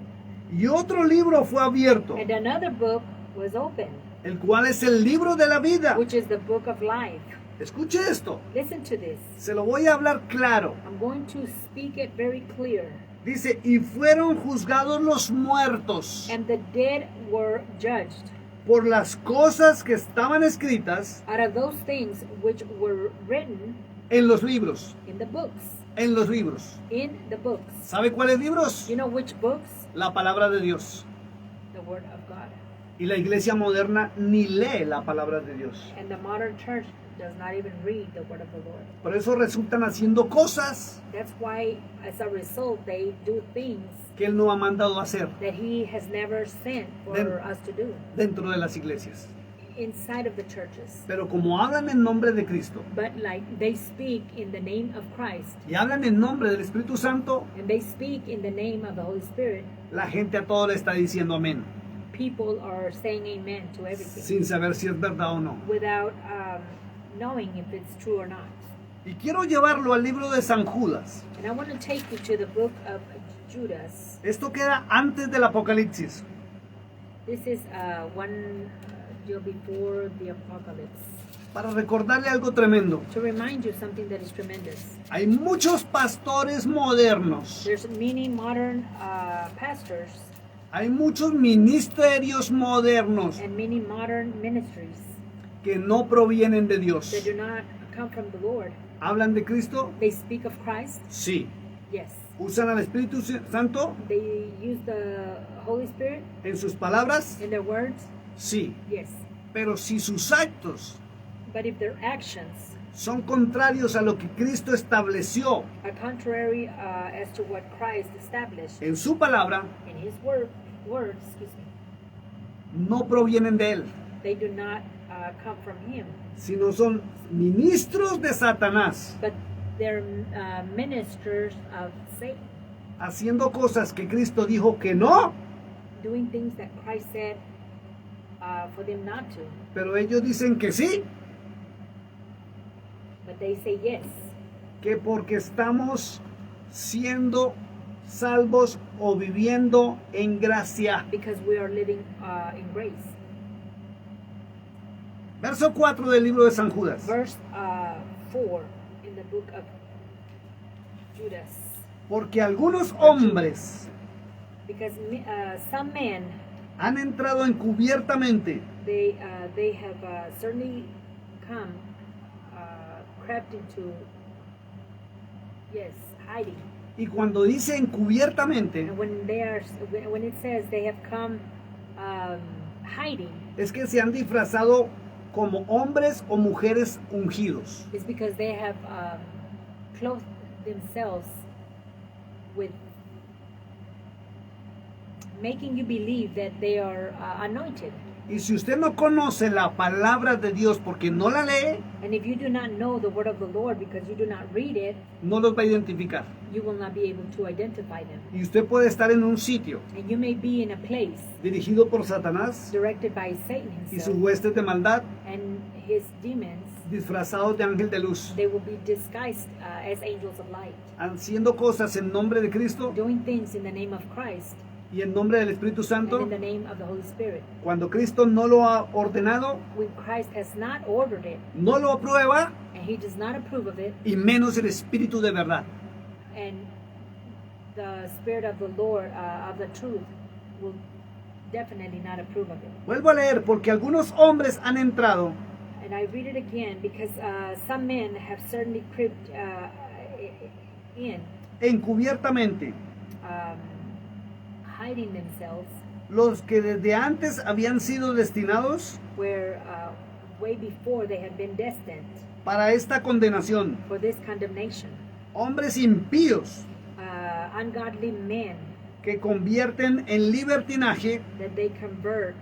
[SPEAKER 1] Y otro libro fue abierto,
[SPEAKER 2] And another book was opened,
[SPEAKER 1] el cual es el libro de la vida.
[SPEAKER 2] which is the book of life.
[SPEAKER 1] Escuche esto,
[SPEAKER 2] Listen to this.
[SPEAKER 1] se lo voy a hablar claro.
[SPEAKER 2] I'm going to speak it very clear.
[SPEAKER 1] Dice, y fueron juzgados los muertos
[SPEAKER 2] And the dead were judged
[SPEAKER 1] por las cosas que estaban escritas
[SPEAKER 2] out of those things which were written
[SPEAKER 1] en los libros.
[SPEAKER 2] in the books.
[SPEAKER 1] En los libros.
[SPEAKER 2] In the books.
[SPEAKER 1] ¿Sabe cuáles libros?
[SPEAKER 2] You know which books?
[SPEAKER 1] La palabra de Dios.
[SPEAKER 2] The Word of God.
[SPEAKER 1] Y la iglesia moderna ni lee la palabra de Dios.
[SPEAKER 2] And the modern church does not even read the Word of the Lord.
[SPEAKER 1] Por eso resultan haciendo cosas
[SPEAKER 2] That's why, as a result, they do things
[SPEAKER 1] que Él no ha mandado a hacer
[SPEAKER 2] that He has never sent for
[SPEAKER 1] Then-
[SPEAKER 2] us to do
[SPEAKER 1] dentro de las iglesias.
[SPEAKER 2] inside of the churches.
[SPEAKER 1] Pero como hablan en nombre de Cristo
[SPEAKER 2] But like they speak in the name of Christ,
[SPEAKER 1] y hablan en nombre del Espíritu Santo,
[SPEAKER 2] and they speak in the name of the Holy Spirit,
[SPEAKER 1] la gente a todo le está diciendo amén,
[SPEAKER 2] people are saying amen to everything
[SPEAKER 1] sin saber si es verdad o no.
[SPEAKER 2] without knowing if it's true or not.
[SPEAKER 1] Y quiero llevarlo al libro de San Judas.
[SPEAKER 2] And I want to take you to the book of Judas.
[SPEAKER 1] Esto queda antes del Apocalipsis.
[SPEAKER 2] This is one year before the apocalypse.
[SPEAKER 1] Para recordarle algo tremendo.
[SPEAKER 2] To remind you something that is tremendous.
[SPEAKER 1] Hay muchos pastores modernos
[SPEAKER 2] There's many modern pastors
[SPEAKER 1] Hay muchos ministerios modernos
[SPEAKER 2] and many modern ministries
[SPEAKER 1] que no provienen de Dios.
[SPEAKER 2] that do not come from the Lord.
[SPEAKER 1] ¿Hablan de Cristo?
[SPEAKER 2] They speak of Christ,
[SPEAKER 1] Sí.
[SPEAKER 2] yes.
[SPEAKER 1] ¿Usan al Espíritu Santo
[SPEAKER 2] They use the Holy Spirit
[SPEAKER 1] en sus palabras?
[SPEAKER 2] in their words,
[SPEAKER 1] Sí.
[SPEAKER 2] yes.
[SPEAKER 1] Pero si sus actos
[SPEAKER 2] But if their actions
[SPEAKER 1] son contrarios a lo que Cristo estableció
[SPEAKER 2] are contrary as to what Christ established
[SPEAKER 1] en su palabra,
[SPEAKER 2] in His words, excuse me,
[SPEAKER 1] no provienen de Él,
[SPEAKER 2] they do not come from Him,
[SPEAKER 1] sino son ministros de Satanás,
[SPEAKER 2] but they're ministers of Satan,
[SPEAKER 1] haciendo cosas que Cristo dijo que no,
[SPEAKER 2] doing things that Christ said for them not to,
[SPEAKER 1] pero ellos dicen que sí,
[SPEAKER 2] but they say yes,
[SPEAKER 1] que porque estamos siendo salvos o viviendo en gracia.
[SPEAKER 2] because we are living in grace.
[SPEAKER 1] Verso 4 del libro de San Judas.
[SPEAKER 2] Verse 4 in the book of Judas.
[SPEAKER 1] Porque algunos hombres
[SPEAKER 2] Because some men,
[SPEAKER 1] han entrado encubiertamente
[SPEAKER 2] they have certainly come, crept into, yes, hiding.
[SPEAKER 1] y cuando dice encubiertamente
[SPEAKER 2] And when it says they have come hiding,
[SPEAKER 1] es que se han disfrazado como hombres o mujeres ungidos.
[SPEAKER 2] it's because they have clothed themselves with making you believe that they are anointed.
[SPEAKER 1] Y si usted no conoce la palabra de Dios porque no la lee,
[SPEAKER 2] And if you do not know the word of the Lord because you do not read it,
[SPEAKER 1] no los va a identificar.
[SPEAKER 2] you will not be able to identify them.
[SPEAKER 1] Y usted puede estar en un sitio
[SPEAKER 2] And you may be in a place
[SPEAKER 1] dirigido por Satanás
[SPEAKER 2] directed by Satan
[SPEAKER 1] y sus
[SPEAKER 2] himself
[SPEAKER 1] huestes de maldad,
[SPEAKER 2] and his demons.
[SPEAKER 1] disfrazados de ángel de luz,
[SPEAKER 2] They will be disguised as angels of light,
[SPEAKER 1] haciendo cosas en nombre de Cristo
[SPEAKER 2] doing things in the name of Christ
[SPEAKER 1] y en nombre del Espíritu
[SPEAKER 2] and
[SPEAKER 1] Santo,
[SPEAKER 2] in the name of the Holy Spirit.
[SPEAKER 1] cuando Cristo no lo ha ordenado,
[SPEAKER 2] When Christ has not ordered it
[SPEAKER 1] no lo aprueba,
[SPEAKER 2] and he does not approve of it,
[SPEAKER 1] y menos el Espíritu de verdad.
[SPEAKER 2] and the Spirit of the Lord, of the truth, will definitely not approve of it.
[SPEAKER 1] Vuelvo a leer, porque algunos hombres han entrado
[SPEAKER 2] And I read it again because some men have certainly crept in,
[SPEAKER 1] encubiertamente,
[SPEAKER 2] um, hiding themselves
[SPEAKER 1] los que desde antes habían sido destinados
[SPEAKER 2] where way before they had been destined
[SPEAKER 1] para esta condenación,
[SPEAKER 2] for this condemnation.
[SPEAKER 1] hombres impíos
[SPEAKER 2] Ungodly men
[SPEAKER 1] que convierten en libertinaje
[SPEAKER 2] that they convert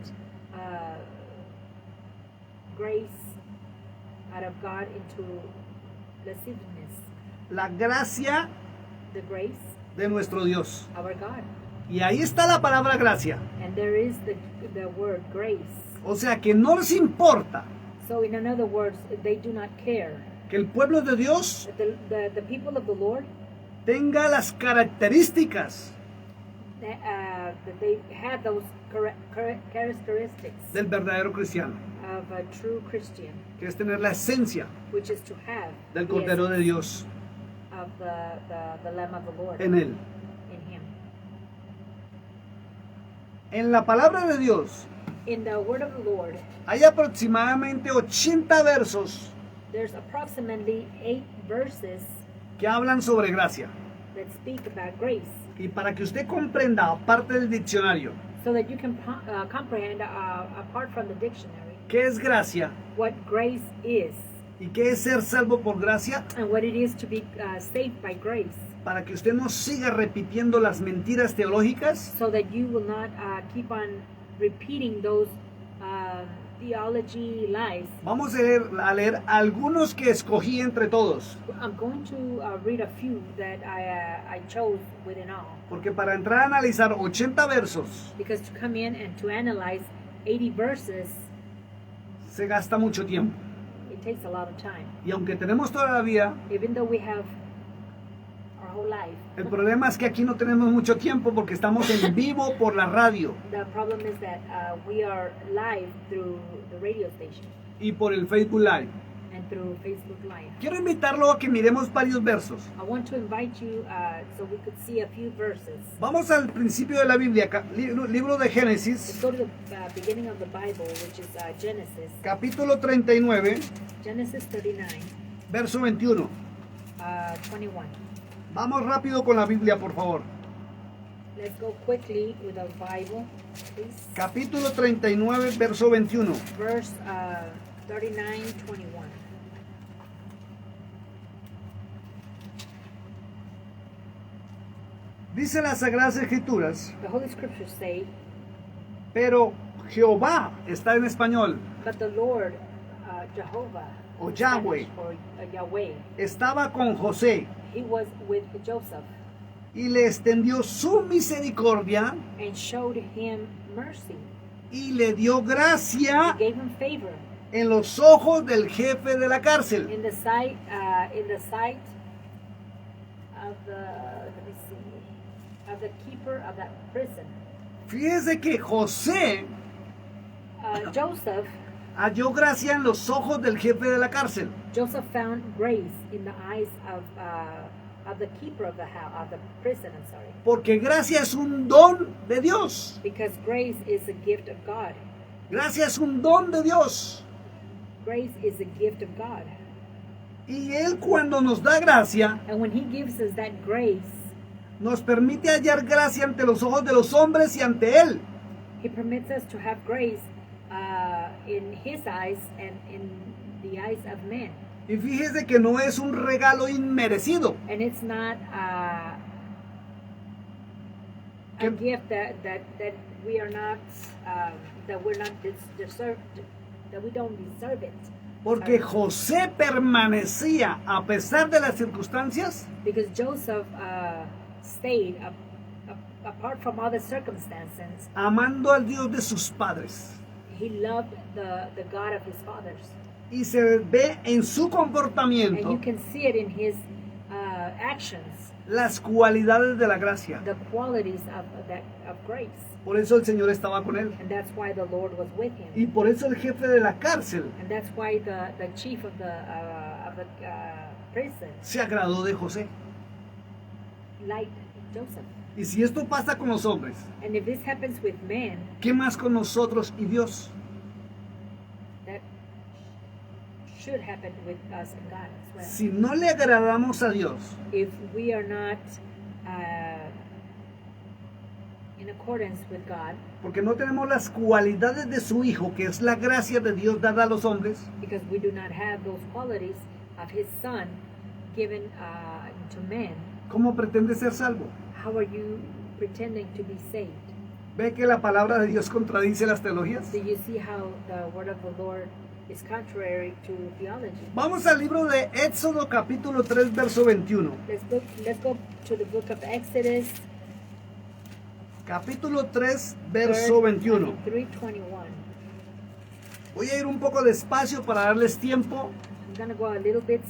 [SPEAKER 2] grace out of God into lasciviousness.
[SPEAKER 1] la gracia
[SPEAKER 2] The grace,
[SPEAKER 1] de nuestro Dios.
[SPEAKER 2] our God.
[SPEAKER 1] Y ahí está la palabra gracia.
[SPEAKER 2] And there is the word grace.
[SPEAKER 1] O sea que no les importa
[SPEAKER 2] So in other words, they do not care.
[SPEAKER 1] que el pueblo de Dios
[SPEAKER 2] The people of the Lord,
[SPEAKER 1] tenga las características
[SPEAKER 2] that they have those characteristics
[SPEAKER 1] del verdadero cristiano,
[SPEAKER 2] of a true Christian,
[SPEAKER 1] que es tener la esencia
[SPEAKER 2] which is to have
[SPEAKER 1] del
[SPEAKER 2] the
[SPEAKER 1] Cordero de
[SPEAKER 2] essence
[SPEAKER 1] Dios
[SPEAKER 2] of the Lamb of the Lord
[SPEAKER 1] en él.
[SPEAKER 2] in Him.
[SPEAKER 1] En la palabra de Dios
[SPEAKER 2] In the Word of the Lord,
[SPEAKER 1] hay aproximadamente 80 versos
[SPEAKER 2] there's approximately 8 verses
[SPEAKER 1] que hablan sobre gracia.
[SPEAKER 2] that speak about grace,
[SPEAKER 1] Y para que usted comprenda, aparte del diccionario,
[SPEAKER 2] so that you can comprehend, apart from the dictionary,
[SPEAKER 1] qué es gracia
[SPEAKER 2] what grace is
[SPEAKER 1] y qué es ser salvo por gracia,
[SPEAKER 2] and what it is to be saved by grace,
[SPEAKER 1] para que usted no siga repitiendo las mentiras teológicas,
[SPEAKER 2] so that you will not keep on repeating those theology lies.
[SPEAKER 1] vamos a leer algunos que escogí entre todos.
[SPEAKER 2] I'm going to read a few that I chose within all,
[SPEAKER 1] Porque para entrar a analizar 80 versos
[SPEAKER 2] because to come in and to analyze 80 verses,
[SPEAKER 1] se gasta mucho tiempo.
[SPEAKER 2] it takes a lot of time.
[SPEAKER 1] Y aunque tenemos toda la vida,
[SPEAKER 2] Even though we have our whole life,
[SPEAKER 1] el problema es que aquí no tenemos mucho tiempo porque estamos en vivo por la radio
[SPEAKER 2] the problem is that we are live through the radio station
[SPEAKER 1] y por el Facebook Live.
[SPEAKER 2] and through Facebook Live.
[SPEAKER 1] Quiero invitarlo a que miremos varios versos.
[SPEAKER 2] I want to invite you so we could see a few verses.
[SPEAKER 1] Vamos al principio de la Biblia, libro de
[SPEAKER 2] Let's
[SPEAKER 1] Génesis,
[SPEAKER 2] go to the beginning of the Bible, which is Genesis.
[SPEAKER 1] capítulo 39,
[SPEAKER 2] Genesis 39,
[SPEAKER 1] verso 21.
[SPEAKER 2] 21.
[SPEAKER 1] Vamos rápido con la Biblia, por favor.
[SPEAKER 2] Let's go quickly with our Bible, please.
[SPEAKER 1] Capítulo 39, verso 21.
[SPEAKER 2] Verse 39, 21.
[SPEAKER 1] Dice las Sagradas Escrituras,
[SPEAKER 2] The Holy Scriptures say,
[SPEAKER 1] pero Jehová está en español,
[SPEAKER 2] but the Lord, Jehovah,
[SPEAKER 1] o Yahweh,
[SPEAKER 2] or Yahweh,
[SPEAKER 1] estaba con José
[SPEAKER 2] he was with Joseph
[SPEAKER 1] y le extendió su misericordia
[SPEAKER 2] and showed him mercy.
[SPEAKER 1] y le dio
[SPEAKER 2] He
[SPEAKER 1] gracia
[SPEAKER 2] gave him favor
[SPEAKER 1] en los ojos del jefe de la cárcel.
[SPEAKER 2] in the sight of the, let me see, of the keeper of that prison.
[SPEAKER 1] Fíjese que José
[SPEAKER 2] Joseph
[SPEAKER 1] halló gracia en los ojos del jefe de la cárcel,
[SPEAKER 2] found grace in the eyes of the keeper of the house, of the prison. I'm sorry,
[SPEAKER 1] porque gracia es un don de Dios.
[SPEAKER 2] because grace is a gift of God.
[SPEAKER 1] Gracia es un don de Dios.
[SPEAKER 2] Grace is a gift of God,
[SPEAKER 1] Y Él cuando nos da gracia,
[SPEAKER 2] and when He gives us that grace,
[SPEAKER 1] nos permite hallar gracia ante los ojos de los hombres y ante Él.
[SPEAKER 2] He permits us to have grace in His eyes and in the eyes of men.
[SPEAKER 1] Y fíjese que no es un regalo inmerecido.
[SPEAKER 2] And it's not a
[SPEAKER 1] Que-
[SPEAKER 2] gift that we are not that we're not deserved, that we don't deserve it.
[SPEAKER 1] Porque José permanecía a pesar de las circunstancias,
[SPEAKER 2] Because Joseph stayed apart from all the circumstances.
[SPEAKER 1] amando al Dios de sus padres.
[SPEAKER 2] He loved the God of his fathers,
[SPEAKER 1] Y se ve en su
[SPEAKER 2] and you
[SPEAKER 1] comportamiento
[SPEAKER 2] can see it in his actions,
[SPEAKER 1] las cualidades de la gracia.
[SPEAKER 2] the qualities of grace.
[SPEAKER 1] Por eso el Señor estaba con él.
[SPEAKER 2] And that's why the Lord was with him.
[SPEAKER 1] Y por eso el jefe de la cárcel
[SPEAKER 2] And that's why the chief of the prison
[SPEAKER 1] se agradó de José.
[SPEAKER 2] liked Joseph.
[SPEAKER 1] Y si esto pasa con los hombres,
[SPEAKER 2] And if this happens with men,
[SPEAKER 1] ¿qué más con nosotros y Dios?
[SPEAKER 2] that should happen with us and God as well.
[SPEAKER 1] Si no le agradamos a Dios,
[SPEAKER 2] If we are not in accordance with God,
[SPEAKER 1] porque no tenemos las cualidades de su Hijo, que es la gracia de Dios dada a los hombres,
[SPEAKER 2] because we do not have those qualities of His Son given to men,
[SPEAKER 1] ¿cómo pretende ser salvo?
[SPEAKER 2] how are you pretending to be saved?
[SPEAKER 1] ¿Ve que la palabra de Dios contradice las teologías?
[SPEAKER 2] Do you see how the word of the Lord is contrary to theology?
[SPEAKER 1] Vamos al libro de Éxodo capítulo 3, verso 21.
[SPEAKER 2] Let's go to the book of Exodus,
[SPEAKER 1] Capítulo 3, verso 21.
[SPEAKER 2] 3:21.
[SPEAKER 1] Voy a ir un poco despacio para darles tiempo
[SPEAKER 2] I'm going to go a little bit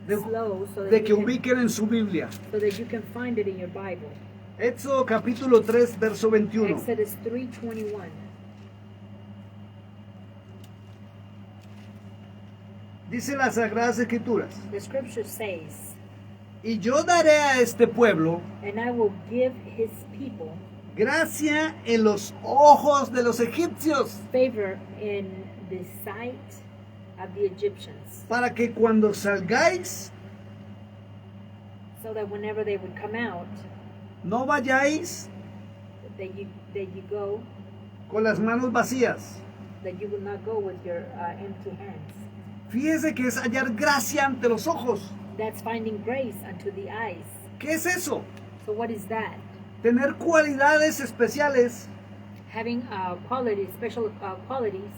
[SPEAKER 1] de,
[SPEAKER 2] slow so
[SPEAKER 1] de
[SPEAKER 2] that,
[SPEAKER 1] que
[SPEAKER 2] you can,
[SPEAKER 1] ubiquen en su Biblia.
[SPEAKER 2] so that you can find it in your Bible.
[SPEAKER 1] Éxodo capítulo 3, verso 21.
[SPEAKER 2] Exodus 3:21.
[SPEAKER 1] Dice las Sagradas Escrituras:
[SPEAKER 2] The scripture says,
[SPEAKER 1] y yo daré a este pueblo
[SPEAKER 2] and I will give his people
[SPEAKER 1] gracia en los ojos de los egipcios,
[SPEAKER 2] favor in the sight of the Egyptians,
[SPEAKER 1] para que cuando salgáis
[SPEAKER 2] so that whenever they would come out,
[SPEAKER 1] no vayáis
[SPEAKER 2] that you go,
[SPEAKER 1] con las manos vacías.
[SPEAKER 2] that you will not go with your empty hands.
[SPEAKER 1] Fíjese que es hallar gracia ante los ojos.
[SPEAKER 2] That's finding grace unto the eyes.
[SPEAKER 1] ¿Qué es eso?
[SPEAKER 2] So what is that?
[SPEAKER 1] Tener cualidades especiales
[SPEAKER 2] Having qualities, special qualities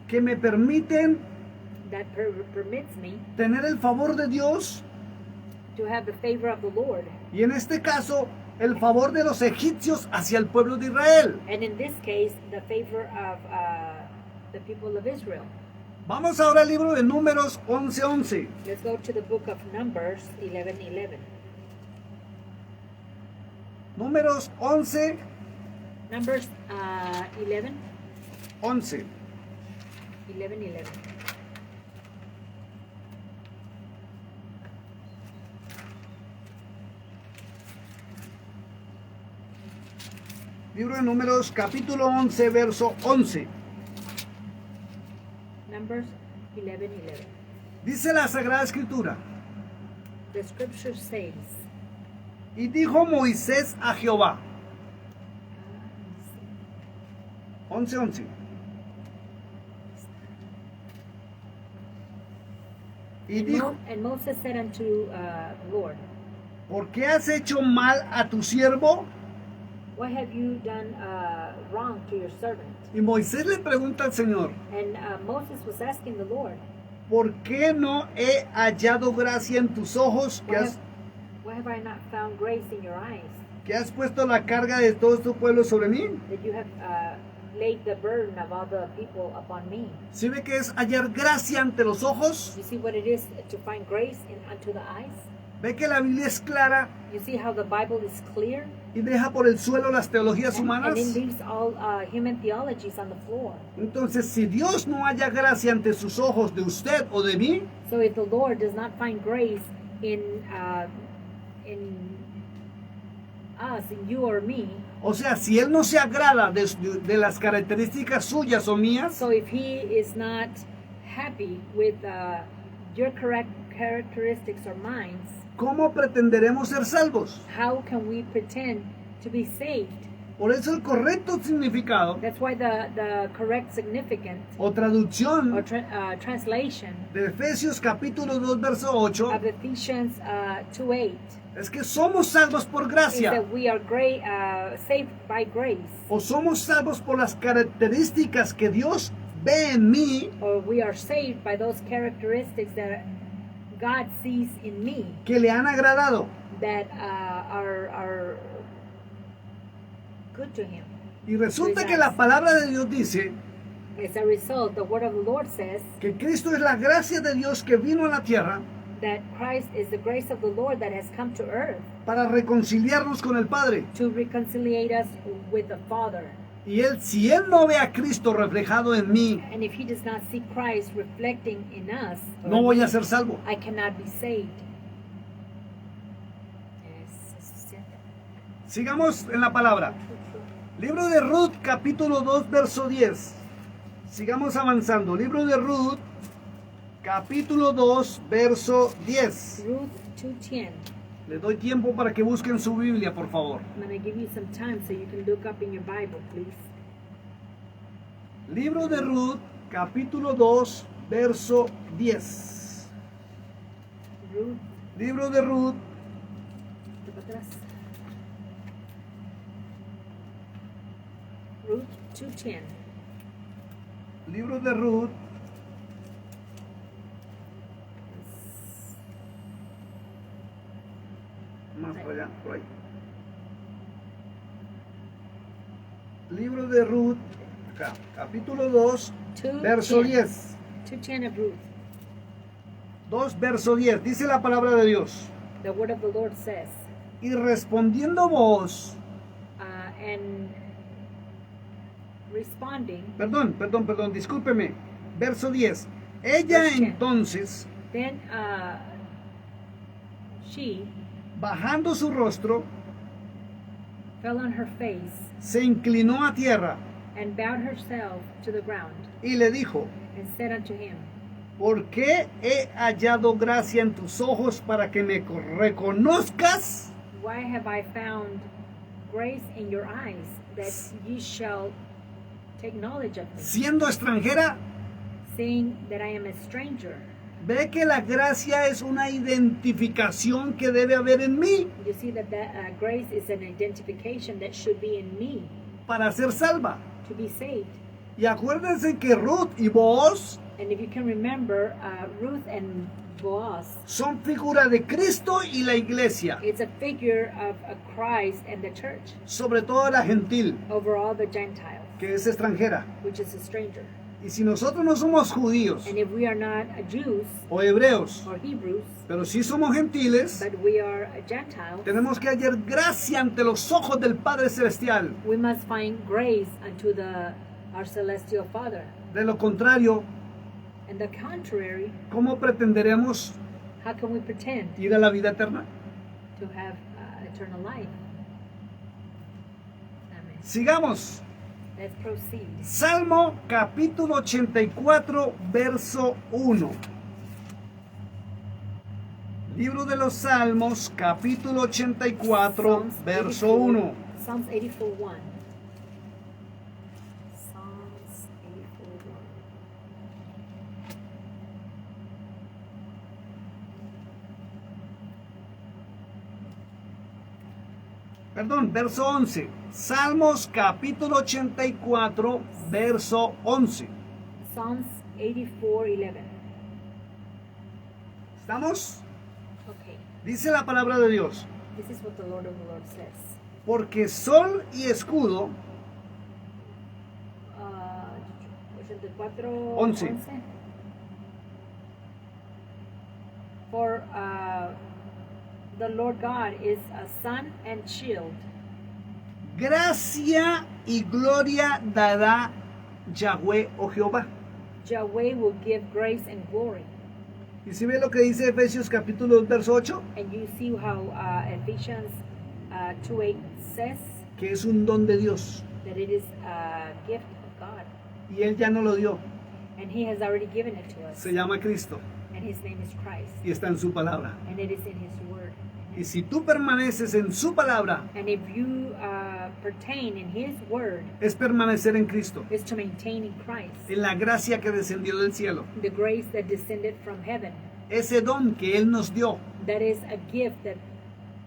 [SPEAKER 1] que me permiten
[SPEAKER 2] that permits me
[SPEAKER 1] tener el favor de Dios
[SPEAKER 2] to have the favor of the Lord.
[SPEAKER 1] y en este caso el favor de los egipcios hacia el pueblo de Israel.
[SPEAKER 2] And in this case, the favor of the people of Israel.
[SPEAKER 1] Vamos ahora al libro de Números 11:11.
[SPEAKER 2] Let's go to the book of Numbers 11:11.
[SPEAKER 1] Números 11,
[SPEAKER 2] Numbers 11,
[SPEAKER 1] 11.
[SPEAKER 2] 11:11.
[SPEAKER 1] Libro de Números, capítulo 11, verso 11.
[SPEAKER 2] Numbers 11:11.
[SPEAKER 1] Dice la Sagrada Escritura:
[SPEAKER 2] The scripture says,
[SPEAKER 1] y dijo Moisés a Jehová, 11:11. Y dijo,
[SPEAKER 2] and Moses said unto the Lord,
[SPEAKER 1] ¿por qué has hecho mal a tu siervo?
[SPEAKER 2] Why have you done wrong to your servant?
[SPEAKER 1] Y Moisés le pregunta al Señor,
[SPEAKER 2] And Moses was asking the Lord,
[SPEAKER 1] ¿por qué no he hallado gracia en tus ojos
[SPEAKER 2] why have I not found grace in your eyes,
[SPEAKER 1] que has puesto la carga de todo tu pueblo sobre mí?
[SPEAKER 2] that you have laid the burden of all the people upon me?
[SPEAKER 1] ¿Sí ve que es hallar gracia ante los ojos?
[SPEAKER 2] You see what it is to find grace unto the eyes?
[SPEAKER 1] ¿Ve que la Biblia es clara
[SPEAKER 2] You see how the Bible is clear?
[SPEAKER 1] y deja por el suelo las teologías
[SPEAKER 2] And
[SPEAKER 1] humanas?
[SPEAKER 2] it leaves all human theologies on the floor.
[SPEAKER 1] Entonces, si Dios no halla gracia ante sus ojos de usted o de mí,
[SPEAKER 2] So if the Lord does not find grace in us, in you or me,
[SPEAKER 1] o sea, si Él no se agrada de las características suyas o mías,
[SPEAKER 2] so if He is not happy with your correct characteristics or minds,
[SPEAKER 1] ¿cómo pretenderemos ser salvos?
[SPEAKER 2] how can we pretend to be saved?
[SPEAKER 1] Por eso el correcto significado
[SPEAKER 2] That's why the correct significance
[SPEAKER 1] o
[SPEAKER 2] or
[SPEAKER 1] traducción
[SPEAKER 2] translation
[SPEAKER 1] de Efesios capítulo 2 verso 8
[SPEAKER 2] of Ephesians 2:8
[SPEAKER 1] es que somos salvos por
[SPEAKER 2] is
[SPEAKER 1] gracia
[SPEAKER 2] that we are saved by grace,
[SPEAKER 1] o somos salvos por las características que Dios ve en mí,
[SPEAKER 2] or we are saved by those characteristics that God sees in me
[SPEAKER 1] que le han agradado.
[SPEAKER 2] that are good to Him.
[SPEAKER 1] Y resulta que la palabra de Dios dice
[SPEAKER 2] As a result, the word of the Lord says
[SPEAKER 1] que Cristo es la gracia de Dios que vino a la tierra
[SPEAKER 2] that Christ is the grace of the Lord that has come to earth
[SPEAKER 1] para reconciliarnos con el Padre.
[SPEAKER 2] to reconciliate us with the Father.
[SPEAKER 1] Y si Él no ve a Cristo reflejado en mí,
[SPEAKER 2] And if He does not see Christ reflecting in us,
[SPEAKER 1] no voy a ser salvo.
[SPEAKER 2] I cannot be saved. Yes.
[SPEAKER 1] Sigamos en la palabra. Libro de Ruth, capítulo 2, verso 10. Sigamos avanzando. Libro de Ruth, capítulo 2, verso 10.
[SPEAKER 2] Ruth 2:10.
[SPEAKER 1] Les doy tiempo para que busquen su Biblia, por favor.
[SPEAKER 2] I'm going to give you some time so you can look up in your Bible, please.
[SPEAKER 1] Libro de Ruth, capítulo 2, verso 10.
[SPEAKER 2] Ruth,
[SPEAKER 1] Libro de Ruth,
[SPEAKER 2] para atrás. Ruth 2:10.
[SPEAKER 1] libro de Ruth, más para allá, por ahí. Libro de Ruth, acá, capítulo 2, verso 10.
[SPEAKER 2] 2:10 of Ruth.
[SPEAKER 1] 2, verso 10. Dice la palabra de Dios.
[SPEAKER 2] The word of the Lord says,
[SPEAKER 1] Y respondiendo vos,
[SPEAKER 2] and responding,
[SPEAKER 1] perdón, discúlpeme. Verso 10. Ella
[SPEAKER 2] Verse 10.
[SPEAKER 1] entonces,
[SPEAKER 2] then she
[SPEAKER 1] bajando su rostro,
[SPEAKER 2] fell on her face
[SPEAKER 1] se inclinó a tierra
[SPEAKER 2] and bowed herself to the ground
[SPEAKER 1] y le dijo,
[SPEAKER 2] and said unto him,
[SPEAKER 1] ¿por qué he hallado gracia en tus ojos para que me reconozcas?
[SPEAKER 2] Why have I found grace in your eyes, that ye shall take knowledge of me,
[SPEAKER 1] Siendo extranjera,
[SPEAKER 2] seeing that I am a stranger?
[SPEAKER 1] ve que la gracia es una identificación que debe haber en mí
[SPEAKER 2] You see that grace is an identification that should be in me
[SPEAKER 1] para ser salva.
[SPEAKER 2] to be saved.
[SPEAKER 1] Y acuérdense que Ruth y Boaz
[SPEAKER 2] And if you can remember, Ruth and Boaz,
[SPEAKER 1] son figura de Cristo y la iglesia,
[SPEAKER 2] it's a figure of Christ and the church
[SPEAKER 1] sobre todo la gentil,
[SPEAKER 2] over all the Gentiles,
[SPEAKER 1] que es extranjera.
[SPEAKER 2] which is a stranger.
[SPEAKER 1] Y si nosotros no somos judíos
[SPEAKER 2] And if we are not Jews
[SPEAKER 1] o hebreos,
[SPEAKER 2] or Hebrews,
[SPEAKER 1] pero sí somos gentiles,
[SPEAKER 2] but we are Gentiles,
[SPEAKER 1] tenemos que hallar gracia ante los ojos del Padre Celestial.
[SPEAKER 2] we must find grace unto our celestial Father.
[SPEAKER 1] De lo contrario,
[SPEAKER 2] And the contrary,
[SPEAKER 1] ¿cómo pretenderemos
[SPEAKER 2] how can we pretend
[SPEAKER 1] ir a la vida eterna?
[SPEAKER 2] to have eternal life? Amen.
[SPEAKER 1] Sigamos.
[SPEAKER 2] Let's proceed.
[SPEAKER 1] Salmo capítulo 84, verso 1. Libro de los Salmos, capítulo 84, verso 1.
[SPEAKER 2] Psalms 84:1. Psalms 84:1.
[SPEAKER 1] Perdón, verso 11. Salmos capítulo 84, verso 11.
[SPEAKER 2] Psalms 84:11.
[SPEAKER 1] ¿Estamos?
[SPEAKER 2] Okay.
[SPEAKER 1] Dice la palabra de Dios.
[SPEAKER 2] This is what the Lord of the Lord says.
[SPEAKER 1] Porque sol y escudo
[SPEAKER 2] 84:11. For the Lord God is a sun and shield.
[SPEAKER 1] gracia y gloria dará Yahweh o Jehová.
[SPEAKER 2] Yahweh will give grace and glory.
[SPEAKER 1] ¿Y si ve lo que dice Efesios capítulo 2, verso 8?
[SPEAKER 2] And you see how Ephesians 2:8 says
[SPEAKER 1] Que es un don de Dios.
[SPEAKER 2] that it is a gift of God.
[SPEAKER 1] Y Él ya no lo dio.
[SPEAKER 2] And He has already given it to us.
[SPEAKER 1] Se llama Cristo.
[SPEAKER 2] And His name is Christ.
[SPEAKER 1] Y está en su palabra.
[SPEAKER 2] And it is in His word.
[SPEAKER 1] Y si tú permaneces en su palabra,
[SPEAKER 2] And if you pertain in His word,
[SPEAKER 1] es permanecer en Cristo.
[SPEAKER 2] is to maintain in Christ
[SPEAKER 1] En la gracia que descendió del cielo.
[SPEAKER 2] the grace that descended from heaven.
[SPEAKER 1] Ese don que Él nos dio.
[SPEAKER 2] That is a gift that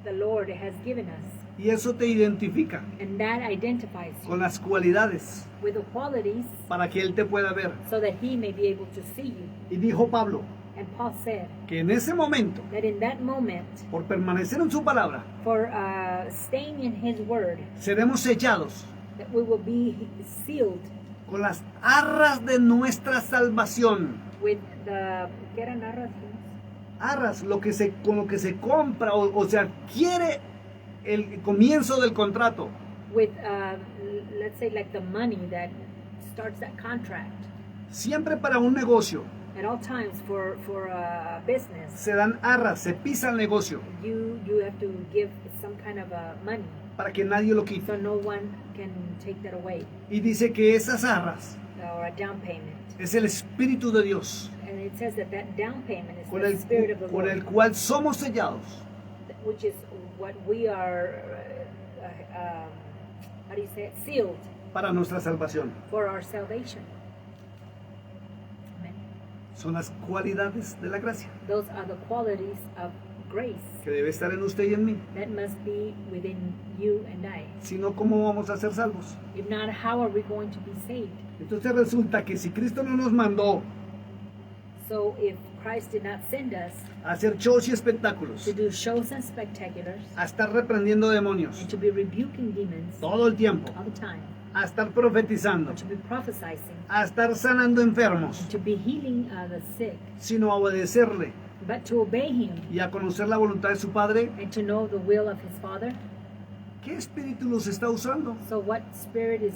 [SPEAKER 2] the Lord has given us.
[SPEAKER 1] Y eso te identifica
[SPEAKER 2] And that identifies
[SPEAKER 1] con
[SPEAKER 2] you
[SPEAKER 1] las cualidades
[SPEAKER 2] with the qualities
[SPEAKER 1] para que Él te pueda ver.
[SPEAKER 2] so that He may be able to see you.
[SPEAKER 1] Y dijo Pablo
[SPEAKER 2] And Paul said
[SPEAKER 1] que en ese momento,
[SPEAKER 2] that in that moment,
[SPEAKER 1] por permanecer en su palabra,
[SPEAKER 2] for staying in His word,
[SPEAKER 1] seremos sellados
[SPEAKER 2] that we will be sealed
[SPEAKER 1] con las arras de nuestra salvación.
[SPEAKER 2] with the ¿qué eran arras?
[SPEAKER 1] Arras, con lo que se compra o se adquiere el comienzo del contrato.
[SPEAKER 2] With let's say like the money that starts that contract.
[SPEAKER 1] Siempre para un negocio
[SPEAKER 2] At all times for a business,
[SPEAKER 1] se dan arras, se pisa el negocio
[SPEAKER 2] you have to give some kind of money
[SPEAKER 1] para que nadie lo quite.
[SPEAKER 2] so no one can take that away,
[SPEAKER 1] Y dice que esas arras
[SPEAKER 2] or a down payment.
[SPEAKER 1] es el Espíritu de Dios
[SPEAKER 2] And it says that down payment is
[SPEAKER 1] con
[SPEAKER 2] the Spirit of the
[SPEAKER 1] con el
[SPEAKER 2] Lord,
[SPEAKER 1] cual somos sellados
[SPEAKER 2] which is what we are, how do you say it? Sealed
[SPEAKER 1] para nuestra salvación.
[SPEAKER 2] for our salvation. Amen.
[SPEAKER 1] Son las cualidades de la gracia
[SPEAKER 2] Those are the qualities of grace
[SPEAKER 1] que debe estar en usted y en mí.
[SPEAKER 2] that must be within you and I.
[SPEAKER 1] Si no, ¿cómo vamos a ser salvos?
[SPEAKER 2] If not, how are we going to be saved?
[SPEAKER 1] Entonces resulta que si Cristo no nos mandó
[SPEAKER 2] So if Christ did not send us
[SPEAKER 1] a hacer shows y espectáculos,
[SPEAKER 2] to do shows and spectaculars,
[SPEAKER 1] a estar reprendiendo demonios
[SPEAKER 2] and to be rebuking demons
[SPEAKER 1] todo el tiempo,
[SPEAKER 2] all the time,
[SPEAKER 1] a estar profetizando,
[SPEAKER 2] and to be prophesying,
[SPEAKER 1] a estar sanando enfermos,
[SPEAKER 2] and to be healing the sick,
[SPEAKER 1] sino a obedecerle
[SPEAKER 2] but to obey Him
[SPEAKER 1] y a conocer la voluntad de su Padre,
[SPEAKER 2] and to know the will of His Father.
[SPEAKER 1] ¿qué espíritu los está usando?
[SPEAKER 2] So what spirit is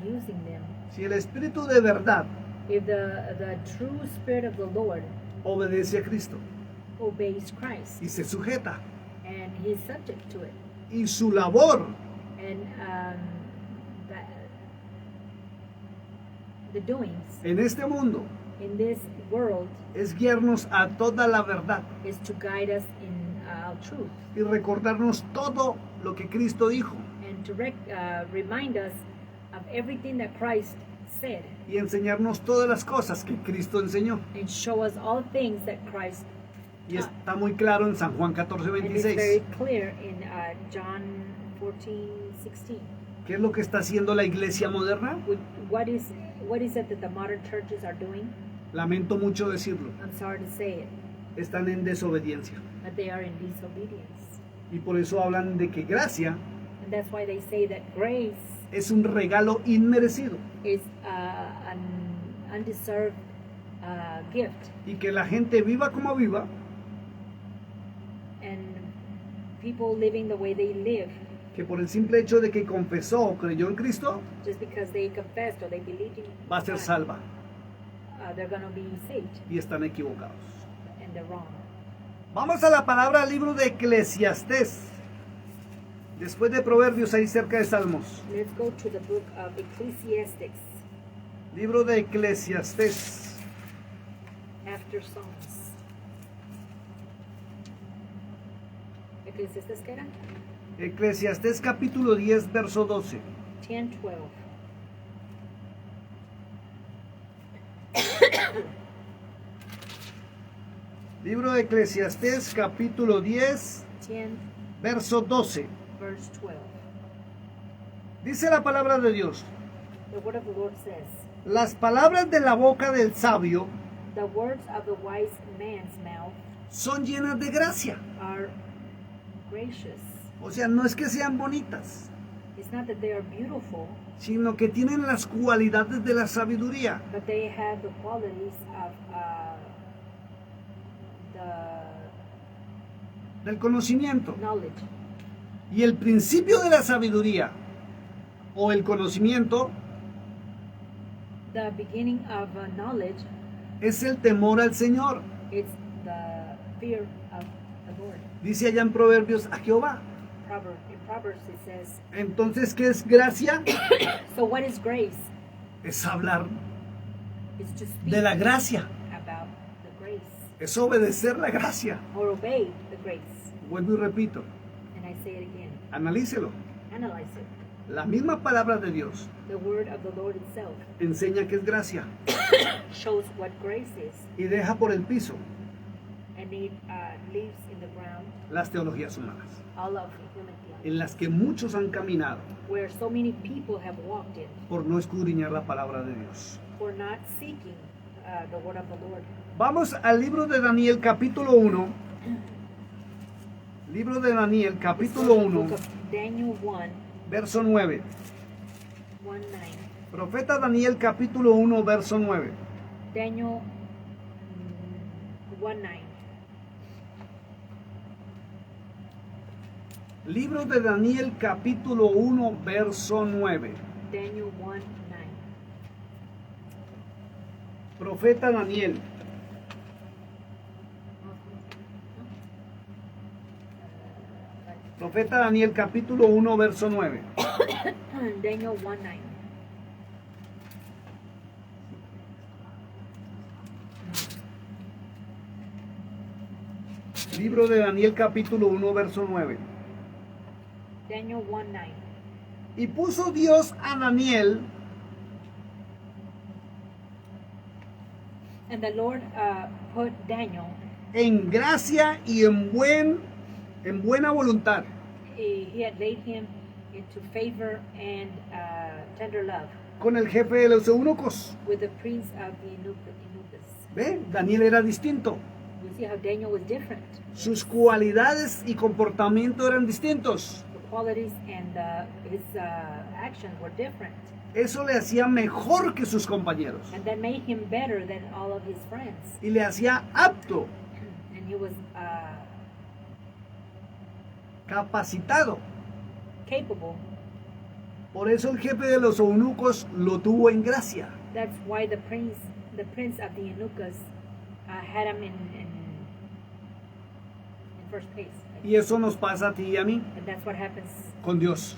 [SPEAKER 2] using them?
[SPEAKER 1] Si el espíritu de verdad
[SPEAKER 2] If the true spirit of the Lord
[SPEAKER 1] obedece a Cristo
[SPEAKER 2] obeys Christ
[SPEAKER 1] y se sujeta,
[SPEAKER 2] and He's subject to it,
[SPEAKER 1] y su labor
[SPEAKER 2] and the doings
[SPEAKER 1] en este mundo
[SPEAKER 2] in this world
[SPEAKER 1] es guiarnos a toda la verdad
[SPEAKER 2] is to guide us in truth
[SPEAKER 1] y recordarnos todo lo que Cristo dijo
[SPEAKER 2] and to remind us of everything that Christ said
[SPEAKER 1] y enseñarnos todas las cosas que Cristo enseñó.
[SPEAKER 2] and show us all things that Christ
[SPEAKER 1] Y está muy claro en San Juan 14,
[SPEAKER 2] and it's very
[SPEAKER 1] 26.
[SPEAKER 2] clear in John 14:16.
[SPEAKER 1] ¿Qué es lo que está haciendo la iglesia moderna?
[SPEAKER 2] What is it that the modern churches are doing?
[SPEAKER 1] Lamento mucho decirlo,
[SPEAKER 2] I'm sorry to say it,
[SPEAKER 1] están en desobediencia.
[SPEAKER 2] but they are in disobedience.
[SPEAKER 1] Y por eso hablan de que gracia
[SPEAKER 2] And that's why they say that grace
[SPEAKER 1] es un regalo inmerecido
[SPEAKER 2] is an undeserved gift.
[SPEAKER 1] y que la gente viva como viva,
[SPEAKER 2] And people living the way they live,
[SPEAKER 1] que por el simple hecho de que confesó o creyó en Cristo,
[SPEAKER 2] just because they confessed or they believed in
[SPEAKER 1] va a ser
[SPEAKER 2] God,
[SPEAKER 1] salva.
[SPEAKER 2] they're going to be saved,
[SPEAKER 1] Y están equivocados.
[SPEAKER 2] and they're wrong.
[SPEAKER 1] Vamos a la palabra libro de Eclesiastés. Después de Proverbios, ahí cerca de Salmos.
[SPEAKER 2] Let's go to the book of Ecclesiastes,
[SPEAKER 1] Libro de Eclesiastés.
[SPEAKER 2] after Psalms. ¿Eclesiastes qué era?
[SPEAKER 1] Eclesiastés capítulo 10, verso 12.
[SPEAKER 2] 10, 12.
[SPEAKER 1] Libro de Eclesiastés capítulo 10,
[SPEAKER 2] 10,
[SPEAKER 1] verso 12.
[SPEAKER 2] verse 12.
[SPEAKER 1] Dice la palabra de Dios:
[SPEAKER 2] The word of the Lord says,
[SPEAKER 1] las palabras de la boca del sabio
[SPEAKER 2] the words of the wise man's mouth
[SPEAKER 1] son llenas de gracia.
[SPEAKER 2] are gracious.
[SPEAKER 1] O sea, no es que sean bonitas,
[SPEAKER 2] It's not that they are beautiful,
[SPEAKER 1] sino que tienen las cualidades de la sabiduría.
[SPEAKER 2] but they have the qualities of the
[SPEAKER 1] Del conocimiento.
[SPEAKER 2] knowledge.
[SPEAKER 1] Y el principio de la sabiduría o el conocimiento
[SPEAKER 2] The beginning of knowledge,
[SPEAKER 1] es el temor al Señor.
[SPEAKER 2] it's the fear of the Lord.
[SPEAKER 1] Dice allá en Proverbios: a Jehová.
[SPEAKER 2] In Proverbs it says,
[SPEAKER 1] Entonces, ¿qué es gracia?
[SPEAKER 2] so what is grace?
[SPEAKER 1] Es hablar
[SPEAKER 2] It's to speak
[SPEAKER 1] de la gracia,
[SPEAKER 2] about the grace,
[SPEAKER 1] es obedecer la gracia.
[SPEAKER 2] or obey the grace.
[SPEAKER 1] Vuelvo y repito,
[SPEAKER 2] And I say it again,
[SPEAKER 1] analícelo.
[SPEAKER 2] analyze it.
[SPEAKER 1] La misma palabra de Dios
[SPEAKER 2] The word of the Lord itself
[SPEAKER 1] enseña que es gracia
[SPEAKER 2] shows what grace is,
[SPEAKER 1] y deja por el piso
[SPEAKER 2] and it leaves in the ground
[SPEAKER 1] las teologías humanas,
[SPEAKER 2] all of human theology,
[SPEAKER 1] en las que muchos han caminado
[SPEAKER 2] where so many people have walked in
[SPEAKER 1] por no escudriñar la palabra de Dios.
[SPEAKER 2] for not seeking the word of the Lord.
[SPEAKER 1] Vamos al libro de Daniel capítulo 1. Libro de Daniel
[SPEAKER 2] Let's
[SPEAKER 1] capítulo
[SPEAKER 2] go to the
[SPEAKER 1] 1,
[SPEAKER 2] book of Daniel 1,
[SPEAKER 1] verso 9.
[SPEAKER 2] 1, 9.
[SPEAKER 1] Profeta Daniel capítulo 1, verso 9.
[SPEAKER 2] Daniel 1, 9.
[SPEAKER 1] Libro de Daniel capítulo 1, verso 9.
[SPEAKER 2] Daniel 1, 9.
[SPEAKER 1] Profeta Daniel. Profeta Daniel capítulo 1, verso 9.
[SPEAKER 2] Daniel 1, 9.
[SPEAKER 1] Libro de Daniel capítulo 1, verso 9.
[SPEAKER 2] Daniel 1, 9.
[SPEAKER 1] Y puso Dios a Daniel
[SPEAKER 2] And the Lord put Daniel,
[SPEAKER 1] en gracia y en buena voluntad
[SPEAKER 2] he had laid him into favor and tender love
[SPEAKER 1] con el jefe de los eunucos.
[SPEAKER 2] with the prince of the eunuchs.
[SPEAKER 1] ¿Ve? Daniel era distinto.
[SPEAKER 2] You see how Daniel was different.
[SPEAKER 1] Sus cualidades y comportamiento eran distintos.
[SPEAKER 2] The qualities and his actions were different.
[SPEAKER 1] Eso le hacía mejor que sus compañeros
[SPEAKER 2] And that made him better than all of his friends.
[SPEAKER 1] y le hacía apto,
[SPEAKER 2] And he was
[SPEAKER 1] capacitado.
[SPEAKER 2] capable.
[SPEAKER 1] Por eso el jefe de los eunucos lo tuvo en gracia.
[SPEAKER 2] That's why the prince of the eunuchs had him in first place.
[SPEAKER 1] Y eso nos pasa a ti y a mí
[SPEAKER 2] And that's what happens
[SPEAKER 1] con Dios.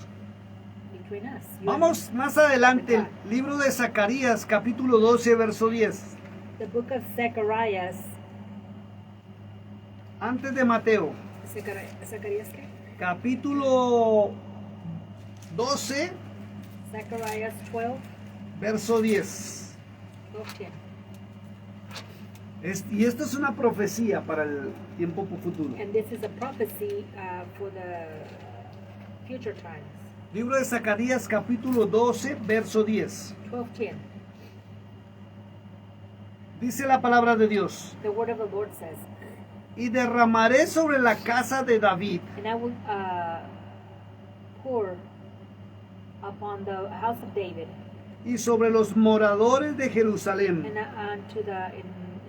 [SPEAKER 2] between us. You
[SPEAKER 1] Vamos más adelante, el libro de Zacarías, capítulo 12, verso 10.
[SPEAKER 2] The book of Zacharias.
[SPEAKER 1] Antes de Mateo,
[SPEAKER 2] ¿Zacarías qué?
[SPEAKER 1] capítulo 12,
[SPEAKER 2] Zacharias 12,
[SPEAKER 1] verso 10.
[SPEAKER 2] 12, 10.
[SPEAKER 1] Y esto es una profecía para el tiempo futuro.
[SPEAKER 2] And this is a prophecy for the future times.
[SPEAKER 1] Libro de Zacarías, capítulo 12, verso 10.
[SPEAKER 2] 12, 10.
[SPEAKER 1] Dice la palabra de Dios:
[SPEAKER 2] The word of the Lord says,
[SPEAKER 1] y derramaré sobre la casa de David
[SPEAKER 2] and I will pour upon the house of David
[SPEAKER 1] y sobre los moradores de Jerusalén.
[SPEAKER 2] and unto the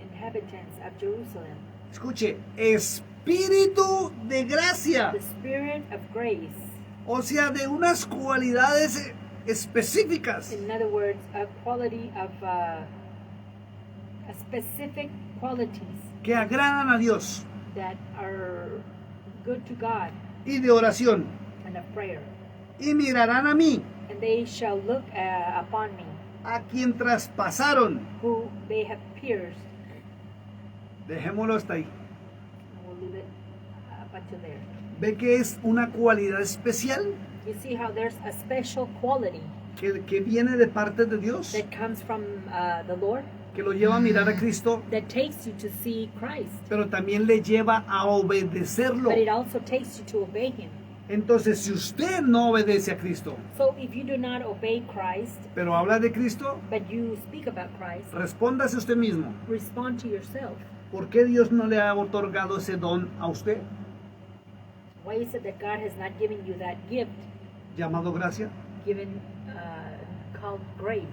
[SPEAKER 2] inhabitants of Jerusalem
[SPEAKER 1] Escuche, espíritu de gracia,
[SPEAKER 2] the spirit of grace.
[SPEAKER 1] o sea, de unas cualidades específicas
[SPEAKER 2] In other words, a quality of a specific qualities
[SPEAKER 1] que agradan a Dios
[SPEAKER 2] that are good to God
[SPEAKER 1] y de oración.
[SPEAKER 2] and of prayer.
[SPEAKER 1] Y mirarán a mí,
[SPEAKER 2] And they shall look upon me,
[SPEAKER 1] a quien traspasaron.
[SPEAKER 2] who they have pierced.
[SPEAKER 1] Dejémoslo hasta ahí.
[SPEAKER 2] And we'll leave it up until there.
[SPEAKER 1] ¿Ve que es una cualidad especial
[SPEAKER 2] You see how there's a special quality
[SPEAKER 1] que viene de parte de Dios?
[SPEAKER 2] that comes from the Lord,
[SPEAKER 1] Que lo lleva a mirar a Cristo,
[SPEAKER 2] that takes you to see Christ,
[SPEAKER 1] pero también le lleva a obedecerlo.
[SPEAKER 2] but it also takes you to obey Him.
[SPEAKER 1] Entonces, si usted no obedece a Cristo,
[SPEAKER 2] So if you do not obey Christ,
[SPEAKER 1] pero habla de Cristo,
[SPEAKER 2] but you speak about Christ,
[SPEAKER 1] respóndase usted mismo.
[SPEAKER 2] respond to yourself.
[SPEAKER 1] ¿Por qué Dios no le ha otorgado ese don a usted,
[SPEAKER 2] Why is it that God has not given you that gift,
[SPEAKER 1] llamado gracia?
[SPEAKER 2] given called grace?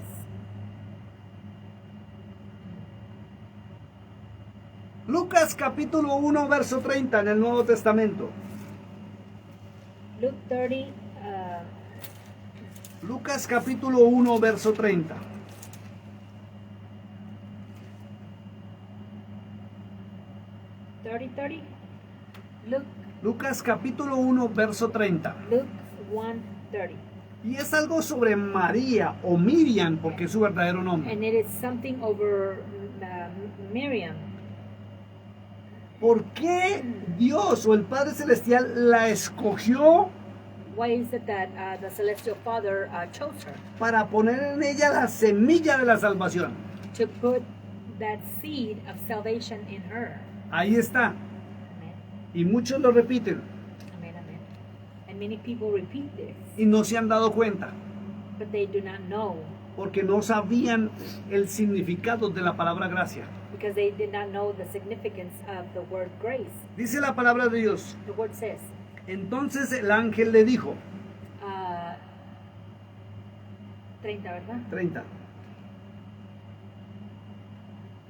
[SPEAKER 1] Lucas capítulo 1, verso 30 en el Nuevo Testamento.
[SPEAKER 2] Luke 30,
[SPEAKER 1] Lucas capítulo 1, verso 30.
[SPEAKER 2] Luke
[SPEAKER 1] Lucas capítulo 1, verso 30.
[SPEAKER 2] 1:30.
[SPEAKER 1] Y es algo sobre María o Miriam, porque es su verdadero nombre.
[SPEAKER 2] And it is something over Miriam.
[SPEAKER 1] ¿Por qué Dios o el Padre Celestial la escogió
[SPEAKER 2] Why is it that the Celestial Father chose her
[SPEAKER 1] para poner en ella la semilla de la salvación?
[SPEAKER 2] to put that seed of salvation in her?
[SPEAKER 1] Ahí está.
[SPEAKER 2] Amen.
[SPEAKER 1] Y muchos lo repiten
[SPEAKER 2] Amen, amen. And many people repeat this,
[SPEAKER 1] y no se han dado cuenta,
[SPEAKER 2] but they do not know
[SPEAKER 1] porque no sabían el significado de la palabra gracia.
[SPEAKER 2] because they did not know the significance of the word grace.
[SPEAKER 1] Dice la palabra de Dios.
[SPEAKER 2] The word says,
[SPEAKER 1] Entonces el ángel le dijo,
[SPEAKER 2] 30, ¿verdad?
[SPEAKER 1] 30,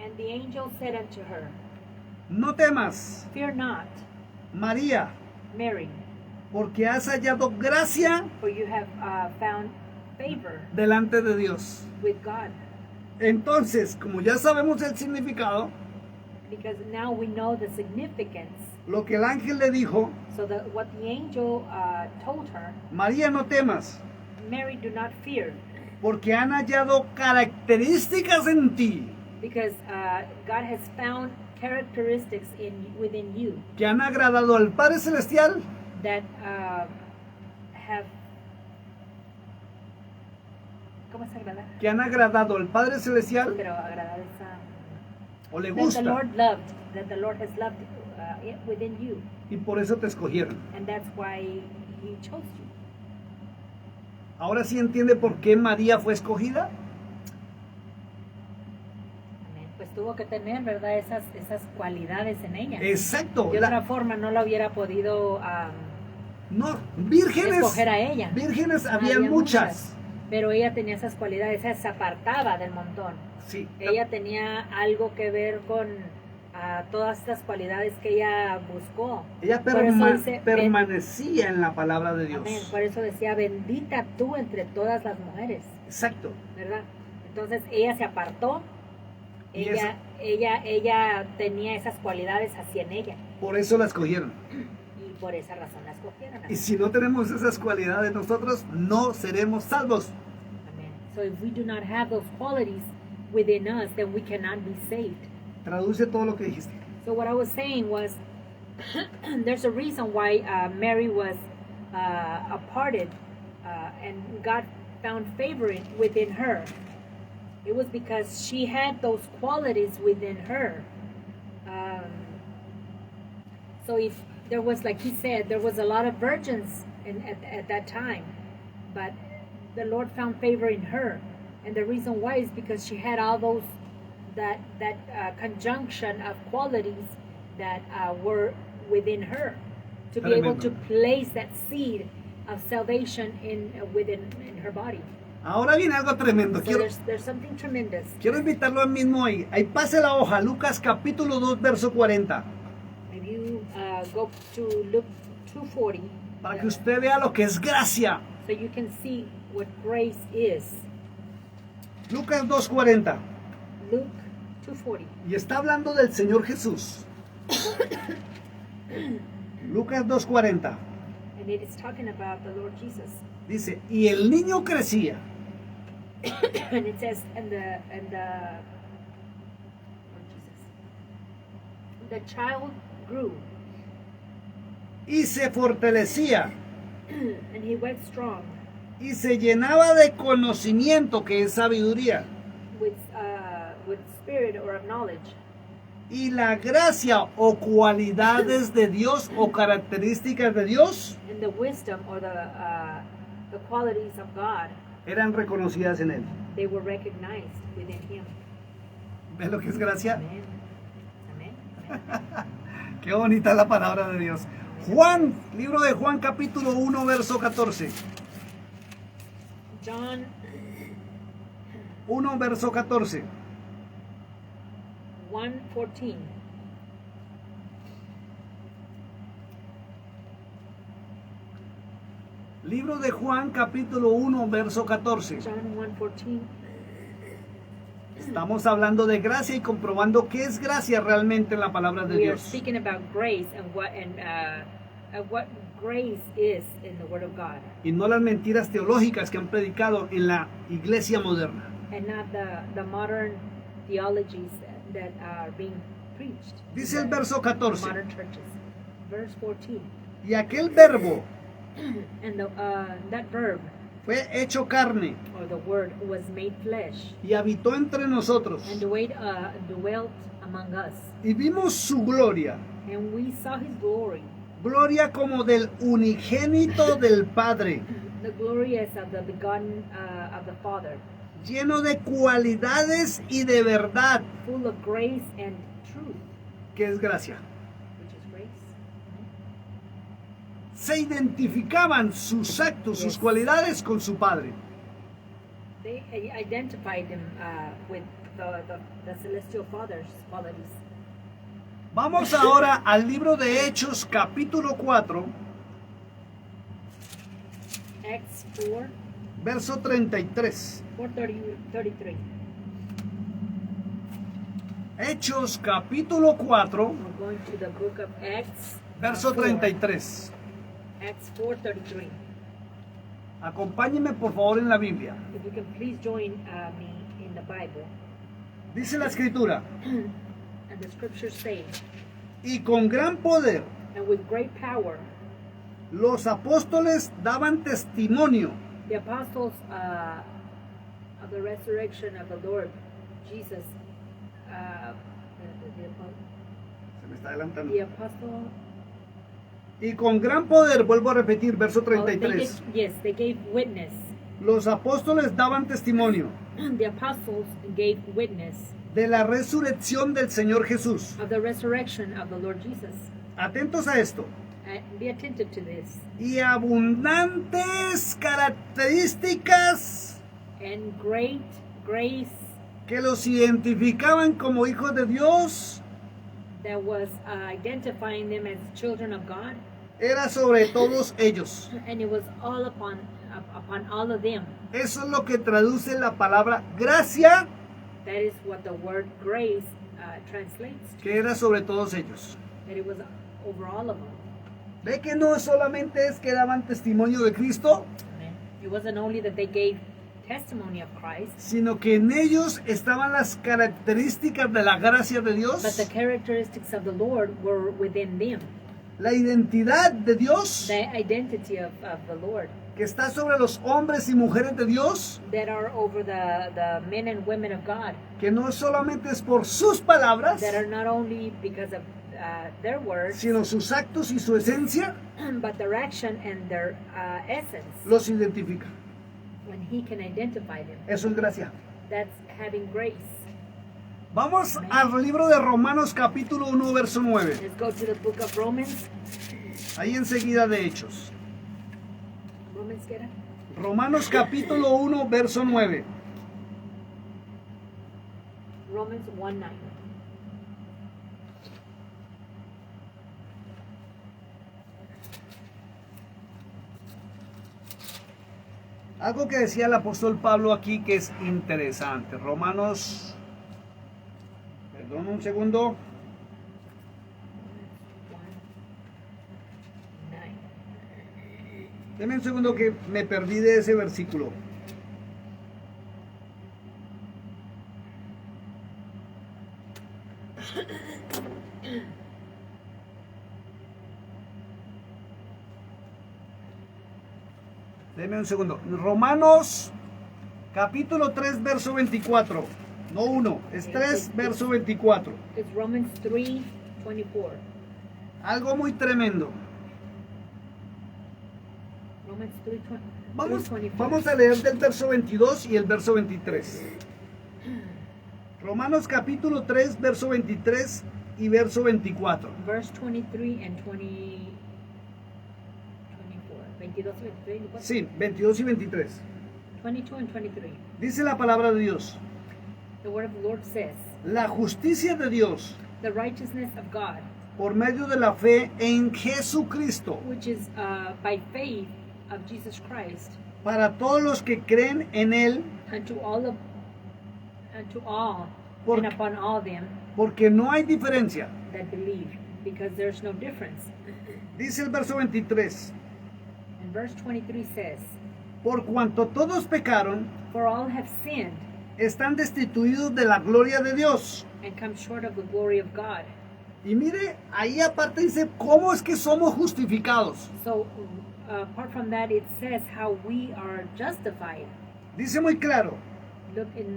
[SPEAKER 2] And the angel said unto her,
[SPEAKER 1] no temas,
[SPEAKER 2] Fear not,
[SPEAKER 1] María,
[SPEAKER 2] Mary,
[SPEAKER 1] porque has hallado gracia
[SPEAKER 2] for you have found favor
[SPEAKER 1] delante de Dios.
[SPEAKER 2] with God.
[SPEAKER 1] Entonces, como ya sabemos el significado,
[SPEAKER 2] Because now we know the significance.
[SPEAKER 1] lo que el ángel le dijo,
[SPEAKER 2] So that what the angel told her,
[SPEAKER 1] María, no temas,
[SPEAKER 2] Mary, do not fear,
[SPEAKER 1] porque han hallado características en ti
[SPEAKER 2] because God has found characteristics within you
[SPEAKER 1] que han agradado al Padre Celestial
[SPEAKER 2] that have. ¿Cómo es agradar?
[SPEAKER 1] que han agradado al Padre Celestial
[SPEAKER 2] Pero agradar es
[SPEAKER 1] o le
[SPEAKER 2] that the
[SPEAKER 1] gusta,
[SPEAKER 2] Lord loved, that the Lord has loved it within you,
[SPEAKER 1] y por eso te escogieron.
[SPEAKER 2] and that's why He chose you.
[SPEAKER 1] Ahora sí entiende por qué María fue escogida.
[SPEAKER 2] Amén. Pues tuvo que tener, ¿verdad? Esas cualidades en ella.
[SPEAKER 1] Exacto.
[SPEAKER 2] De otra forma no la hubiera podido
[SPEAKER 1] No, vírgenes.
[SPEAKER 2] escoger a ella.
[SPEAKER 1] Vírgenes había muchas.
[SPEAKER 2] Pero ella tenía esas cualidades, ella se apartaba del montón.
[SPEAKER 1] Sí.
[SPEAKER 2] Ella tenía algo que ver con todas estas cualidades que ella buscó.
[SPEAKER 1] Ella
[SPEAKER 2] Por eso dice,
[SPEAKER 1] permanecía en la palabra de Dios.
[SPEAKER 2] Amén. Por eso decía, bendita tú entre todas las mujeres,
[SPEAKER 1] Exacto.
[SPEAKER 2] ¿verdad? Entonces ella se apartó,
[SPEAKER 1] Y
[SPEAKER 2] ella tenía esas cualidades hacia en ella.
[SPEAKER 1] Por eso la escogieron.
[SPEAKER 2] Y por esa razón la escogieron.
[SPEAKER 1] Y si no tenemos esas cualidades nosotros, no seremos salvos.
[SPEAKER 2] Amen. So if we do not have those qualities within us, then we cannot be saved.
[SPEAKER 1] Traduce todo lo que dijiste.
[SPEAKER 2] So what I was saying was, there's a reason why Mary was aparted, and God found favor within her. It was because she had those qualities within her. So if there was, like he said, there was a lot of virgins at that time, but the Lord found favor in her, and the reason why is because she had all those that conjunction of qualities that were within her to be able to place that seed of salvation within her body.
[SPEAKER 1] Ahora viene algo tremendo.
[SPEAKER 2] So there's something tremendous.
[SPEAKER 1] Quiero invitarlo a mismo ahí. Ahí pase la hoja, Lucas capítulo 2, verso 40.
[SPEAKER 2] If you go to Luke 2:40,
[SPEAKER 1] Para que usted vea lo que es gracia.
[SPEAKER 2] so you can see what grace is.
[SPEAKER 1] Lucas 2:40.
[SPEAKER 2] Luke 2:40.
[SPEAKER 1] Y está hablando del Señor Jesús. Lucas 2:40.
[SPEAKER 2] And it is talking about the Lord Jesus.
[SPEAKER 1] Dice, y el niño crecía.
[SPEAKER 2] And it says, Lord Jesus, the child grew,
[SPEAKER 1] Y se fortalecía.
[SPEAKER 2] and he went strong
[SPEAKER 1] Y se llenaba de conocimiento, que es sabiduría.
[SPEAKER 2] with spirit or of knowledge.
[SPEAKER 1] Y la gracia o cualidades de Dios o características de Dios
[SPEAKER 2] And the wisdom or the qualities of God,
[SPEAKER 1] eran reconocidas en él.
[SPEAKER 2] they were recognized within him.
[SPEAKER 1] ¿Ves lo que es gracia?
[SPEAKER 2] Amen. Amen. Amen.
[SPEAKER 1] Qué bonita es la palabra de Dios. Juan, libro de Juan capítulo 1, verso 14.
[SPEAKER 2] John
[SPEAKER 1] 1, verso 14.
[SPEAKER 2] 1:14.
[SPEAKER 1] Libro de Juan capítulo 1, verso 14.
[SPEAKER 2] John 1:14.
[SPEAKER 1] Estamos hablando de gracia y comprobando qué es gracia realmente en la palabra de
[SPEAKER 2] We are
[SPEAKER 1] Dios.
[SPEAKER 2] speaking about grace and what grace is in the Word of God,
[SPEAKER 1] Y no las mentiras teológicas que han predicado en la iglesia moderna.
[SPEAKER 2] and not the modern theologies that are being preached.
[SPEAKER 1] Dice el
[SPEAKER 2] in the
[SPEAKER 1] verso 14.
[SPEAKER 2] modern churches. Verse 14.
[SPEAKER 1] Y aquel verbo
[SPEAKER 2] And that verb
[SPEAKER 1] fue hecho carne
[SPEAKER 2] or the Word was made flesh
[SPEAKER 1] y habitó entre nosotros.
[SPEAKER 2] and dwelt among us,
[SPEAKER 1] Y vimos su gloria,
[SPEAKER 2] and we saw His glory.
[SPEAKER 1] gloria como del unigénito del Padre,
[SPEAKER 2] The glory is of the begotten of the Father,
[SPEAKER 1] lleno de cualidades y de verdad,
[SPEAKER 2] full of grace and truth,
[SPEAKER 1] que es gracia.
[SPEAKER 2] which is grace.
[SPEAKER 1] Se identificaban sus actos, sus
[SPEAKER 2] Yes.
[SPEAKER 1] cualidades con su Padre.
[SPEAKER 2] They identified them with the celestial Father's qualities.
[SPEAKER 1] Vamos ahora al libro de Hechos capítulo 4,
[SPEAKER 2] Acts 4,
[SPEAKER 1] verso 33.
[SPEAKER 2] 33.
[SPEAKER 1] Hechos capítulo 4,
[SPEAKER 2] We're going to the book of Acts,
[SPEAKER 1] verso
[SPEAKER 2] 4,
[SPEAKER 1] 33.
[SPEAKER 2] Acts 4:33.
[SPEAKER 1] Acompáñeme por favor en la Biblia.
[SPEAKER 2] If you can please join me in the Bible.
[SPEAKER 1] Dice la escritura,
[SPEAKER 2] And the scriptures say,
[SPEAKER 1] y con gran poder
[SPEAKER 2] and with great power,
[SPEAKER 1] los apóstoles daban testimonio
[SPEAKER 2] the apostles of the resurrection of the Lord Jesus,
[SPEAKER 1] Se me está adelantando.
[SPEAKER 2] the apostle,
[SPEAKER 1] Y con gran poder, vuelvo a repetir, verso
[SPEAKER 2] they
[SPEAKER 1] 33.
[SPEAKER 2] they gave witness.
[SPEAKER 1] Los apóstoles daban testimonio
[SPEAKER 2] The apostles gave witness
[SPEAKER 1] de la resurrección del Señor Jesús.
[SPEAKER 2] of the resurrection of the Lord Jesus.
[SPEAKER 1] Atentos a esto.
[SPEAKER 2] Be attentive to this.
[SPEAKER 1] Y abundantes características
[SPEAKER 2] And great grace
[SPEAKER 1] que los identificaban como hijos de Dios
[SPEAKER 2] that was identifying them as children of God,
[SPEAKER 1] era sobre todos ellos.
[SPEAKER 2] and it was all upon all of them.
[SPEAKER 1] Eso es lo que traduce la palabra gracia,
[SPEAKER 2] That is what the word grace translates to.
[SPEAKER 1] que era sobre todos ellos.
[SPEAKER 2] That it was over all of them.
[SPEAKER 1] Ve que no solamente es que daban testimonio de Cristo,
[SPEAKER 2] Amen. It wasn't only that they gave testimony of Christ,
[SPEAKER 1] sino que en ellos estaban las características de la gracia de
[SPEAKER 2] but
[SPEAKER 1] Dios,
[SPEAKER 2] the characteristics of the Lord were within them.
[SPEAKER 1] la identidad de Dios
[SPEAKER 2] The identity of the Lord
[SPEAKER 1] que está sobre los hombres y mujeres de Dios,
[SPEAKER 2] that are over the men and women of God,
[SPEAKER 1] que no solamente es por sus palabras,
[SPEAKER 2] that are not only because of their words,
[SPEAKER 1] sino sus actos y su esencia,
[SPEAKER 2] but their action and their essence.
[SPEAKER 1] los identifica.
[SPEAKER 2] When He can identify them,
[SPEAKER 1] Eso es gracia.
[SPEAKER 2] that's having grace.
[SPEAKER 1] Vamos al libro de Romanos capítulo 1, verso 9.
[SPEAKER 2] Let's go to the book of Romans.
[SPEAKER 1] Ahí enseguida de Hechos.
[SPEAKER 2] Romans, get it?
[SPEAKER 1] Romanos capítulo 1, verso 9.
[SPEAKER 2] Romans 1:9.
[SPEAKER 1] Algo que decía el apóstol Pablo aquí que es interesante. Romanos, perdón un segundo.
[SPEAKER 2] 1:9.
[SPEAKER 1] Deme un segundo que me perdí de ese versículo. Deme un segundo. Romanos capítulo 3, verso 24. No 1, es 3, verso 24.
[SPEAKER 2] It's Romans 3:24.
[SPEAKER 1] Algo muy tremendo.
[SPEAKER 2] Romans 3:20.
[SPEAKER 1] Vamos a leer del verso 22 y el verso 23. Romanos capítulo 3, verso 23 y verso 24.
[SPEAKER 2] Verse 23 and 20, 24. 22 y 23. ¿no?
[SPEAKER 1] Sí, 22 y 23.
[SPEAKER 2] 22 and 23.
[SPEAKER 1] Dice la palabra de Dios.
[SPEAKER 2] The word of the Lord says,
[SPEAKER 1] La justicia de Dios
[SPEAKER 2] the righteousness of God,
[SPEAKER 1] por medio de la fe en Jesucristo,
[SPEAKER 2] which is by faith of Jesus Christ,
[SPEAKER 1] para todos los que creen en Él,
[SPEAKER 2] unto all
[SPEAKER 1] Por-
[SPEAKER 2] and upon all them
[SPEAKER 1] porque no hay diferencia.
[SPEAKER 2] that believe, because there's no difference.
[SPEAKER 1] Dice el verso 23,
[SPEAKER 2] And verse 23 says,
[SPEAKER 1] por cuanto todos pecaron,
[SPEAKER 2] for all have sinned
[SPEAKER 1] están destituidos de la gloria de Dios.
[SPEAKER 2] and come short of the glory of God.
[SPEAKER 1] Y mire, ahí aparte dice, ¿cómo es que somos justificados?
[SPEAKER 2] So apart from that, it says how we are justified.
[SPEAKER 1] Dice muy claro,
[SPEAKER 2] Look in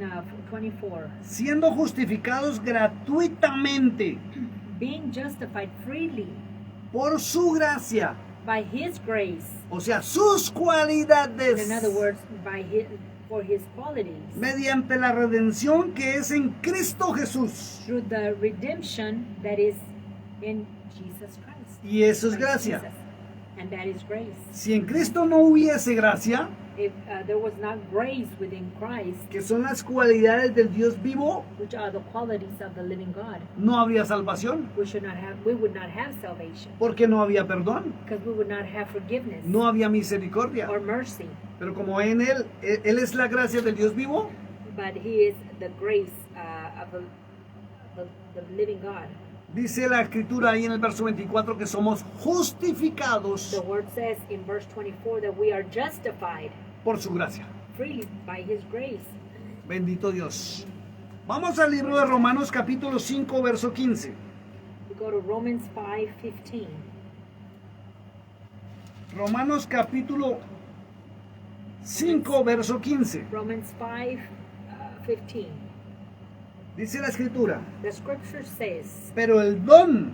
[SPEAKER 2] 24.
[SPEAKER 1] siendo justificados gratuitamente
[SPEAKER 2] Being justified freely
[SPEAKER 1] por su gracia,
[SPEAKER 2] by His grace.
[SPEAKER 1] o sea, sus cualidades,
[SPEAKER 2] In other words, for His qualities.
[SPEAKER 1] mediante la redención que es en Cristo Jesús.
[SPEAKER 2] Through the redemption that is in Jesus Christ.
[SPEAKER 1] Y eso es
[SPEAKER 2] Christ
[SPEAKER 1] gracia.
[SPEAKER 2] Jesus. And that is grace.
[SPEAKER 1] Si en Cristo no hubiese gracia,
[SPEAKER 2] If there was not grace within Christ,
[SPEAKER 1] que son las cualidades del Dios vivo,
[SPEAKER 2] which are the qualities of the living God,
[SPEAKER 1] no habría salvación,
[SPEAKER 2] we would not have salvation,
[SPEAKER 1] porque no había perdón,
[SPEAKER 2] because we would not have forgiveness
[SPEAKER 1] no había misericordia.
[SPEAKER 2] or mercy.
[SPEAKER 1] Pero como en Él es la gracia del Dios vivo,
[SPEAKER 2] But He is the grace of the living God.
[SPEAKER 1] dice la escritura ahí en el verso 24 que somos justificados
[SPEAKER 2] The word says in verse 24 that we are justified
[SPEAKER 1] por su gracia.
[SPEAKER 2] freely by His grace.
[SPEAKER 1] Bendito Dios. Vamos al libro de Romanos capítulo 5, verso 15.
[SPEAKER 2] We go to Romans 5:15.
[SPEAKER 1] Romanos capítulo 5, verso 15.
[SPEAKER 2] Romans 5:15.
[SPEAKER 1] Dice la escritura,
[SPEAKER 2] The scripture says,
[SPEAKER 1] pero el don,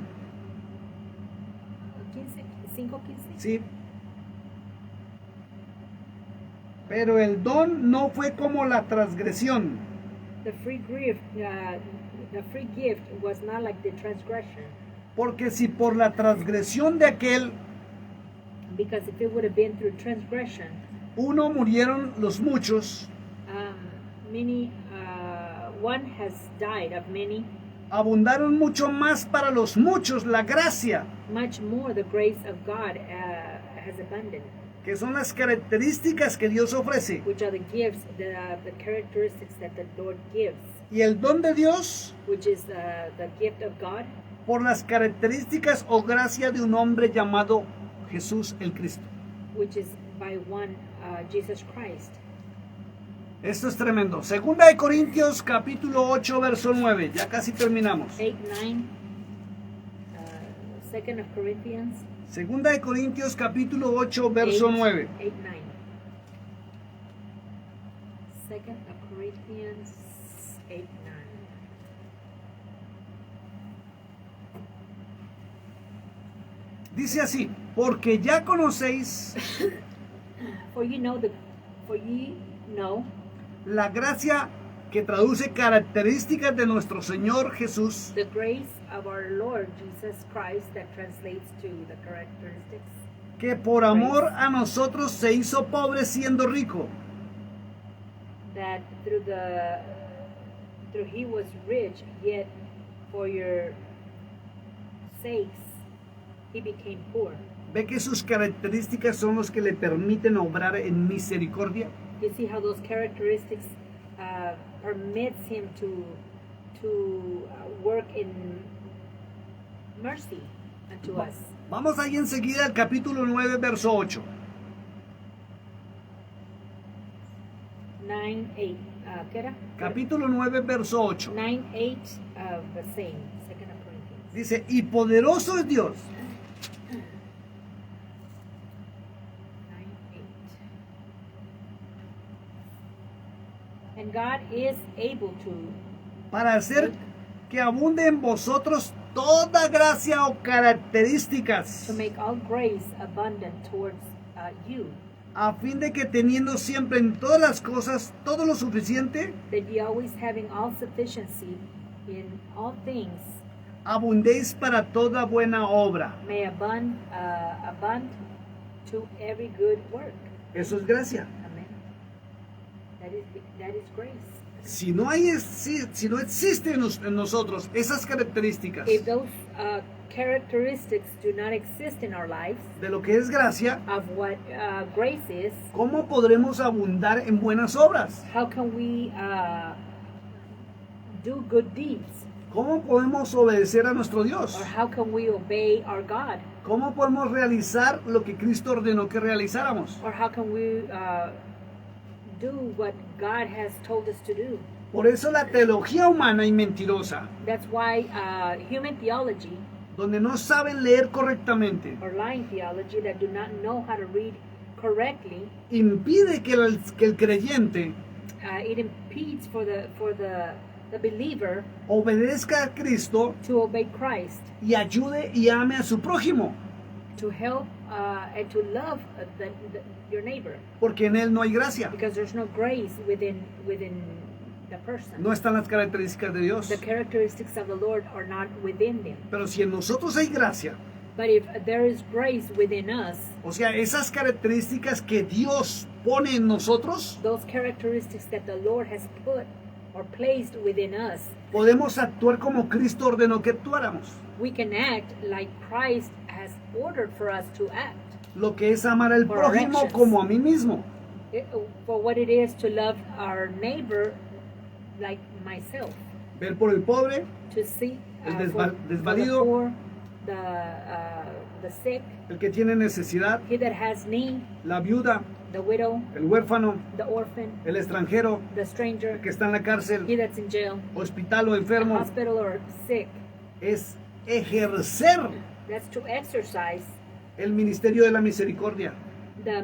[SPEAKER 2] 5:15.
[SPEAKER 1] sí, pero el don no fue como la transgresión,
[SPEAKER 2] The free gift was not like the transgression,
[SPEAKER 1] porque si por la transgresión de aquel
[SPEAKER 2] because if it would have been through transgression,
[SPEAKER 1] uno murieron los muchos,
[SPEAKER 2] one has died of many,
[SPEAKER 1] abundaron mucho más para los muchos la gracia,
[SPEAKER 2] much more the grace of God has abundant,
[SPEAKER 1] que son las características que Dios ofrece.
[SPEAKER 2] which are the gifts, the characteristics that the Lord gives,
[SPEAKER 1] Y el don de Dios
[SPEAKER 2] which is the gift of God,
[SPEAKER 1] por las características o gracia de un hombre llamado Jesús el Cristo.
[SPEAKER 2] which is by one Jesus Christ.
[SPEAKER 1] Esto es tremendo. Segunda de Corintios capítulo 8 verso 9. Ya casi terminamos.
[SPEAKER 2] 8:9, 2 of Corinthians
[SPEAKER 1] Segunda de Corintios capítulo 8 verso 9.
[SPEAKER 2] 8:9. 2 of Corinthians 8:9.
[SPEAKER 1] Dice así, porque ya conocéis
[SPEAKER 2] For ye know
[SPEAKER 1] la gracia que traduce características de nuestro Señor Jesús,
[SPEAKER 2] the grace of our Lord Jesus Christ that translates to the characteristics,
[SPEAKER 1] que por amor a nosotros se hizo pobre siendo rico,
[SPEAKER 2] that through he was rich, yet for your sakes he became poor.
[SPEAKER 1] ve que sus características son los que le permiten obrar en misericordia.
[SPEAKER 2] You see how those characteristics permits him to work in mercy unto us.
[SPEAKER 1] Vamos ahí enseguida al capítulo 9 verso 8.
[SPEAKER 2] 9:8. ¿Qué era?
[SPEAKER 1] Capítulo 9, verso 8.
[SPEAKER 2] 9:8 of the same, 2 Corinthians.
[SPEAKER 1] Dice, y poderoso es Dios
[SPEAKER 2] 9:8. And God is able to
[SPEAKER 1] para hacer que abunde en vosotros toda gracia o características,
[SPEAKER 2] make all grace abundant towards you,
[SPEAKER 1] a fin de que teniendo siempre en todas las cosas todo lo suficiente,
[SPEAKER 2] that ye always having all sufficiency in all things
[SPEAKER 1] abundéis para toda buena obra.
[SPEAKER 2] may abund to every good work.
[SPEAKER 1] Eso es gracia.
[SPEAKER 2] Amen. That is grace.
[SPEAKER 1] Si no existen en nosotros esas características
[SPEAKER 2] If those characteristics do not exist in our lives
[SPEAKER 1] de lo que es gracia,
[SPEAKER 2] of what grace is,
[SPEAKER 1] ¿cómo podremos abundar en buenas obras?
[SPEAKER 2] how can we do good deeds?
[SPEAKER 1] ¿Cómo podemos obedecer a nuestro Dios?
[SPEAKER 2] Or how can we obey our God?
[SPEAKER 1] ¿Cómo podemos realizar lo que Cristo ordenó que realizáramos?
[SPEAKER 2] Or how can we do what God has told us to do?
[SPEAKER 1] Por eso la teología humana y mentirosa,
[SPEAKER 2] That's why human theology
[SPEAKER 1] donde no saben leer correctamente,
[SPEAKER 2] or lying theology that do not know how to read correctly,
[SPEAKER 1] impide que el creyente
[SPEAKER 2] it impedes for the believer
[SPEAKER 1] obedezca a Cristo
[SPEAKER 2] to obey Christ,
[SPEAKER 1] y ayude y ame a su prójimo,
[SPEAKER 2] to help and to love your neighbor,
[SPEAKER 1] porque en él no hay gracia,
[SPEAKER 2] because there's no grace within the person.
[SPEAKER 1] no están las características de Dios.
[SPEAKER 2] The characteristics of the Lord are not within them.
[SPEAKER 1] Pero si en nosotros hay gracia,
[SPEAKER 2] But if there is grace within us,
[SPEAKER 1] o sea, esas características que Dios pone en nosotros,
[SPEAKER 2] those characteristics that the Lord has put or placed within us,
[SPEAKER 1] podemos actuar como Cristo ordenó que actuáramos.
[SPEAKER 2] we can act like Christ has ordered for us to act.
[SPEAKER 1] Lo que es amar al
[SPEAKER 2] For our
[SPEAKER 1] prójimo
[SPEAKER 2] actions.
[SPEAKER 1] como a mí mismo.
[SPEAKER 2] For what it is to love our neighbor like myself,
[SPEAKER 1] Ver por el pobre,
[SPEAKER 2] to see
[SPEAKER 1] El
[SPEAKER 2] for
[SPEAKER 1] desvalido.
[SPEAKER 2] the poor, the sick,
[SPEAKER 1] el que tiene necesidad,
[SPEAKER 2] he that has need,
[SPEAKER 1] la viuda,
[SPEAKER 2] the widow,
[SPEAKER 1] el huérfano,
[SPEAKER 2] the orphan,
[SPEAKER 1] el extranjero,
[SPEAKER 2] the stranger,
[SPEAKER 1] el que está en la cárcel,
[SPEAKER 2] he that's in jail,
[SPEAKER 1] hospital o enfermo.
[SPEAKER 2] hospital or sick.
[SPEAKER 1] Es ejercer
[SPEAKER 2] That's to exercise
[SPEAKER 1] el ministerio de la misericordia,
[SPEAKER 2] the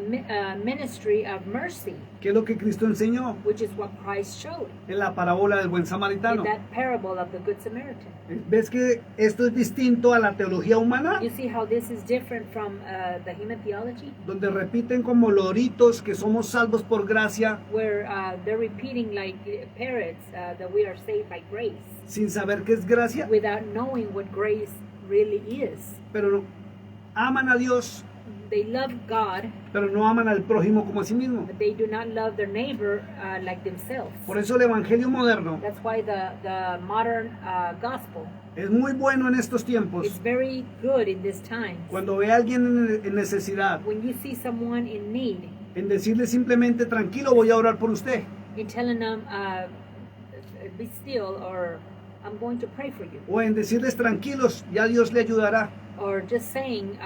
[SPEAKER 2] ministry of mercy,
[SPEAKER 1] que es lo que Cristo enseñó
[SPEAKER 2] which is what Christ showed
[SPEAKER 1] en la parábola del buen
[SPEAKER 2] in
[SPEAKER 1] samaritano.
[SPEAKER 2] that parable of the Good Samaritan.
[SPEAKER 1] ¿Ves que esto es distinto a la teología humana?
[SPEAKER 2] You see how this is different from the human theology,
[SPEAKER 1] Donde repiten como loritos que somos salvos por gracia,
[SPEAKER 2] where they're repeating like parrots that we are saved by grace,
[SPEAKER 1] sin saber qué es gracia,
[SPEAKER 2] without knowing what grace really is.
[SPEAKER 1] pero aman a Dios,
[SPEAKER 2] They love God,
[SPEAKER 1] pero no aman al prójimo como a sí mismo.
[SPEAKER 2] but they do not love their neighbor like themselves.
[SPEAKER 1] Por eso el evangelio moderno
[SPEAKER 2] That's why the modern gospel
[SPEAKER 1] es muy bueno en estos tiempos.
[SPEAKER 2] is very good in this time.
[SPEAKER 1] Cuando ve a alguien en necesidad,
[SPEAKER 2] When you see someone in need,
[SPEAKER 1] en decirle simplemente, tranquilo, voy a orar por usted.
[SPEAKER 2] in telling them, be still, or I'm going to pray for you,
[SPEAKER 1] O en decirles, tranquilos, ya Dios le ayudará.
[SPEAKER 2] or just saying,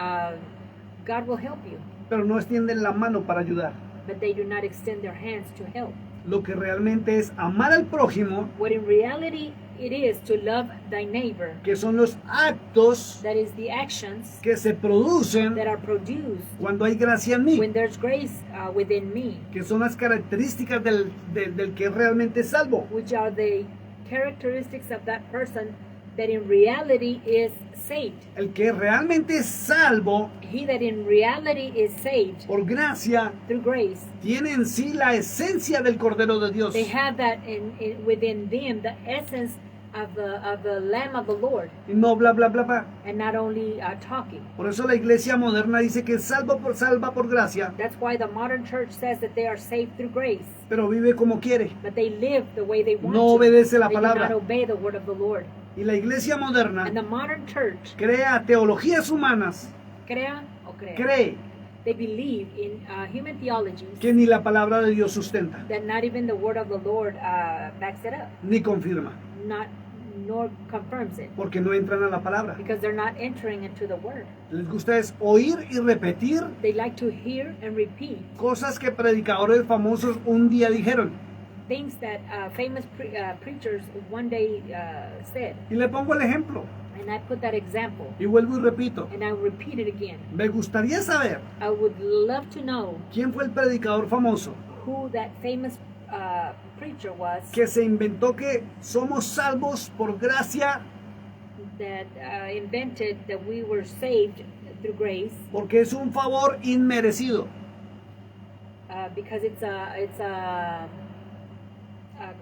[SPEAKER 2] God will help you,
[SPEAKER 1] Pero no extienden la mano para ayudar.
[SPEAKER 2] but they do not extend their hands to help.
[SPEAKER 1] Lo que realmente es amar al prójimo,
[SPEAKER 2] What in reality it is to love thy neighbor,
[SPEAKER 1] que son los actos
[SPEAKER 2] that is the actions
[SPEAKER 1] que se producen
[SPEAKER 2] that are produced
[SPEAKER 1] cuando hay gracia en mí,
[SPEAKER 2] when there's grace within me,
[SPEAKER 1] que son las características del que realmente es salvo.
[SPEAKER 2] which are the characteristics of that person that in reality is saved.
[SPEAKER 1] El que realmente es salvo
[SPEAKER 2] He that in reality is saved
[SPEAKER 1] por gracia
[SPEAKER 2] through grace,
[SPEAKER 1] tiene en sí la esencia del Cordero de Dios.
[SPEAKER 2] they have that within them the essence of the Lamb of the Lord,
[SPEAKER 1] Y no bla bla bla bla.
[SPEAKER 2] and not only talking.
[SPEAKER 1] Por eso la iglesia moderna dice que es salva por gracia,
[SPEAKER 2] That's why the modern church says that they are saved through grace,
[SPEAKER 1] pero vive como quiere.
[SPEAKER 2] but they live the way they want
[SPEAKER 1] No
[SPEAKER 2] to.
[SPEAKER 1] obedece la
[SPEAKER 2] They do
[SPEAKER 1] palabra.
[SPEAKER 2] not obey the word of the Lord.
[SPEAKER 1] Y la iglesia moderna
[SPEAKER 2] And the modern church,
[SPEAKER 1] crea teologías humanas,
[SPEAKER 2] cree,
[SPEAKER 1] cree
[SPEAKER 2] they believe in human theologies
[SPEAKER 1] que ni la palabra de Dios sustenta,
[SPEAKER 2] that not even the word of the Lord backs it up,
[SPEAKER 1] ni confirma,
[SPEAKER 2] nor confirms it,
[SPEAKER 1] porque no entran a la palabra.
[SPEAKER 2] because they're not entering into the word.
[SPEAKER 1] Les gusta es oír y repetir
[SPEAKER 2] They like to hear and repeat
[SPEAKER 1] cosas que predicadores famosos un día dijeron.
[SPEAKER 2] things that famous preachers one day said.
[SPEAKER 1] Y le pongo el ejemplo.
[SPEAKER 2] And I put that example.
[SPEAKER 1] Y vuelvo y repito.
[SPEAKER 2] And I repeat it again.
[SPEAKER 1] Me gustaría saber
[SPEAKER 2] I would love to know
[SPEAKER 1] quién fue el predicador famoso
[SPEAKER 2] who that famous preacher was
[SPEAKER 1] que se inventó que somos salvos por gracia
[SPEAKER 2] that invented that we were saved through grace
[SPEAKER 1] porque es un favor inmerecido.
[SPEAKER 2] because it's a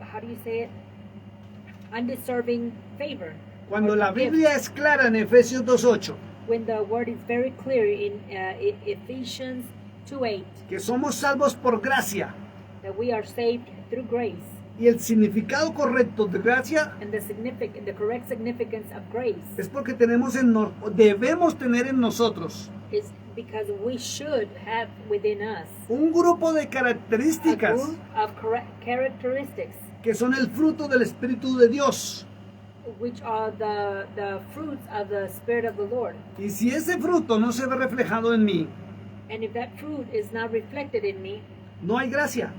[SPEAKER 2] how do you say it? Undeserving favor.
[SPEAKER 1] Cuando
[SPEAKER 2] or
[SPEAKER 1] la
[SPEAKER 2] gift.
[SPEAKER 1] Biblia es clara en Efesios 2:8
[SPEAKER 2] When the word is very clear in Ephesians 2:8
[SPEAKER 1] que somos salvos por gracia
[SPEAKER 2] that we are saved through grace,
[SPEAKER 1] y el significado correcto de gracia
[SPEAKER 2] and the correct significance of grace
[SPEAKER 1] es porque debemos tener en nosotros
[SPEAKER 2] is because we should have within us
[SPEAKER 1] un grupo de
[SPEAKER 2] a
[SPEAKER 1] características
[SPEAKER 2] group of characteristics
[SPEAKER 1] que son el fruto del Espíritu de Dios.
[SPEAKER 2] which are the fruits of the Spirit of the Lord.
[SPEAKER 1] Y si ese fruto no se ve reflejado en mí,
[SPEAKER 2] And if that fruit is not reflected in me,
[SPEAKER 1] no hay gracia,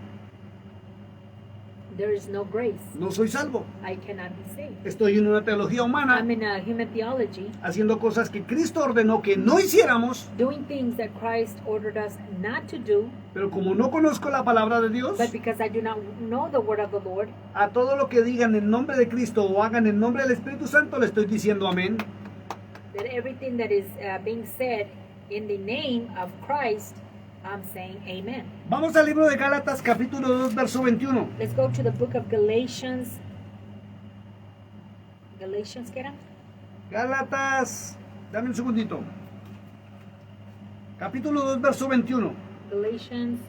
[SPEAKER 2] there is no grace.
[SPEAKER 1] no soy salvo.
[SPEAKER 2] I cannot be saved.
[SPEAKER 1] Estoy en una teología humana
[SPEAKER 2] I'm in a human theology,
[SPEAKER 1] haciendo cosas que Cristo ordenó que no hiciéramos,
[SPEAKER 2] doing things that Christ ordered us not to do,
[SPEAKER 1] pero como no conozco la palabra de Dios,
[SPEAKER 2] but because I do not know the word of the Lord,
[SPEAKER 1] a todo lo que digan en nombre de Cristo o hagan en nombre del Espíritu Santo le estoy diciendo amén.
[SPEAKER 2] that everything that is being said in the name of Christ, I'm saying amen.
[SPEAKER 1] Vamos al libro de Gálatas capítulo 2 verso 21.
[SPEAKER 2] Let's go to the book of Galatians. Galatians, ¿qué era?
[SPEAKER 1] Gálatas, dame un segundito. Capítulo 2 verso 21.
[SPEAKER 2] Galatians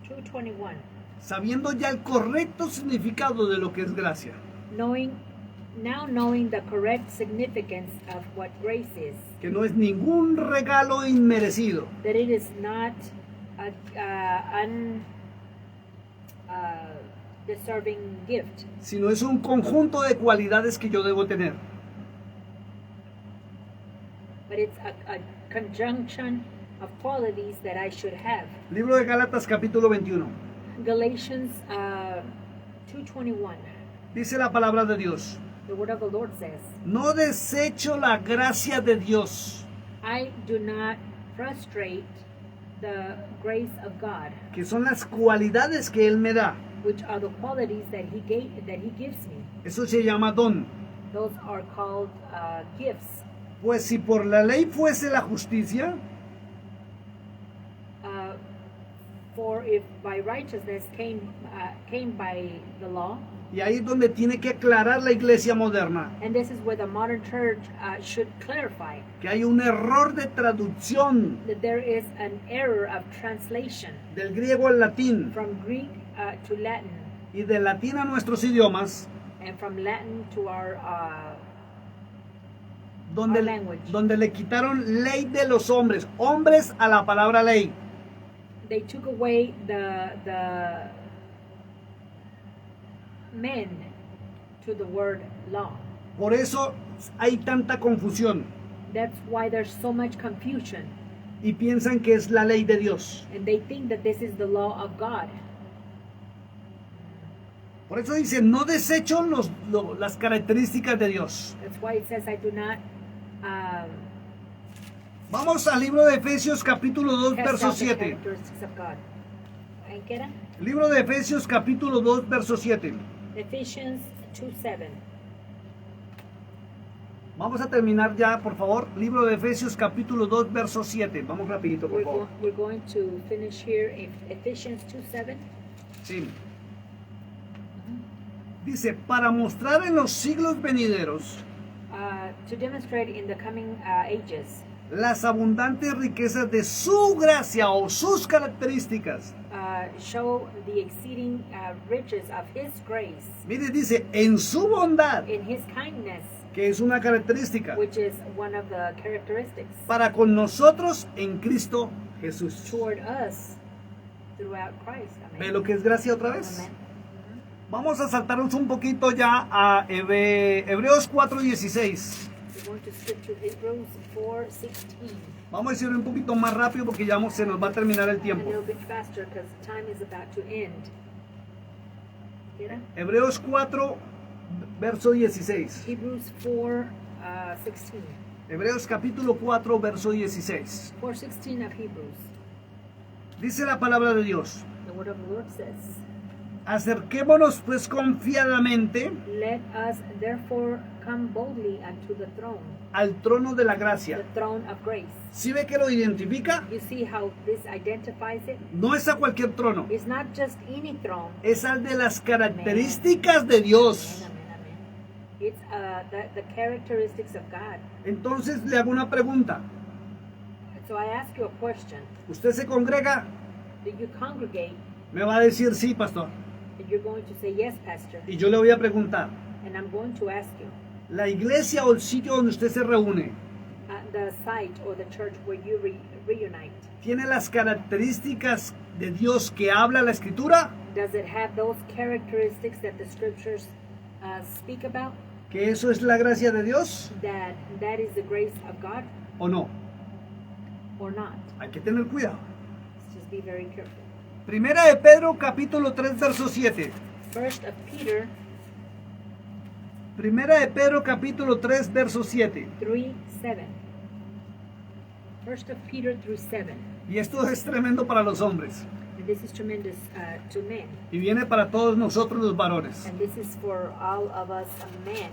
[SPEAKER 2] 2:21.
[SPEAKER 1] Sabiendo ya el correcto significado de lo que es gracia.
[SPEAKER 2] Knowing the correct significance of what grace is,
[SPEAKER 1] Que no es ningún regalo inmerecido,
[SPEAKER 2] that it is not a deserving gift,
[SPEAKER 1] sino es un conjunto de cualidades que yo debo tener.
[SPEAKER 2] but it's a conjunction of qualities that I should have.
[SPEAKER 1] Libro de Gálatas capítulo 21.
[SPEAKER 2] Galatians 2:21.
[SPEAKER 1] Dice la palabra de Dios.
[SPEAKER 2] The word of the Lord says,
[SPEAKER 1] No desecho la gracia de Dios,
[SPEAKER 2] I do not frustrate the grace of God,
[SPEAKER 1] que son las cualidades que Él me da.
[SPEAKER 2] which are the qualities that He gives me.
[SPEAKER 1] Eso se llama don.
[SPEAKER 2] Those are called gifts.
[SPEAKER 1] Pues si por la ley fuese la justicia,
[SPEAKER 2] For if by righteousness came by the law,
[SPEAKER 1] y ahí es donde tiene que aclarar la iglesia moderna,
[SPEAKER 2] and this is where the modern church should clarify
[SPEAKER 1] que hay un error de traducción
[SPEAKER 2] that there is an error of translation
[SPEAKER 1] del griego al latín
[SPEAKER 2] from Greek to Latin,
[SPEAKER 1] y del latín a nuestros idiomas,
[SPEAKER 2] and from Latin to our
[SPEAKER 1] donde,
[SPEAKER 2] language.
[SPEAKER 1] donde le quitaron ley de los hombres a la palabra ley.
[SPEAKER 2] They took away the men to the word law.
[SPEAKER 1] Por eso hay tanta confusión
[SPEAKER 2] That's why there's so much confusion,
[SPEAKER 1] y piensan que es la ley de Dios.
[SPEAKER 2] and they think that this is the law of God.
[SPEAKER 1] Por eso dice, no desecho las características de Dios.
[SPEAKER 2] That's why it says I do not
[SPEAKER 1] Vamos al libro de Efesios capítulo 2
[SPEAKER 2] cast
[SPEAKER 1] verso
[SPEAKER 2] out the
[SPEAKER 1] 7.
[SPEAKER 2] characteristics of God. ¿En qué era?
[SPEAKER 1] Libro de Efesios capítulo 2 verso 7.
[SPEAKER 2] Ephesians 2:7.
[SPEAKER 1] Vamos a terminar ya, por favor. Libro de Efesios capítulo 2 verso 7. Vamos rapidito, por favor.
[SPEAKER 2] We're going to finish here Ephesians 2:7.
[SPEAKER 1] Sí. Dice, para mostrar en los siglos venideros
[SPEAKER 2] To demonstrate in the coming ages
[SPEAKER 1] las abundantes riquezas de su gracia o sus características.
[SPEAKER 2] show the exceeding riches of His grace
[SPEAKER 1] Mire, dice, en su bondad,
[SPEAKER 2] in His kindness,
[SPEAKER 1] que es una característica,
[SPEAKER 2] which is one of the characteristics
[SPEAKER 1] para con nosotros en Cristo Jesús.
[SPEAKER 2] toward us throughout Christ. Amen.
[SPEAKER 1] ¿Ve lo que es gracia otra vez?
[SPEAKER 2] Amen.
[SPEAKER 1] Vamos a saltarnos un poquito ya a Hebreos 4:16.
[SPEAKER 2] We're going to skip to Hebrews 4:16.
[SPEAKER 1] Vamos a decir un poquito más rápido porque ya se nos va a terminar el
[SPEAKER 2] A
[SPEAKER 1] tiempo.
[SPEAKER 2] little bit faster because time is about to end. ¿Qué era?
[SPEAKER 1] Hebreos 4, verso 16.
[SPEAKER 2] Hebrews 4, 16.
[SPEAKER 1] Hebreos capítulo 4, verso 16.
[SPEAKER 2] 4:16 of Hebrews.
[SPEAKER 1] Dice la palabra de Dios:
[SPEAKER 2] The word of the Lord says,
[SPEAKER 1] acerquémonos pues confiadamente
[SPEAKER 2] let us therefore come boldly unto the throne,
[SPEAKER 1] al trono de la
[SPEAKER 2] the
[SPEAKER 1] gracia.
[SPEAKER 2] throne of grace.
[SPEAKER 1] ¿Sí ve que lo identifica?
[SPEAKER 2] You see how this identifies it?
[SPEAKER 1] No es a cualquier trono,
[SPEAKER 2] It's not just any throne.
[SPEAKER 1] es al de las características de Dios.
[SPEAKER 2] Amen, amen, amen. It's the characteristics of God.
[SPEAKER 1] Entonces le hago una pregunta.
[SPEAKER 2] So I ask you a question.
[SPEAKER 1] ¿Usted se congrega?
[SPEAKER 2] Do you congregate?
[SPEAKER 1] Me va a decir sí, pastor.
[SPEAKER 2] And you're going to say, yes, pastor.
[SPEAKER 1] Y yo le voy a preguntar,
[SPEAKER 2] And I'm going to ask you,
[SPEAKER 1] ¿la iglesia o el sitio donde usted se reúne
[SPEAKER 2] the site or the church where you reunite,
[SPEAKER 1] tiene las características de Dios que habla la Escritura?
[SPEAKER 2] does it have those characteristics that the scriptures speak about?
[SPEAKER 1] ¿Que eso es la gracia de Dios
[SPEAKER 2] That is the grace of God
[SPEAKER 1] o no?
[SPEAKER 2] or not?
[SPEAKER 1] Hay que tener cuidado.
[SPEAKER 2] Let's just be very careful.
[SPEAKER 1] Primera de Pedro, capítulo 3, verso 7.
[SPEAKER 2] First of Peter
[SPEAKER 1] Primera de Pedro, capítulo 3, verso 7.
[SPEAKER 2] 3:7. First of Peter 3:7.
[SPEAKER 1] Y esto es tremendo para los hombres.
[SPEAKER 2] And this is tremendous to men.
[SPEAKER 1] Y viene para todos nosotros los varones.
[SPEAKER 2] And this is for all of us men.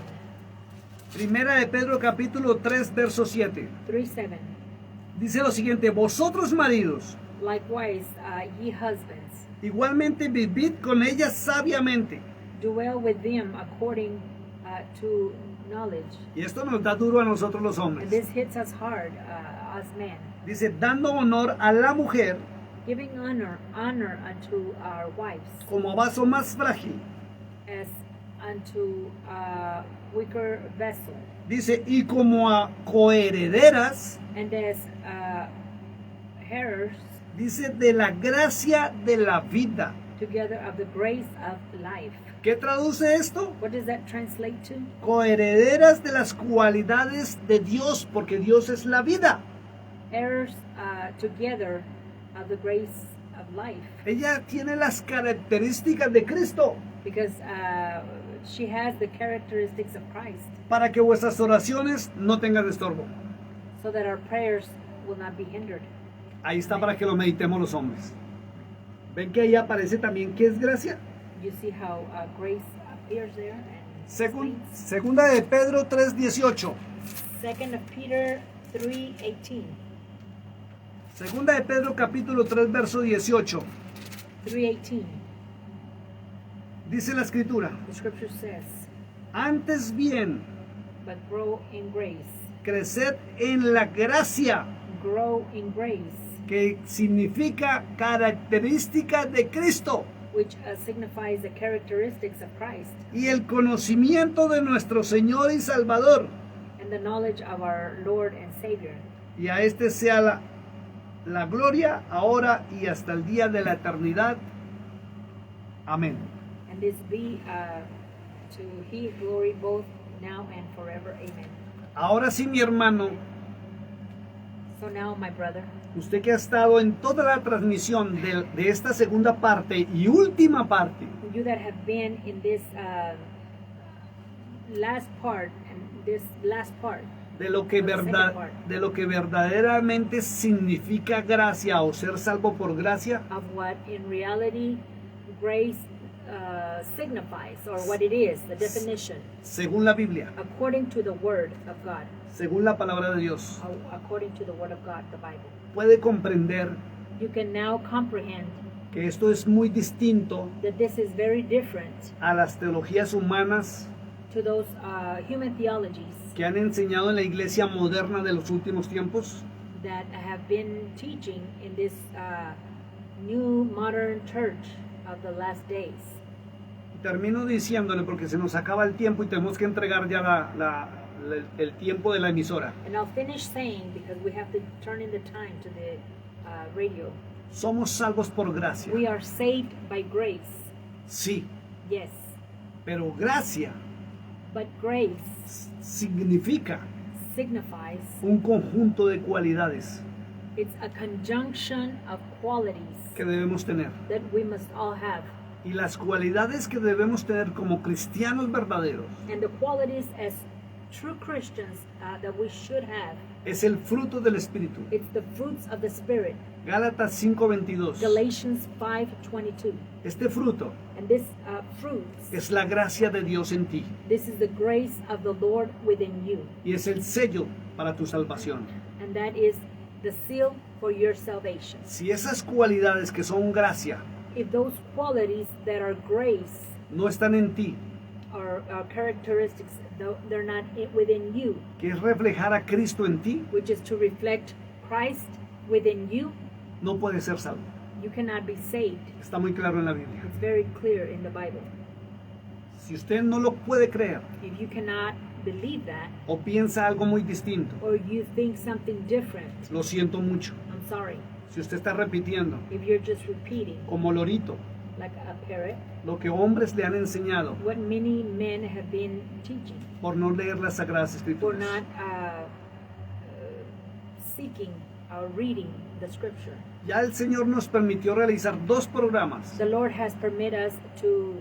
[SPEAKER 1] Primera de Pedro, capítulo 3, verso 7.
[SPEAKER 2] 3:7.
[SPEAKER 1] Dice lo siguiente: vosotros maridos,
[SPEAKER 2] Likewise, ye husbands,
[SPEAKER 1] igualmente vivid con ellas sabiamente.
[SPEAKER 2] dwell with them according to knowledge.
[SPEAKER 1] Y esto nos da duro a nosotros los
[SPEAKER 2] And
[SPEAKER 1] hombres.
[SPEAKER 2] this hits us hard, us men.
[SPEAKER 1] Dice, dando honor a la mujer
[SPEAKER 2] Giving honor unto our wives
[SPEAKER 1] como vaso más frágil.
[SPEAKER 2] as unto a weaker vessel,
[SPEAKER 1] Dice, y como a coherederas,
[SPEAKER 2] and as heirs
[SPEAKER 1] dice, de la gracia de la vida.
[SPEAKER 2] together of the grace of life.
[SPEAKER 1] ¿Qué traduce esto?
[SPEAKER 2] What does that translate to?
[SPEAKER 1] Coherederas de las cualidades de Dios, porque Dios es la vida.
[SPEAKER 2] Heirs together of the grace of life,
[SPEAKER 1] Ella tiene las características de Cristo
[SPEAKER 2] because she has the characteristics of Christ,
[SPEAKER 1] para que vuestras oraciones no tengan estorbo.
[SPEAKER 2] so that our prayers will not be hindered.
[SPEAKER 1] Ahí está para que lo meditemos los hombres. ¿Ven que ahí aparece también qué es gracia?
[SPEAKER 2] You see how grace appears there. And
[SPEAKER 1] Segunda de Pedro 3:18.
[SPEAKER 2] 2 of Peter 3:18.
[SPEAKER 1] Segunda de Pedro capítulo 3 verso 18.
[SPEAKER 2] 3:18.
[SPEAKER 1] Dice la escritura:
[SPEAKER 2] The scripture says,
[SPEAKER 1] antes bien,
[SPEAKER 2] but grow in grace.
[SPEAKER 1] creced en la gracia,
[SPEAKER 2] Grow in grace,
[SPEAKER 1] que significa características de Cristo,
[SPEAKER 2] which signifies the characteristics of Christ
[SPEAKER 1] y el conocimiento de nuestro Señor y Salvador.
[SPEAKER 2] and the knowledge of our Lord and Savior.
[SPEAKER 1] Y a este sea la gloria ahora y hasta el día de la eternidad. Amén.
[SPEAKER 2] And this be to He glory both now and forever. Amen.
[SPEAKER 1] Ahora sí, mi hermano,
[SPEAKER 2] So now, my brother,
[SPEAKER 1] usted que ha estado en toda la transmisión de esta segunda parte y última parte,
[SPEAKER 2] you that have been in this last part and this last part
[SPEAKER 1] de lo que verdaderamente significa gracia o ser salvo por gracia,
[SPEAKER 2] of what in reality grace signifies, or what it is, the definition,
[SPEAKER 1] según la Biblia,
[SPEAKER 2] according to the Word of God,
[SPEAKER 1] según la palabra de Dios,
[SPEAKER 2] according to the Word of God, the Bible.
[SPEAKER 1] puede comprender
[SPEAKER 2] You can now comprehend
[SPEAKER 1] que esto es muy distinto
[SPEAKER 2] that this is very different
[SPEAKER 1] a las teologías humanas
[SPEAKER 2] to those human theologies
[SPEAKER 1] que han enseñado en la iglesia moderna de los últimos tiempos,
[SPEAKER 2] that have been teaching in this new modern church of the last days.
[SPEAKER 1] Termino diciéndole porque se nos acaba el tiempo y tenemos que entregar ya el tiempo de la emisora.
[SPEAKER 2] And I'll finish saying, because we have to turn in the time to the radio.
[SPEAKER 1] Somos salvos por gracia,
[SPEAKER 2] We are saved by grace,
[SPEAKER 1] sí,
[SPEAKER 2] yes,
[SPEAKER 1] pero gracia
[SPEAKER 2] but grace
[SPEAKER 1] significa
[SPEAKER 2] signifies
[SPEAKER 1] un conjunto de cualidades
[SPEAKER 2] it's a conjunction of qualities
[SPEAKER 1] que debemos tener.
[SPEAKER 2] that we must all have.
[SPEAKER 1] Y las cualidades que debemos tener como cristianos verdaderos
[SPEAKER 2] And the qualities as true Christians that we should have,
[SPEAKER 1] es el fruto del Espíritu.
[SPEAKER 2] it's the fruits of the Spirit.
[SPEAKER 1] Gálatas 5:22.
[SPEAKER 2] Galatians 5:22.
[SPEAKER 1] Este fruto
[SPEAKER 2] And this fruits,
[SPEAKER 1] es la gracia de Dios en ti
[SPEAKER 2] this is the grace of the Lord within you.
[SPEAKER 1] y es el sello para tu salvación.
[SPEAKER 2] And that is the seal for your salvation.
[SPEAKER 1] Si esas cualidades que son gracia
[SPEAKER 2] If those qualities that are grace
[SPEAKER 1] no están en ti,
[SPEAKER 2] are characteristics, though they're not within you,
[SPEAKER 1] que es reflejar a Cristo en ti,
[SPEAKER 2] which is to reflect Christ within you,
[SPEAKER 1] no puedes ser salvo.
[SPEAKER 2] you cannot be saved.
[SPEAKER 1] Está muy claro en la Biblia.
[SPEAKER 2] It's very clear in the Bible.
[SPEAKER 1] Si usted no lo puede creer
[SPEAKER 2] If you cannot believe that,
[SPEAKER 1] o piensa algo muy distinto,
[SPEAKER 2] or you think something different,
[SPEAKER 1] lo siento mucho.
[SPEAKER 2] I'm sorry.
[SPEAKER 1] Si usted está repitiendo
[SPEAKER 2] If you're just repeating
[SPEAKER 1] como lorito
[SPEAKER 2] like a parrot,
[SPEAKER 1] lo que hombres le han enseñado
[SPEAKER 2] what many men have been teaching,
[SPEAKER 1] por no leer las Sagradas
[SPEAKER 2] for
[SPEAKER 1] Escrituras.
[SPEAKER 2] not seeking or reading the scripture.
[SPEAKER 1] Ya el Señor nos permitió realizar 2 programas
[SPEAKER 2] The Lord has permitted us to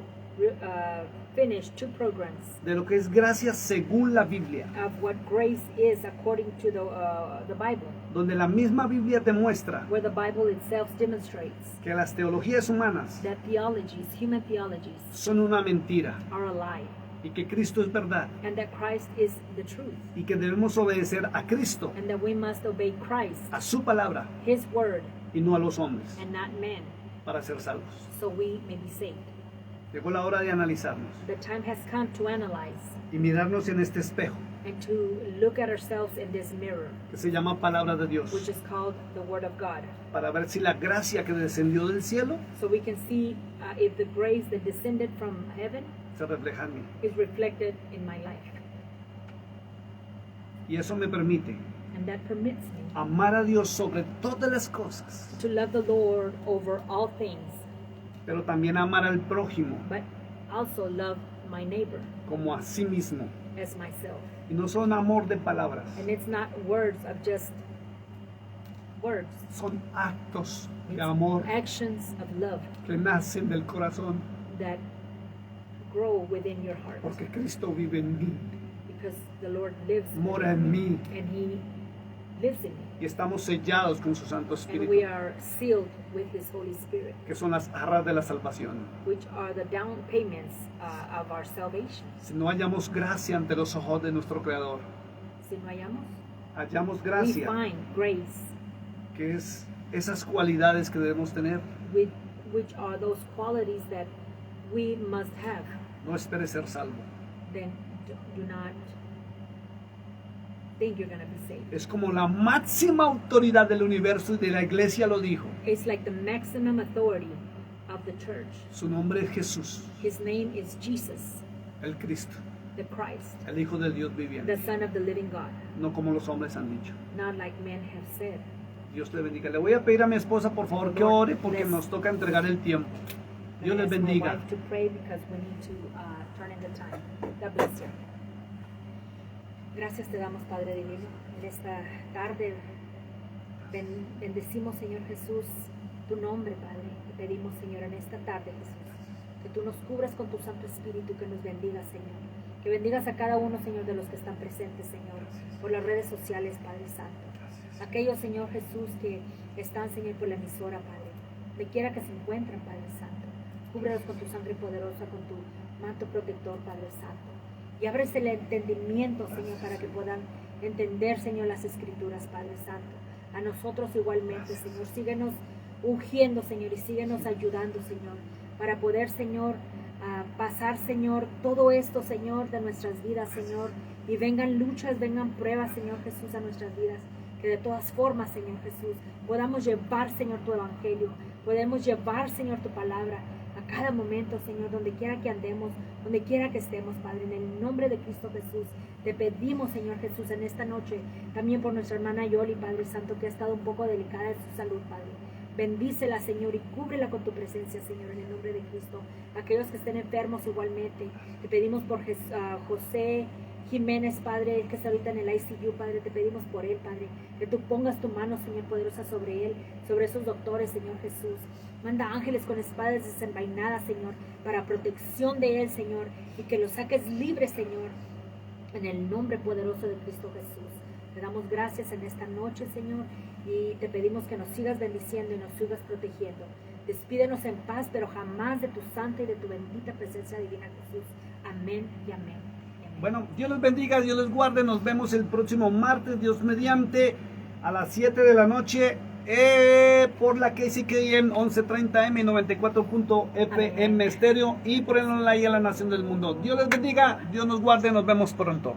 [SPEAKER 2] finish 2 programs
[SPEAKER 1] de lo que es gracia según la Biblia,
[SPEAKER 2] of what grace is according to the Bible,
[SPEAKER 1] donde la misma Biblia te muestra
[SPEAKER 2] where the Bible itself demonstrates
[SPEAKER 1] que las teologías humanas
[SPEAKER 2] that theologies, human theologies,
[SPEAKER 1] son una mentira
[SPEAKER 2] are a lie,
[SPEAKER 1] y que Cristo es verdad
[SPEAKER 2] and that Christ is the truth,
[SPEAKER 1] y que debemos obedecer a Cristo,
[SPEAKER 2] and that we must obey Christ,
[SPEAKER 1] a su palabra
[SPEAKER 2] His word,
[SPEAKER 1] y no a los hombres
[SPEAKER 2] and not men,
[SPEAKER 1] para ser salvos.
[SPEAKER 2] so we may be saved.
[SPEAKER 1] Llegó la hora de analizarnos
[SPEAKER 2] The time has come to analyze
[SPEAKER 1] y mirarnos en este espejo
[SPEAKER 2] and to look at ourselves in this mirror,
[SPEAKER 1] que se llama palabra de Dios,
[SPEAKER 2] which is called the Word of God,
[SPEAKER 1] para ver si la gracia que descendió del cielo
[SPEAKER 2] so we can see if the grace that descended from heaven
[SPEAKER 1] se refleja en mí.
[SPEAKER 2] is reflected in my life.
[SPEAKER 1] Y eso me permite
[SPEAKER 2] And that permits me
[SPEAKER 1] amar a Dios sobre todas las cosas,
[SPEAKER 2] to love the Lord over all things,
[SPEAKER 1] pero también amar al prójimo
[SPEAKER 2] but also love my neighbor
[SPEAKER 1] como a sí mismo.
[SPEAKER 2] as myself.
[SPEAKER 1] Y no son amor de palabras,
[SPEAKER 2] And it's not words of just words.
[SPEAKER 1] son actos de
[SPEAKER 2] It's
[SPEAKER 1] amor
[SPEAKER 2] actions of love
[SPEAKER 1] que nacen del corazón,
[SPEAKER 2] that grow within your heart,
[SPEAKER 1] porque Cristo vive en mí,
[SPEAKER 2] because the Lord lives
[SPEAKER 1] mora en mí
[SPEAKER 2] and He lives in me.
[SPEAKER 1] y estamos sellados con su Santo
[SPEAKER 2] And
[SPEAKER 1] Espíritu,
[SPEAKER 2] we are sealed with His Holy Spirit,
[SPEAKER 1] que son las arras de la salvación.
[SPEAKER 2] which are the down payments of our salvation.
[SPEAKER 1] Si no hallamos gracia ante los ojos de nuestro Creador,
[SPEAKER 2] Si no
[SPEAKER 1] hallamos
[SPEAKER 2] we
[SPEAKER 1] gracia,
[SPEAKER 2] find grace,
[SPEAKER 1] que es esas cualidades que debemos tener.
[SPEAKER 2] which are those qualities that we must have,
[SPEAKER 1] No esperes ser salvo.
[SPEAKER 2] then do not think you're going to be saved.
[SPEAKER 1] Es como la máxima autoridad del universo y de la iglesia lo dijo.
[SPEAKER 2] It's like the maximum authority of the church.
[SPEAKER 1] Su nombre es Jesús,
[SPEAKER 2] His name is Jesus,
[SPEAKER 1] el Cristo,
[SPEAKER 2] the Christ,
[SPEAKER 1] el Hijo del Dios
[SPEAKER 2] the
[SPEAKER 1] viviente.
[SPEAKER 2] Son of the living God,
[SPEAKER 1] No como los hombres han dicho.
[SPEAKER 2] not like men have said.
[SPEAKER 1] Dios te bendiga. Le voy a pedir a mi esposa, por favor, que ore porque nos toca entregar el tiempo. Dios les
[SPEAKER 2] I ask my
[SPEAKER 1] bendiga.
[SPEAKER 2] wife to pray because we need to turn in the time. God bless you. Gracias te damos, Padre Divino, en esta tarde. Bendecimos, Señor Jesús, tu nombre, Padre. Te pedimos, Señor, en esta tarde, Jesús, que tú nos cubras con tu Santo Espíritu, que nos bendigas, Señor. Que bendigas a cada uno, Señor, de los que están presentes, Señor, por las redes sociales, Padre Santo. Aquellos, Señor Jesús, que están, Señor, por la emisora, Padre. Donde quiera que se encuentren, Padre Santo. Cúbrelos con tu sangre poderosa, con tu manto protector, Padre Santo. Y ábrese el entendimiento, Señor, para que puedan entender, Señor, las Escrituras, Padre Santo. A nosotros igualmente, Señor. Síguenos ungiendo, Señor, y síguenos ayudando, Señor, para poder, Señor, pasar, Señor, todo esto, Señor, de nuestras vidas, Señor. Y vengan luchas, vengan pruebas, Señor Jesús, a nuestras vidas. Que de todas formas, Señor Jesús, podamos llevar, Señor, tu evangelio. Podemos llevar, Señor, tu palabra a cada momento, Señor, donde quiera que andemos, donde quiera que estemos, Padre. En el nombre de Cristo Jesús, te pedimos, Señor Jesús, en esta noche, también por nuestra hermana Yoli, Padre Santo, que ha estado un poco delicada de su salud, Padre. Bendícela, Señor, y cúbrela con tu presencia, Señor, en el nombre de Cristo. Aquellos que estén enfermos igualmente, te pedimos por José, Jiménez, Padre, el que está ahorita en el ICU, Padre, te pedimos por él, Padre, que tú pongas tu mano, Señor, poderosa sobre él, sobre esos doctores, Señor Jesús. Manda ángeles con espadas desenvainadas, Señor, para protección de él, Señor, y que lo saques libre, Señor, en el nombre poderoso de Cristo Jesús. Te damos gracias en esta noche, Señor, y te pedimos que nos sigas bendiciendo y nos sigas protegiendo. Despídenos en paz, pero jamás de tu santa y de tu bendita presencia divina, Jesús. Amén y amén.
[SPEAKER 1] Bueno, Dios los bendiga, Dios los guarde. Nos vemos el próximo martes, Dios mediante, a las 7 de la noche, por la KCKM 1130M 94.FM estéreo y por el online a la nación del mundo. Dios les bendiga, Dios nos guarde, nos vemos pronto.